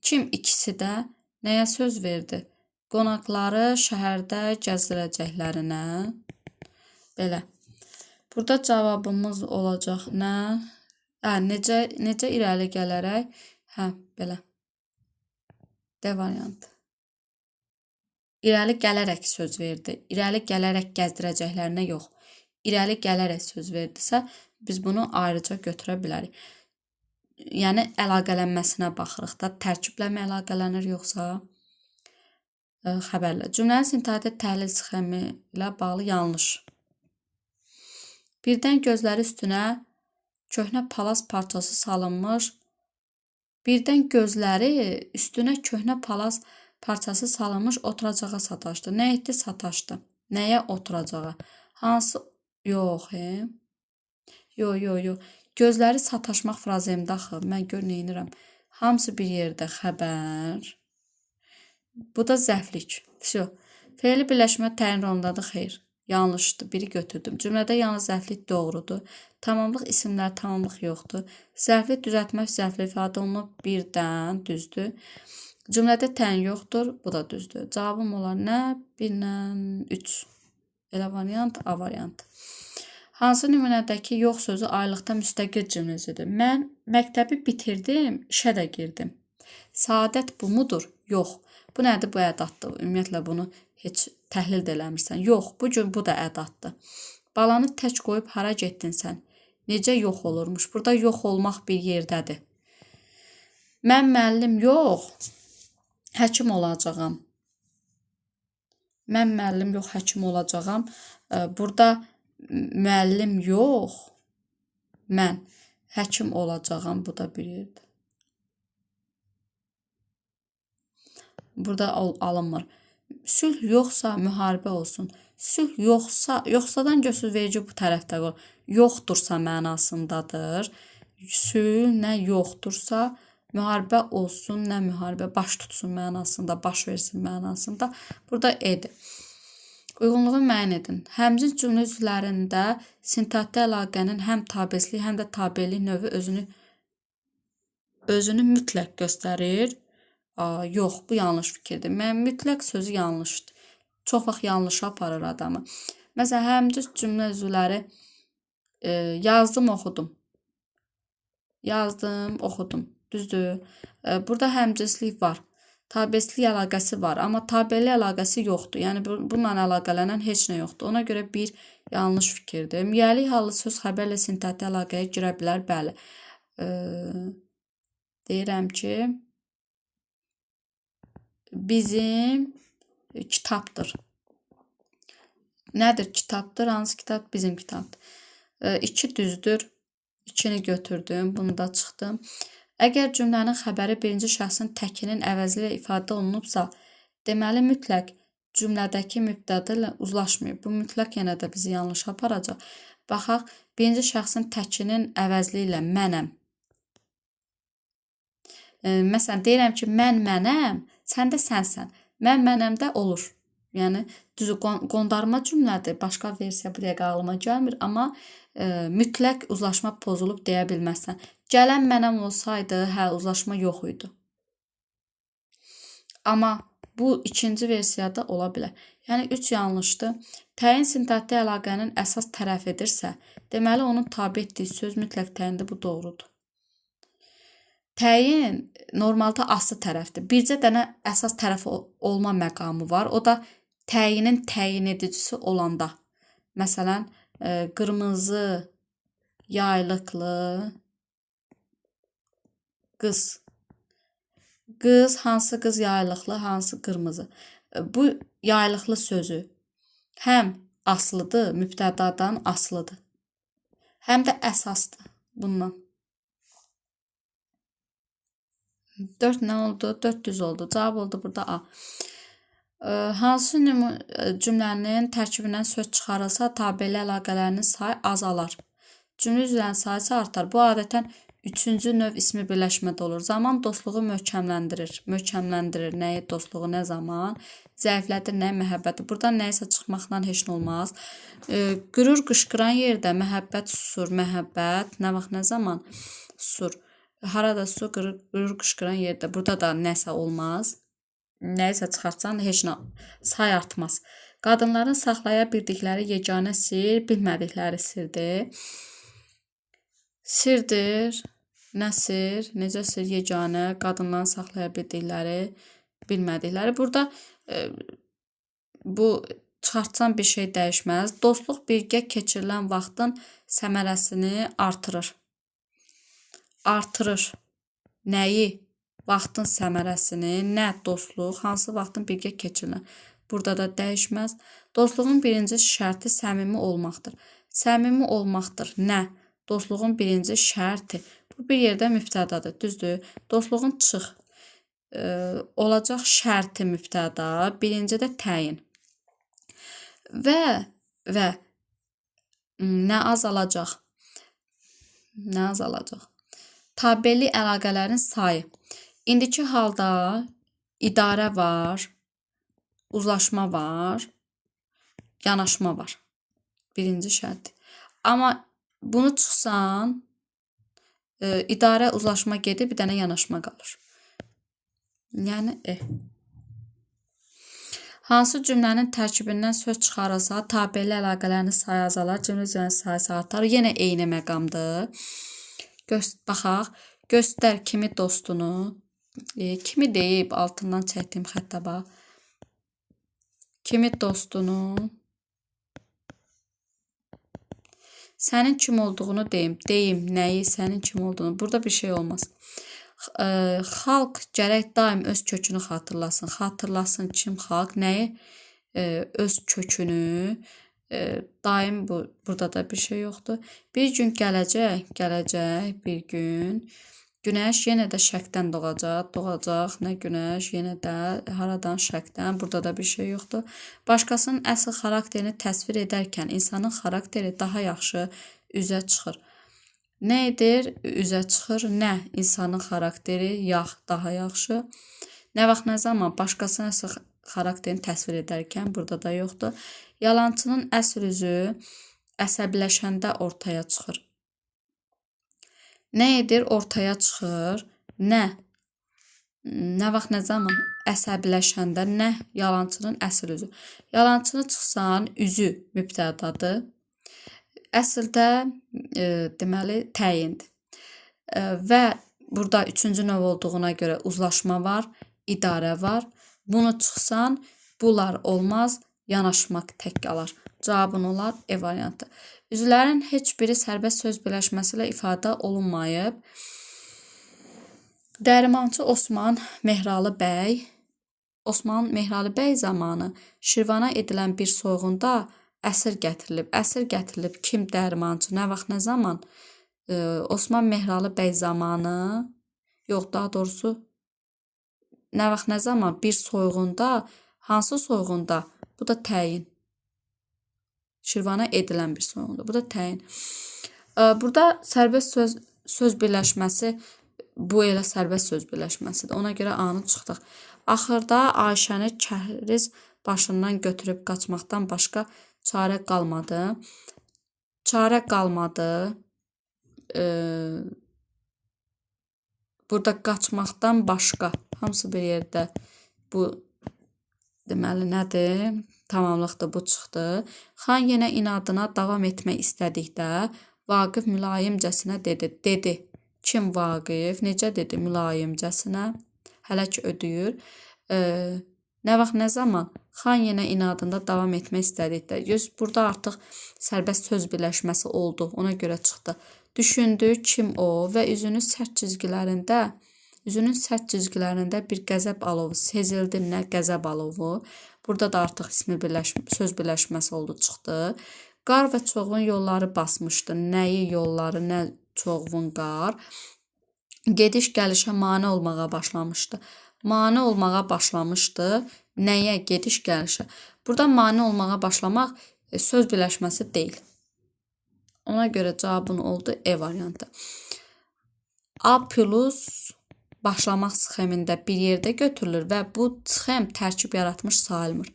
Kim ikisi də nəyə söz verdi? Qonaqları şəhərdə gəzdirəcəklərinə. Belə. Burada cavabımız olacaq nə? Necə irəli gələrək? Belə. D variantı. İrəli gələrək söz verdi. İrəli gələrək gəzdirəcəklərinə yox. İrəli gələrək söz verdisə, biz bunu ayrıca götürə bilərik. Yəni, əlaqələnməsinə baxırıq da, tərkibləmə əlaqələnir yoxsa xəbərlə. Cümlənin sintaktik təhlil sxemi ilə bağlı yanlış. Birdən gözləri üstünə köhnə palaz parçası salınmış. Birdən gözləri üstünə köhnə palaz parçası salınmış oturacağa sataşdı. Nə etdi? Sataşdı. Nəyə oturacağa? Hansı? Yox, Yox. Gözləri sataşmaq frazemdə axı. Mən gör neynirəm. Hamısı bir yerdə xəbər. Bu da zəiflik. Feili birləşmə təyin rondadır. Xeyr. Yanlışdır. Biri götürdüm. Cümlədə yalnız zəiflik doğrudur. Tamamlıq isimlər, tamamlıq yoxdur. Zəiflik düzəltmək zəiflik ifadə olunub birdən düzdür. Cümlədə təyin yoxdur. Bu da düzdür. Cavabım olar nə? 1-lə 3. Elə variant, A variantı. Hansı nümunədəki yox sözü aylıqda müstəqil cümləsidir? Mən məktəbi bitirdim, işə də girdim. Saadət bu mudur? Yox. Bu nədir? Bu ədatdır. Ümumiyyətlə bunu heç təhlil də eləmirsən. Yox, bu gün bu da ədatdır. Balanı tək qoyub hara getdin sən? Necə yox olurmuş? Burada yox olmaq bir yerdədir. Mən müəllim yox, həkim olacağam. Mən müəllim yox, həkim olacağam. Burada müəllim yox, mən həkim olacağam. Bu da bir yerdir. Burada alınmır. Sülh yoxsa müharibə olsun. Sülh yoxsadan götür verici bu tərəfdə qol. Yoxdursa mənasındadır. Sülh nə yoxdursa müharibə olsun, nə müharibə baş tutsun mənasında, baş versin mənasında. Burada edir. Uyğunluğu müəyyən edin. Həmçinin cümlə üzvlərində sintaktik əlaqənin həm tabeçilik, həm də tabelilik növü özünü mütləq göstərir. Yox, bu yanlış fikirdir. Mən mütləq sözü yanlışdır. Çox vaxt yanlış aparır adamı. Məsələn, həmcins cümlə üzvləri yazdım, oxudum. Yazdım, oxudum. Düzdür? Burada həmcinslik var. Tabeçilik əlaqəsi var, amma tabeli əlaqəsi yoxdur. Yəni bununla əlaqələnən heç nə yoxdur. Ona görə bir yanlış fikirdir. Müyəlik hallı söz xəbərlə sintaktik əlaqəyə girə bilər. Bəli. Deyirəm ki, bizim kitabdır. Nədir kitabdır? Hansı kitab? Bizim kitabdır. 2 düzdür. 2-ni götürdüm. Bunu da çıxdım. Əgər cümlənin xəbəri birinci şəxsin təkinin əvəzi ilə ifadə olunubsa, deməli mütləq cümlədəki mübtəda ilə uzlaşmayıb. Bu mütləq yenə də bizi yanlış aparacaq. Baxaq, birinci şəxsin təkinin əvəzli ilə mənəm. Məsələn, deyirəm ki, mən mənəm, sən də sənsən. Mən mənəmdə olur. Yəni, düzü qondarma cümlədir. Başqa versiya bu dəqiqə ağlıma gəlmir, amma mütləq uzlaşma pozulub deyə bilməzsən. Gələn mənəm olsaydı, uzlaşma yox idi. Amma bu ikinci versiyada ola bilər. Yəni, 3 yanlışdır. Təyin sintaktik əlaqənin əsas tərəfidirsə, deməli, onun tabi etdiyi söz mütləq təyindir. Bu doğrudur. Təyin normalda aslı tərəfdir. Bircə dənə əsas tərəf olma məqamı var. O da təyinin təyin edicisi olanda. Məsələn, qırmızı yaylıqlı qız. Qız, hansı qız yaylıqlı, hansı qırmızı. Bu yaylıqlı sözü həm aslıdır, mübtədadan aslıdır. Həm də əsasdır bundan. 4 nə oldu? 4 düz oldu. Cavab oldu burada A. Hansı cümlənin tərkibindən söz çıxarılsa, tabeli əlaqələrinin sayı azalar. Cümlə üzvlərinin sayısı artar. Bu adətən 3-cü növ ismi birləşmədə olur. Zaman dostluğu möhkəmləndirir. Möhkəmləndirir. Nəyi dostluğu, nə zaman? Zəiflədir, nə məhəbbəti. Buradan nəyisə çıxmaqla heç nə olmaz. Qürur qışqıran yerdə məhəbbət susur. Məhəbbət nə vaxt, nə zaman susur? Harada su, qürur qışqıran yerdə. Burada da nəsə olmaz. Nəyisə çıxartsan heç nə say artmaz. Qadınların saxlaya bildikləri yeganə sir bilmədikləri sirdir. Sirdir. Nə sir? Necə sir? Yeganə. Qadınların saxlaya bildikləri bilmədikləri. Burada bu çıxartsan bir şey dəyişməz. Dostluq birgə keçirilən vaxtın səmərəsini artırır. Artırır. Nəyi? Vaxtın səmərəsini, nə dostluq, hansı vaxtın birgə keçirilən. Burada da dəyişməz. Dostluğun birinci şərti səmimi olmaqdır. Səmimi olmaqdır. Nə? Dostluğun birinci şərti. Bu bir yerdə mübtədadır. Düzdür? Dostluğun olacaq şərti mübtəda, birinci də təyin. Və nə azalacaq? Nə azalacaq? Tabeli əlaqələrin sayı. İndiki halda idarə var, uzlaşma var, yanaşma var. Birinci şərt. Amma bunu çıxsan, idarə, uzlaşma gedir, bir dənə yanaşma qalır. Yəni, hansı cümlənin tərkibindən söz çıxarılsa, tabeli əlaqələrin sayı azalar, cümlə üzvlərinin sayısı artar. Yenə eyni məqamdır. Baxaq, göstər kimi dostunu, kimi deyib, altından çəkdiyim xəttə bax. Kimi dostunu Sənin kim olduğunu deyim. Deyim nəyi, sənin kim olduğunu. Burada bir şey olmaz. Xalq gərək daim öz kökünü xatırlasın. Xatırlasın kim xalq nəyi? Öz kökünü. Daim burada da bir şey yoxdur. Bir gün gələcək bir gün. Günəş yenə də şərqdən doğacaq. Nə günəş, yenə də haradan şərqdən. Burada da bir şey yoxdur. Başqasının əsl xarakterini təsvir edərkən insanın xarakteri daha yaxşı üzə çıxır. Nə edir? Üzə çıxır. Nə? İnsanın xarakteri daha yaxşı. Nə vaxt, nə zaman başqasının əsl xarakterini təsvir edərkən burada da yoxdur. Yalançının əsl üzü əsəbləşəndə ortaya çıxır. Nə edir? Ortaya çıxır. Nə? Nə vaxt, nə zaman? Əsəbləşəndə. Nə? Yalançının əsl üzü. Yalançını çıxsan, üzü mübtədadır. Əsldə deməli təyindir. Və burada üçüncü növ olduğuna görə uzlaşma var, idarə var. Bunu çıxsan, bunlar olmaz, yanaşmaq tək qalar. Cavabın olar E variantı. Üzvlərin heç biri sərbəst söz birləşməsi ilə ifadə olunmayıb. Dərmançı Osman Mehralı bəy zamanı Şirvana edilən bir soyğunda əsir gətirilib. Əsir gətirilib kim? Dərmançı. Nə vaxt, nə zaman? Osman Mehralı bəy zamanı, yox, daha doğrusu nə vaxt, nə zaman? Bir soyğunda, hansı soyğunda? Bu da təyin. Şirvana edilən bir soyğunda. Bu da təyin. Burada sərbəst söz birləşməsi, bu elə sərbəst söz birləşməsidir. Ona görə A-nı çıxdıq. Axırda Ayşəni kəhriz başından götürüb qaçmaqdan başqa çarə qalmadı. Çarə qalmadı. Burada qaçmaqdan başqa hamısı bir yerdə. Bu deməli nədir? Tamamlıqdır, bu çıxdı. Xan yenə inadına davam etmək istədikdə Vaqif mülayimcəsinə dedi. Kim Vaqif? Necə dedi? Mülayimcəsinə. Hələ ki ödəyir. Nə vaxt, nə zaman? Xan yenə inadında davam etmək istədikdə. Burada artıq sərbəst söz birləşməsi oldu. Ona görə çıxdı. Düşündü kim o və üzünün sərt cizgilərində bir qəzəb alovu sezildi. Nə qəzəb alovu? Burada da artıq söz birləşməsi oldu, çıxdı. Qar və çoğun yolları basmışdı. Nəyi yolları, nə çoğun qar? Gediş gəlişə mane olmağa başlamışdı. Mane olmağa başlamışdı. Nəyə? Gediş gəlişə. Burada mane olmağa başlamaq söz birləşməsi deyil. Ona görə cavabın oldu E variantı. A plus başlamaq sxemində bir yerdə götürülür və bu sxem tərkib yaratmış sayılmır.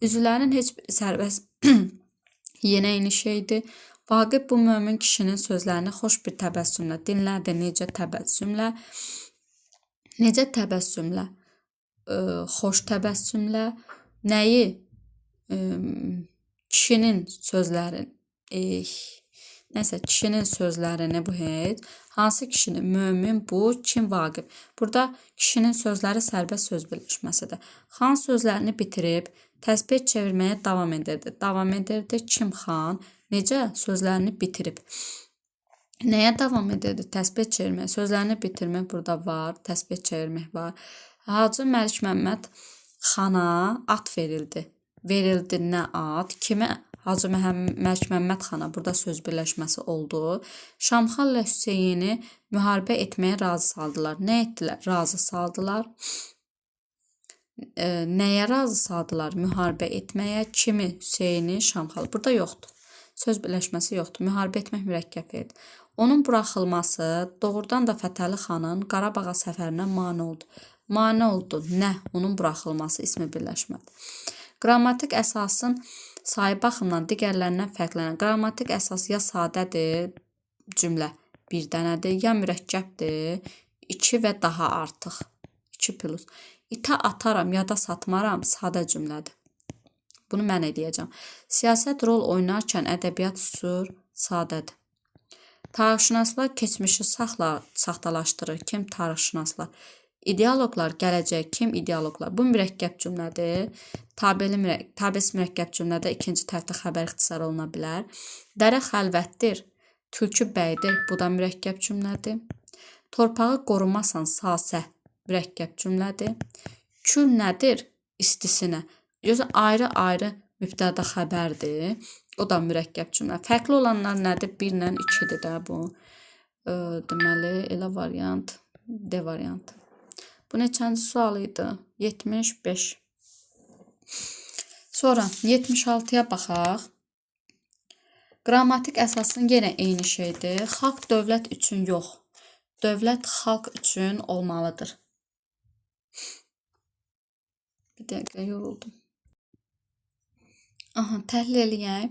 Üzvlərin heç bir sərbəst yenə eyni şeydir. Vaqif bu mömin kişinin sözlərini xoş bir təbəssümlə dinlədi. Necə təbəssümlə? Necə təbəssümlə? Xoş təbəssümlə. Nəyi? Kişinin sözlərini. Nəsə, kişinin sözlərini bu heç. Hansı kişinin? Mömin bu. Kim? Vaqif. Burada kişinin sözləri sərbəst söz birləşməsidir. Xan sözlərini bitirib təsbih çevirməyə davam edirdi. Davam edirdi. Kim? Xan. Necə? Sözlərini bitirib. Nəyə davam edirdi? Təsbih çevirməyə. Sözlərini bitirmək burada var. Təsbih çevirmək var. Hacı Məlik Məmməd xana at verildi. Verildi nə at? Kimə? Hacı Məlik Məmməd xana burada söz birləşməsi oldu. Şamxanla Hüseyni müharibə etməyə razı saldılar. Nə etdilər? Razı saldılar. Nəyə razı saldılar? Müharibə etməyə. Kimi? Hüseyni, Şamxal. Burada yoxdur. Söz birləşməsi yoxdur. Müharibə etmək mürəkkəb edir. Onun buraxılması doğrudan da Fətəli xanın Qarabağa səfərinə mane oldu. Mane oldu. Nə? Onun buraxılması ismi birləşmədi. Qrammatik əsasın sayı baxımdan digərlərindən fərqlənir. Qrammatik əsas ya sadədir, cümlə bir dənədir, ya mürəkkəbdir, 2 və daha artıq. 2 plus. İtə ataram, yada satmaram, sadə cümlədir. Bunu mən edəcəm. Siyasət rol oynarkən ədəbiyyat susur, sadədir. Tarixşünaslar keçmişi saxtalaşdırır. Kim? Tarixşünaslar. İdeoloqlar gələcək. Kim ideoloqlar? Bu mürəkkəb cümlədir. Tabesi mürəkkəb cümlədə ikinci tərtib xəbər ixtisarı oluna bilər. Dərə xəlvətdir. Tülkü bəydir. Bu da mürəkkəb cümlədir. Torpağı qorumasan sasə mürəkkəb cümlədir. Kül nədir? İstisinə. Yoxsa ayrı-ayrı mübtəda xəbərdir. O da mürəkkəb cümlə. Fərqli olanlar nədir? 1 ilə 2-dir də bu. Deməli, elə variant, D variantı. Bu neçənci sual idi? 75. Sonra 76-ya baxaq. Qrammatik əsasın yenə eyni şeydir. Xalq dövlət üçün yox. Dövlət xalq üçün olmalıdır. Bir dəqiqə yoruldum. Təhlil eləyək.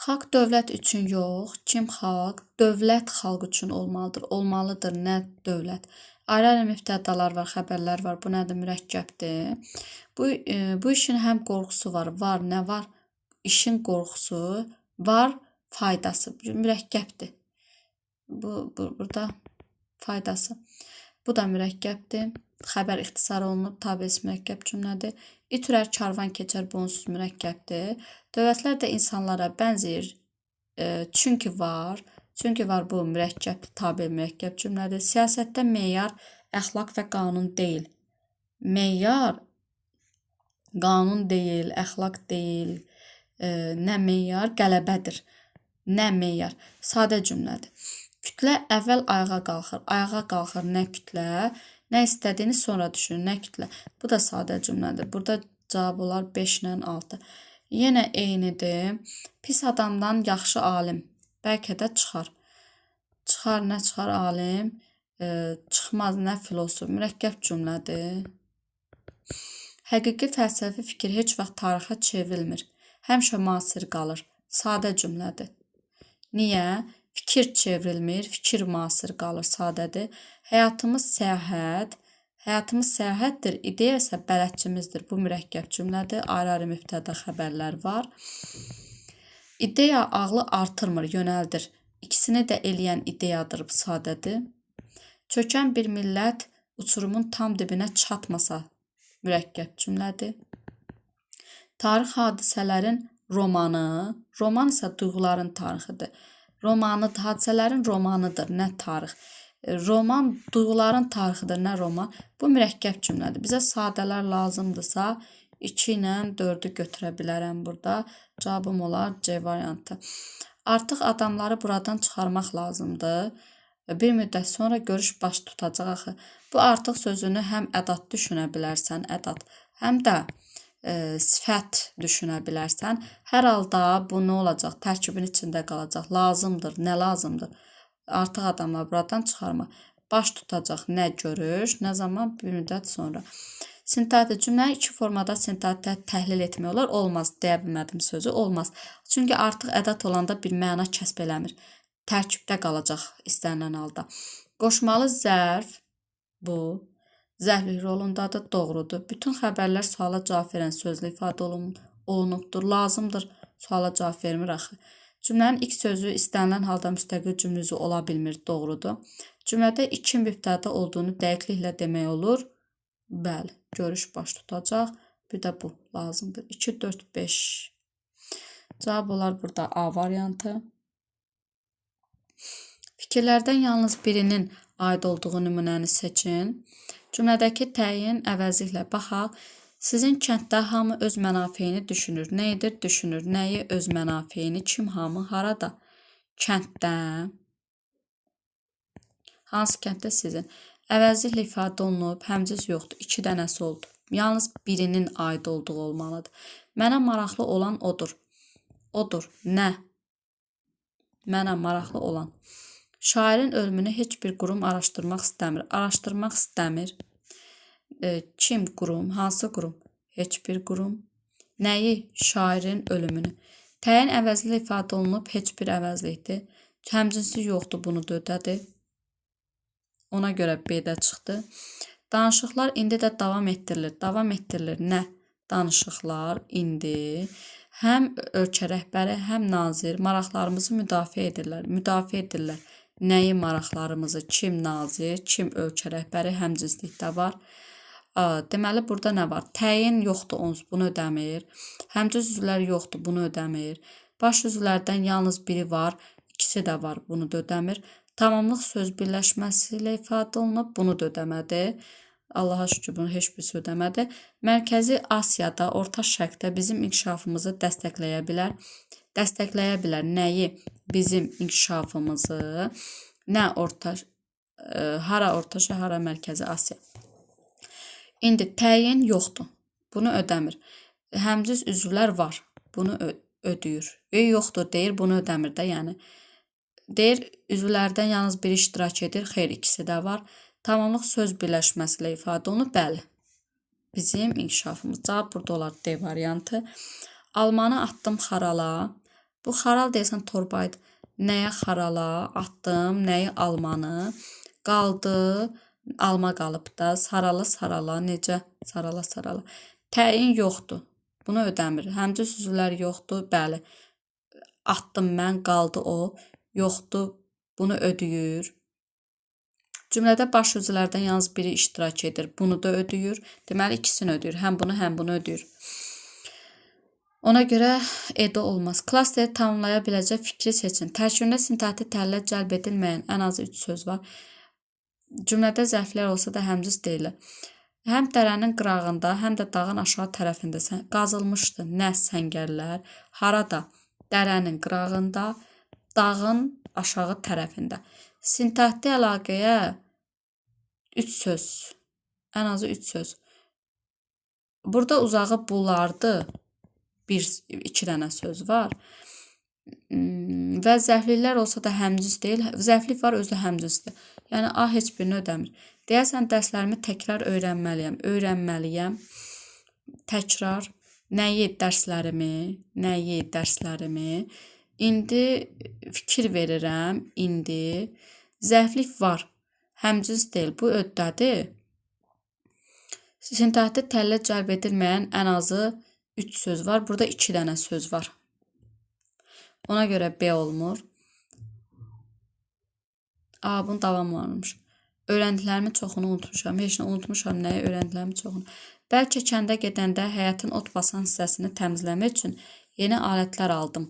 Xalq dövlət üçün yox. Kim xalq? Dövlət xalq üçün olmalıdır. Olmalıdır nə dövlət? Ayrı-ayrı mübtədalar var, xəbərlər var. Bu nədir? Mürəkkəbdir. Bu işin həm qorxusu var. Var, nə var? İşin qorxusu var, faydası. Mürəkkəbdir. Burada faydası. Bu da mürəkkəbdir. Xəbər ixtisar olunub, tabesi mürəkkəb cümlədir. İt ürər, karvan keçər, bu onsuz mürəkkəbdir. Dövlətlər də insanlara bənzəyir. Çünki var. Çünki var bu mürəkkəb, tabe mürəkkəb cümlədir. Siyasətdə meyar əxlaq və qanun deyil. Meyar qanun deyil, əxlaq deyil. Nə meyar? Qələbədir. Nə meyar? Sadə cümlədir. Kütlə əvvəl ayağa qalxır. Ayağa qalxır nə kütlə? Nə istədiyini sonra düşünür. Nə kütlə? Bu da sadə cümlədir. Burada cavab olar 5 ilə 6. Yenə eynidir. Pis adamdan yaxşı alim. Bəlkə də çıxar. Çıxar, nə çıxar alim? Çıxmaz, nə filosof? Mürəkkəb cümlədir. Həqiqi fəlsəfi fikir heç vaxt tarixə çevrilmir. Həmişə müasir qalır. Sadə cümlədir. Niyə? Fikir çevrilmir, fikir müasir qalır, sadədir. Həyatımız səyahət. Həyatımız səyahətdir, ideya isə bələdçimizdir. Bu mürəkkəb cümlədir. Ayrı-ayrı mübtəda xəbərlər var. İdeya ağlı artırmır, yönəldir. İkisini də eləyən ideyadır, sadədir. Çökən bir millət uçurumun tam dibinə çatmasa, mürəkkəb cümlədir. Tarix hadisələrin romanı, roman isə duyğuların tarixidir. Romanı, hadisələrin romanıdır, nə tarix. Roman duyğuların tarixidir, nə roman. Bu mürəkkəb cümlədir. Bizə sadələr lazımdırsa 2 ilə 4-ü götürə bilərəm burada. Cavabım olar C variantı. Artıq adamları buradan çıxarmaq lazımdır. Bir müddət sonra görüş baş tutacaq axı. Bu artıq sözünü həm ədat düşünə bilərsən, ədat, həm də sifət düşünə bilərsən. Hər halda bu nə olacaq? Tərkibin içində qalacaq. Lazımdır, nə lazımdır? Artıq adamlar buradan çıxarmaq. Baş tutacaq nə görüş, nə zaman? Bir müddət sonra. Sintaksi cümləni iki formada sintaksi təhlil etmək olar. Olmaz, deyə bilmədim sözü. Olmaz. Çünki artıq ədat olanda bir məna kəsb eləmir. Tərkibdə qalacaq istənilən halda. Qoşmalı zərf bu. Zərflik rolundadır, doğrudur. Bütün xəbərlər suala cavab verən sözlə ifadə olunubdur. Lazımdır, suala cavab vermir axı. Cümlənin ilk sözü istənilən halda müstəqil cümlə üzvü ola bilmir, doğrudur. Cümlədə 2 mübtəda olduğunu dəqiqliklə demək olur. Bəli, görüş baş tutacaq. Bir də bu lazımdır. 2, 4, 5. Cavab olar burada A variantı. Fikirlərdən yalnız birinin aid olduğu nümunəni seçin. Cümlədəki təyin əvəzliklə baxaq. Sizin kənddə hamı öz mənafeyini düşünür. Nə edir? Düşünür. Nəyi öz mənafeyini? Kim, hamı, harada? Kənddə. Hansı kənddə sizin? Əvəzliklə ifadə olunub, həmciz yoxdur. 2 dənəsi oldu. Yalnız birinin aid olduğu olmalıdır. Mənə maraqlı olan odur. Odur. Nə? Mənə maraqlı olan. Şairin ölümünü heç bir qurum araşdırmaq istəmir. Araşdırmaq istəmir. Kim qurum? Hansı qurum? Heç bir qurum. Nəyi? Şairin ölümünü. Təyin əvəzliklə ifadə olunub, heç bir əvəzlikdir. Həmcinsi yoxdur, bunu da ödədir. Ona görə B-də çıxdı. Danışıqlar indi də davam etdirilir. Davam etdirilir. Nə? Danışıqlar indi həm ölkə rəhbəri, həm nazir maraqlarımızı müdafiə edirlər. Müdafiə edirlər. Nəyi maraqlarımızı, kim nazir, kim ölkə rəhbəri həmcinslikdə var. Deməli, burada nə var? Təyin yoxdur, onsuz bunu ödəmir. Həmcins üzvlər yoxdur, bunu ödəmir. Baş üzvlərdən yalnız biri var, ikisi də var, bunu da ödəmir. Tamamlıq söz birləşməsi ilə ifadə olunub, bunu da ödəmədi. Allaha şükür bunu heç birisi ödəmədi. Mərkəzi Asiyada, Orta Şərqdə bizim inkişafımızı dəstəkləyə bilər. Dəstəkləyə bilər nəyi? Bizim inkişafımızı. Nə hara Orta Şərq, hara Mərkəzi Asiya. İndi təyin yoxdur. Bunu ödəmir. Həmcins üzvlər var. Bunu ödəyir. Yoxdur deyir, bunu ödəmir də, yəni. Deyir, üzvlərdən yalnız biri iştirak edir. Xeyr, ikisi də var. Tamamlıq söz birləşməsi ilə ifadə olunur. Bəli. Bizim inkişafımız. Cavab burada olar D variantı. Almanı atdım xarala. Bu xaral deyəsən torbaydı. Nəyə xarala atdım, nəyi almanı. Qaldı, alma qalıb da. Sarala, necə? Sarala. Təyin yoxdur. Bunu ödəmir. Həmcins üzvlər yoxdur. Bəli. Atdım mən, qaldı o. Yoxdur. Bunu ödəyir. Cümlədə baş üzvlərdən yalnız biri iştirak edir. Bunu da ödəyir. Deməli, ikisini ödəyir. Həm bunu ödəyir. Ona görə E-də olmaz. Klasteri tamamlaya biləcək fikri seçin. Tərkibində sintaktik təhlillə cəlb edilməyən ən azı 3 söz var. Cümlədə zərflər olsa da həmcins deyilir. Həm dərənin qırağında, həm də dağın aşağı tərəfində qazılmışdı nə səngərlər. Harada? Dərənin qırağında, dağın aşağı tərəfində. Sintaktik əlaqəyə 3 söz. Ən azı 3 söz. Burada uzağı bulardı. 2 dənə söz var. Və zərfliklər olsa da həmcins deyil. Zərflik var, özü də həmcinsdir. Yəni, A heç birini ödəmir. Deyəsən, dərslərimi təkrar öyrənməliyəm. Təkrar. Nəyi? Dərslərimi. İndi fikir verirəm. İndi. Zərflik var. Həmcins deyil. Bu öddədir. Sintaktik təhlillə cəlb edilməyən ən azı 3 söz var. Burada 2 dənə söz var. Ona görə B olmur. Bunun davamı varmış. Öyrəndiklərimi çoxunu unutmuşam. Heç nə unutmuşam. Nəyi? Öyrəndiklərimi çoxunu. Bəlkə kəndə gedəndə həyətin ot basan hissəsini təmizləmək üçün yeni alətlər aldım.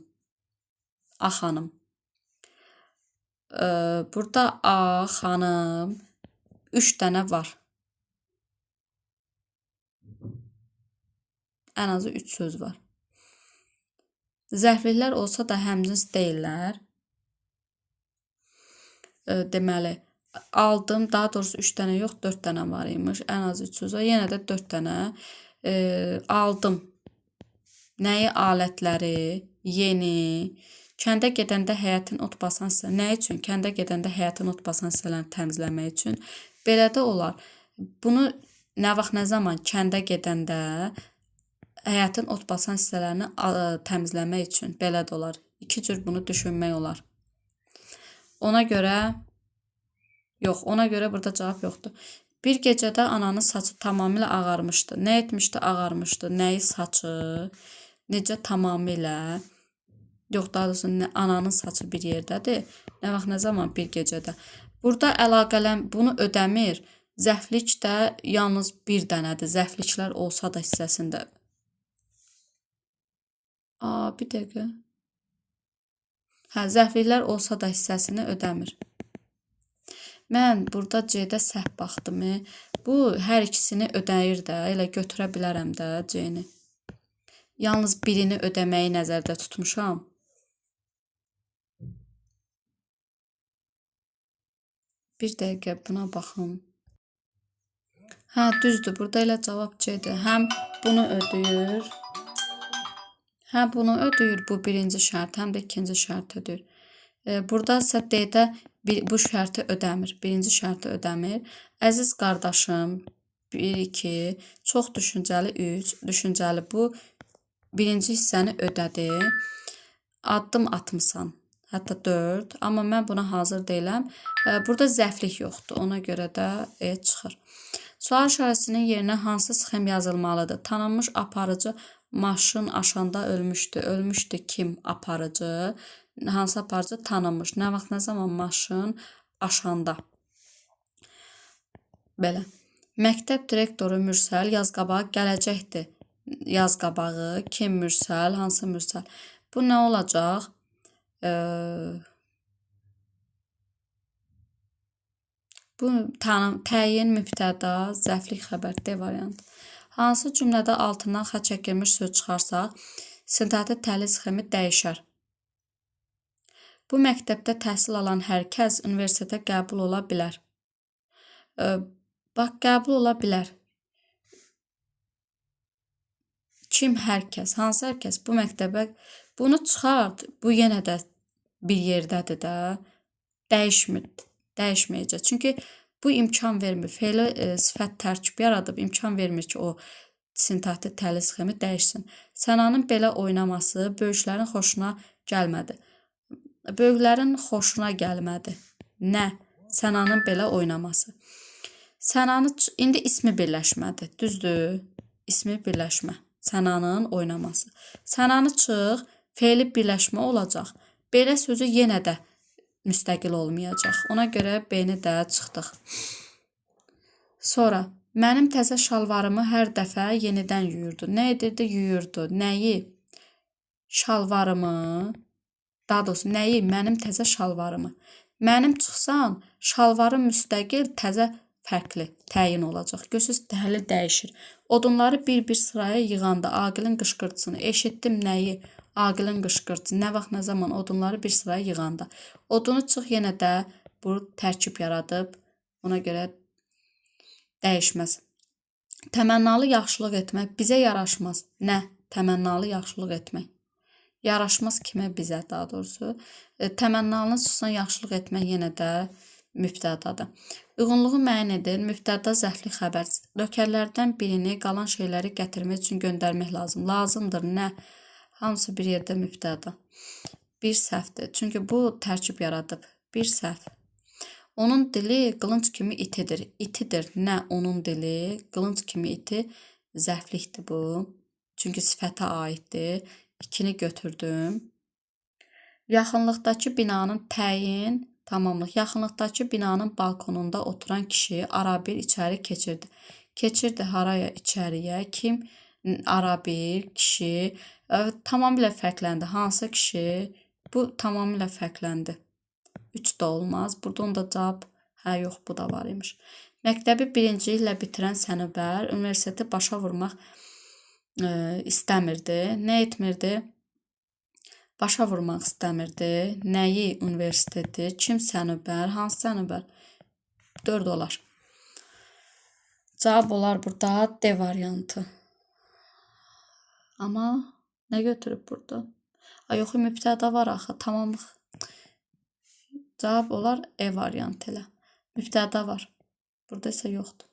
A xanım. Burada A xanım 3 dənə var. Ən azı 3 söz var. Zərfliklər olsa da həmcins deyirlər. Deməli, aldım, daha doğrusu 3 dənə yox, 4 dənə var imiş. Ən azı 3 söz var. Yenə də 4 dənə aldım. Nəyi? Alətləri, yeni. Kəndə gedəndə həyətin ot basan hissələri. Nə üçün? Kəndə gedəndə həyətin ot basan hissələrini təmizləmək üçün. Belə də olar. Bunu nə vaxt, nə zaman kəndə gedəndə həyətin ot basan hissələrini təmizləmək üçün. Belə də olar. 2 cür bunu düşünmək olar. Ona görə burada cavab yoxdur. Bir gecədə ananın saçı tamamilə ağarmışdı. Nə etmişdi? Ağarmışdı. Nəyi saçı? Necə tamamilə? Yox, daha doğrusu ananın saçı bir yerdədir. Nə vaxt, nə zaman? Bir gecədə. Burada əlaqələm bunu ödəmir. Zərflik də yalnız bir dənədir. Zərfliklər olsa da hissəsində. Bir dəqiqə. Zərfliklər olsa da hissəsini ödəmir. Mən burada C-də səhv baxdım. Bu, hər ikisini ödəyir də. Elə götürə bilərəm də C-ni. Yalnız birini ödəməyi nəzərdə tutmuşam. Bir dəqiqə buna baxım. Düzdür. Burada elə cavab C-dir. Həm bunu ödəyir. Bunu ödəyir, bu birinci şərt, həm də ikinci şərt ödəyir. Burada isə D-də bu şərti ödəmir, birinci şərti ödəmir. Əziz qardaşım, 1-2, çox düşüncəli 3, düşüncəli bu birinci hissəni ödədi. Addım atmısan, hətta 4, amma mən buna hazır deyiləm. Burada zərflik yoxdur, ona görə də E çıxır. Sual işarəsinin yerinə hansı sxem yazılmalıdır? Tanınmış aparıcı maşın aşanda ölmüşdü. Ölmüşdü kim? Aparıcı. hansı aparıcı tanınmış. Nə vaxt, nə zaman maşın aşanda. Belə. Məktəb direktoru Mürsəl yaz qabağı gələcəkdir. Yaz qabağı kim Mürsəl, hansı Mürsəl? Bu nə olacaq? Bu təyin, mübtəda, zərflik xəbər D variantı. Hansı cümlədə altından xətt çəkilmiş söz çıxarsaq, sintaktik təhlil sxemi dəyişər. Bu məktəbdə təhsil alan hər kəs universitetə qəbul ola bilər. Bax, qəbul ola bilər. Kim hər kəs, hansı hər kəs bu məktəbə, bunu çıxart, bu yenə də bir yerdədir də, dəyişməyəcək. Çünki bu imkan vermir, fe'li sifət tərkibi yaradıb, imkan vermir ki, o sintaktik təhlil sxemi dəyişsin. Sənanın belə oynaması böyüklərin xoşuna gəlmədi. Böyüklərin xoşuna gəlmədi. Nə? Sənanın belə oynaması. Sənanı, indi ismi birləşmədir, düzdür? İsmi birləşmə. Sənanın oynaması. Sənanı çıx, fe'li birləşmə olacaq. Belə sözü yenə də müstəqil olmayacaq. Ona görə B-ni də çıxdıq. Sonra, mənim təzə şalvarımı hər dəfə yenidən yuyurdu. Nə edirdi? Yuyurdu. Nəyi? Şalvarımı. Daha doğrusu, nəyi? Mənim təzə şalvarımı. Mənim çıxsan, şalvarım müstəqil, təzə fərqli təyin olacaq. Görürsünüz, təhlil dəyişir. Odunları bir-bir sıraya yığanda Aqilin qışqırtısını eşitdim. Nəyi? Aqilin qışqırtısı. Nə vaxt, nə zaman odunları bir sıraya yığanda. Odunu çıx yenə də bu tərkib yaradıb. Ona görə dəyişməz. Təmənnalı yaxşılıq etmək bizə yaraşmaz. Nə? Təmənnalı yaxşılıq etmək. Yaraşmaz kimə? Bizə, daha doğrusu. Təmənnalını çıxsan yaxşılıq etmək yenə də mübtədadır. Uyğunluğu müəyyən edir. Mübtəda zərfli xəbər. Nökərlərdən birini qalan şeyləri gətirmək üçün göndərmək lazım. Lazımdır. Nə? Hamısı bir yerdə mübtəda. Bir səhvdir. Çünki bu tərkib yaradıb. Bir səhv. Onun dili qılınc kimi itidir. İtidir. Nə? Onun dili qılınc kimi iti. Zərflikdir bu. Çünki sifətə aiddir. İkini götürdüm. Yaxınlıqdakı binanın təyin, tamamlıq. Yaxınlıqdakı binanın balkonunda oturan kişi arabir içəri keçirdi. Keçirdi haraya? İçəriyə. Kim? Arabir, kişi. Tamamilə fərqləndi. Hansı kişi? Bu tamamilə fərqləndi. 3 də olmaz. Burada onda cavab, hə yox, bu da var imiş. Məktəbi birinciliklə bitirən Sənubər universiteti başa vurmaq istəmirdi. Nə etmirdi? Başa vurmaq istəmirdi. Nəyi? Universiteti. Kim Sənubər? Hansı Sənubər? 4 olar. Cavab olar burada D variantı. Amma nə götürüb burada? Yox, mübtəda var axı, tamamlıq. Cavab olar E variantı elə. Mübtəda var. Burada isə yoxdur.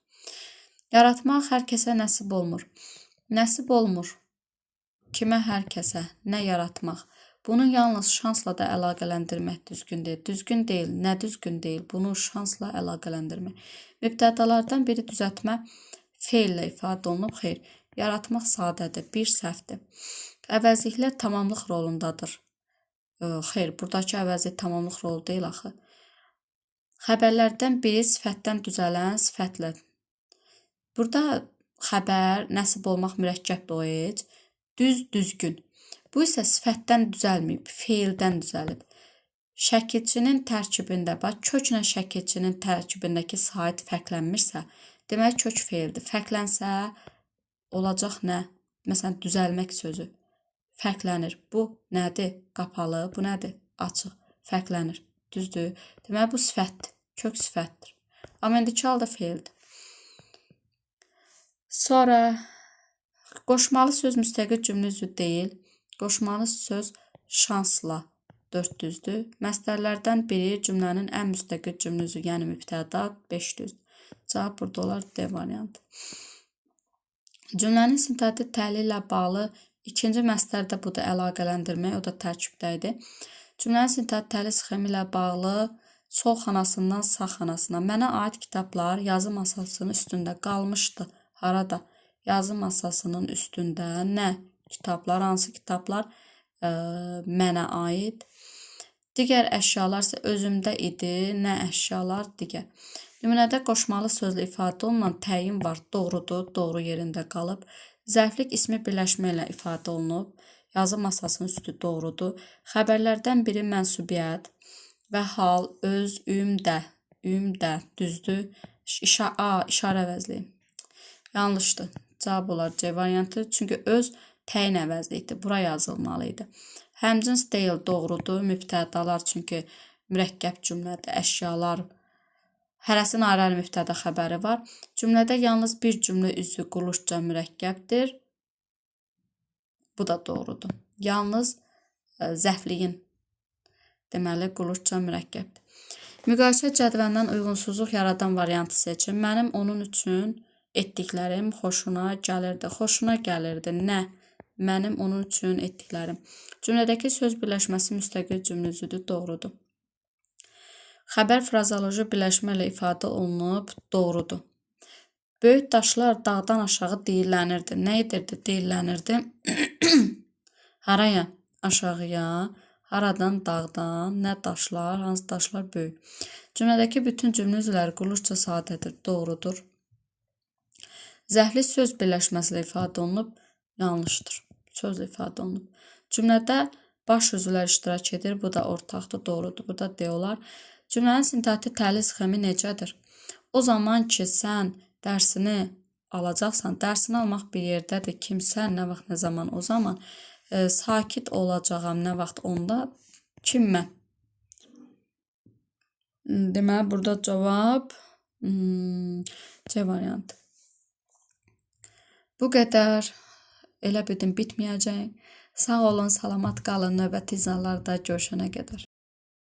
Yaratmaq hər kəsə nəsib olmur. Nəsib olmur. Kimə? Hər kəsə. Nə yaratmaq? Bunu yalnız şansla da əlaqələndirmək düzgün deyil. Düzgün deyil. Nə düzgün deyil? Bunu şansla əlaqələndirmək. Mübtədalardan biri düzəltmə feillə ifadə olunub. Xeyr. Yaratmaq sadədir. Bir səhvdir. Əvəzliklər tamamlıq rolundadır. Xeyr, buradakı əvəzlik tamamlıq rolu deyil axı. Xəbərlərdən biri sifətdən düzələn sifətlə. Burada xəbər, nəsib olmaq mürəkkəb o heç. Düz, düzgün. Bu isə sifətdən düzəlməyib, feildən düzəlib. Şəkilçinin tərkibində, bax, köklə şəkilçinin tərkibindəki sahit fərqlənmirsə, demək kök feildir. Fərqlənsə, olacaq nə? Məsələn, düzəlmək sözü. Fərqlənir. Bu nədir? Qapalı. Bu nədir? Açıq. Fərqlənir. Düzdür? Demək, bu sifətdir. Kök sifətdir. Amma indiki halda feildir. Sonra, qoşmalı söz müstəqil cümlə üzvü deyil. Qoşmalı söz şansla 4 düzdür. Məsdərlərdən biri cümlənin ən müstəqil cümlə üzvü, yəni mübtəda 5 düzdür. Cavab burada olar D variantı. Cümlənin sintaktik təhlili ilə bağlı ikinci məsdərdə bu da əlaqələndirmək, o da tərkibdə idi. Cümlənin sintaktik təhlil sxemi ilə bağlı sol xanasından sağ xanasına mənə aid kitablar yazı masasının üstündə qalmışdı. Harada? Yazı masasının üstündə nə? Kitablar, hansı kitablar mənə aid? Digər əşyalar isə özümdə idi, nə əşyalar digər. Nümunədə qoşmalı sözlə ifadə olunan təyin var, doğrudur, doğru yerində qalıb. Zərflik ismi birləşmə ilə ifadə olunub. Yazı masasının üstü doğrudur. Xəbərlərdən biri mənsubiyyət və hal, öz, üm də, düzdür. İşarə əvəzliyi. Yanlışdır. Cavab olar C variantı. Çünki öz təyin əvəzlikdir. Bura yazılmalı idi. Həmcins deyil, doğrudur. Mübtədalar çünki mürəkkəb cümlədə əşyalar hərəsinin ayrı-ayrı mübtəda xəbəri var. Cümlədə yalnız bir cümlə üzvü qulluqca mürəkkəbdir. Bu da doğrudur. Yalnız zəfliyin deməli qulluqca mürəkkəbdir. Müqayisə cədvəlindən uyğunsuzluq yaradan variantı seçin. Mənim onun üçün etdiklərim xoşuna gəlirdi. Xoşuna gəlirdi. Nə? Mənim onun üçün etdiklərim. Cümlədəki söz birləşməsi müstəqil cümlə üzvüdür. Doğrudur. Xəbər frazoloji birləşmə ilə ifadə olunub. Doğrudur. Böyük daşlar dağdan aşağı deyillənirdi. Nə edirdi? Deyillənirdi. Haraya? Aşağıya. Haradan? Dağdan. Nə daşlar? Hansı daşlar? Böyük. Cümlədəki bütün cümlə üzvləri qulluqca sadədir. Doğrudur. Zərfli söz birləşməsi ilə ifadə olunub. Yanlışdır. Sözlə ifadə olunub. Cümlədə baş üzvlər iştirak edir. Bu da ortaqdır. Doğrudur. Burada D olar. Cümlənin sintaktik təhlil sxemi necədir? O zaman ki, sən dərsini alacaqsan, dərsini almaq bir yerdədir. Kimsən, nə vaxt, nə zaman, o zaman. Sakit olacağam, nə vaxt, onda. Kim mən? Deməli, burada cavab C variantı. Bu qədər. Elə bildim bitməyəcək. Sağ olun, salamat qalın. Növbəti izahlarda görüşənə qədər.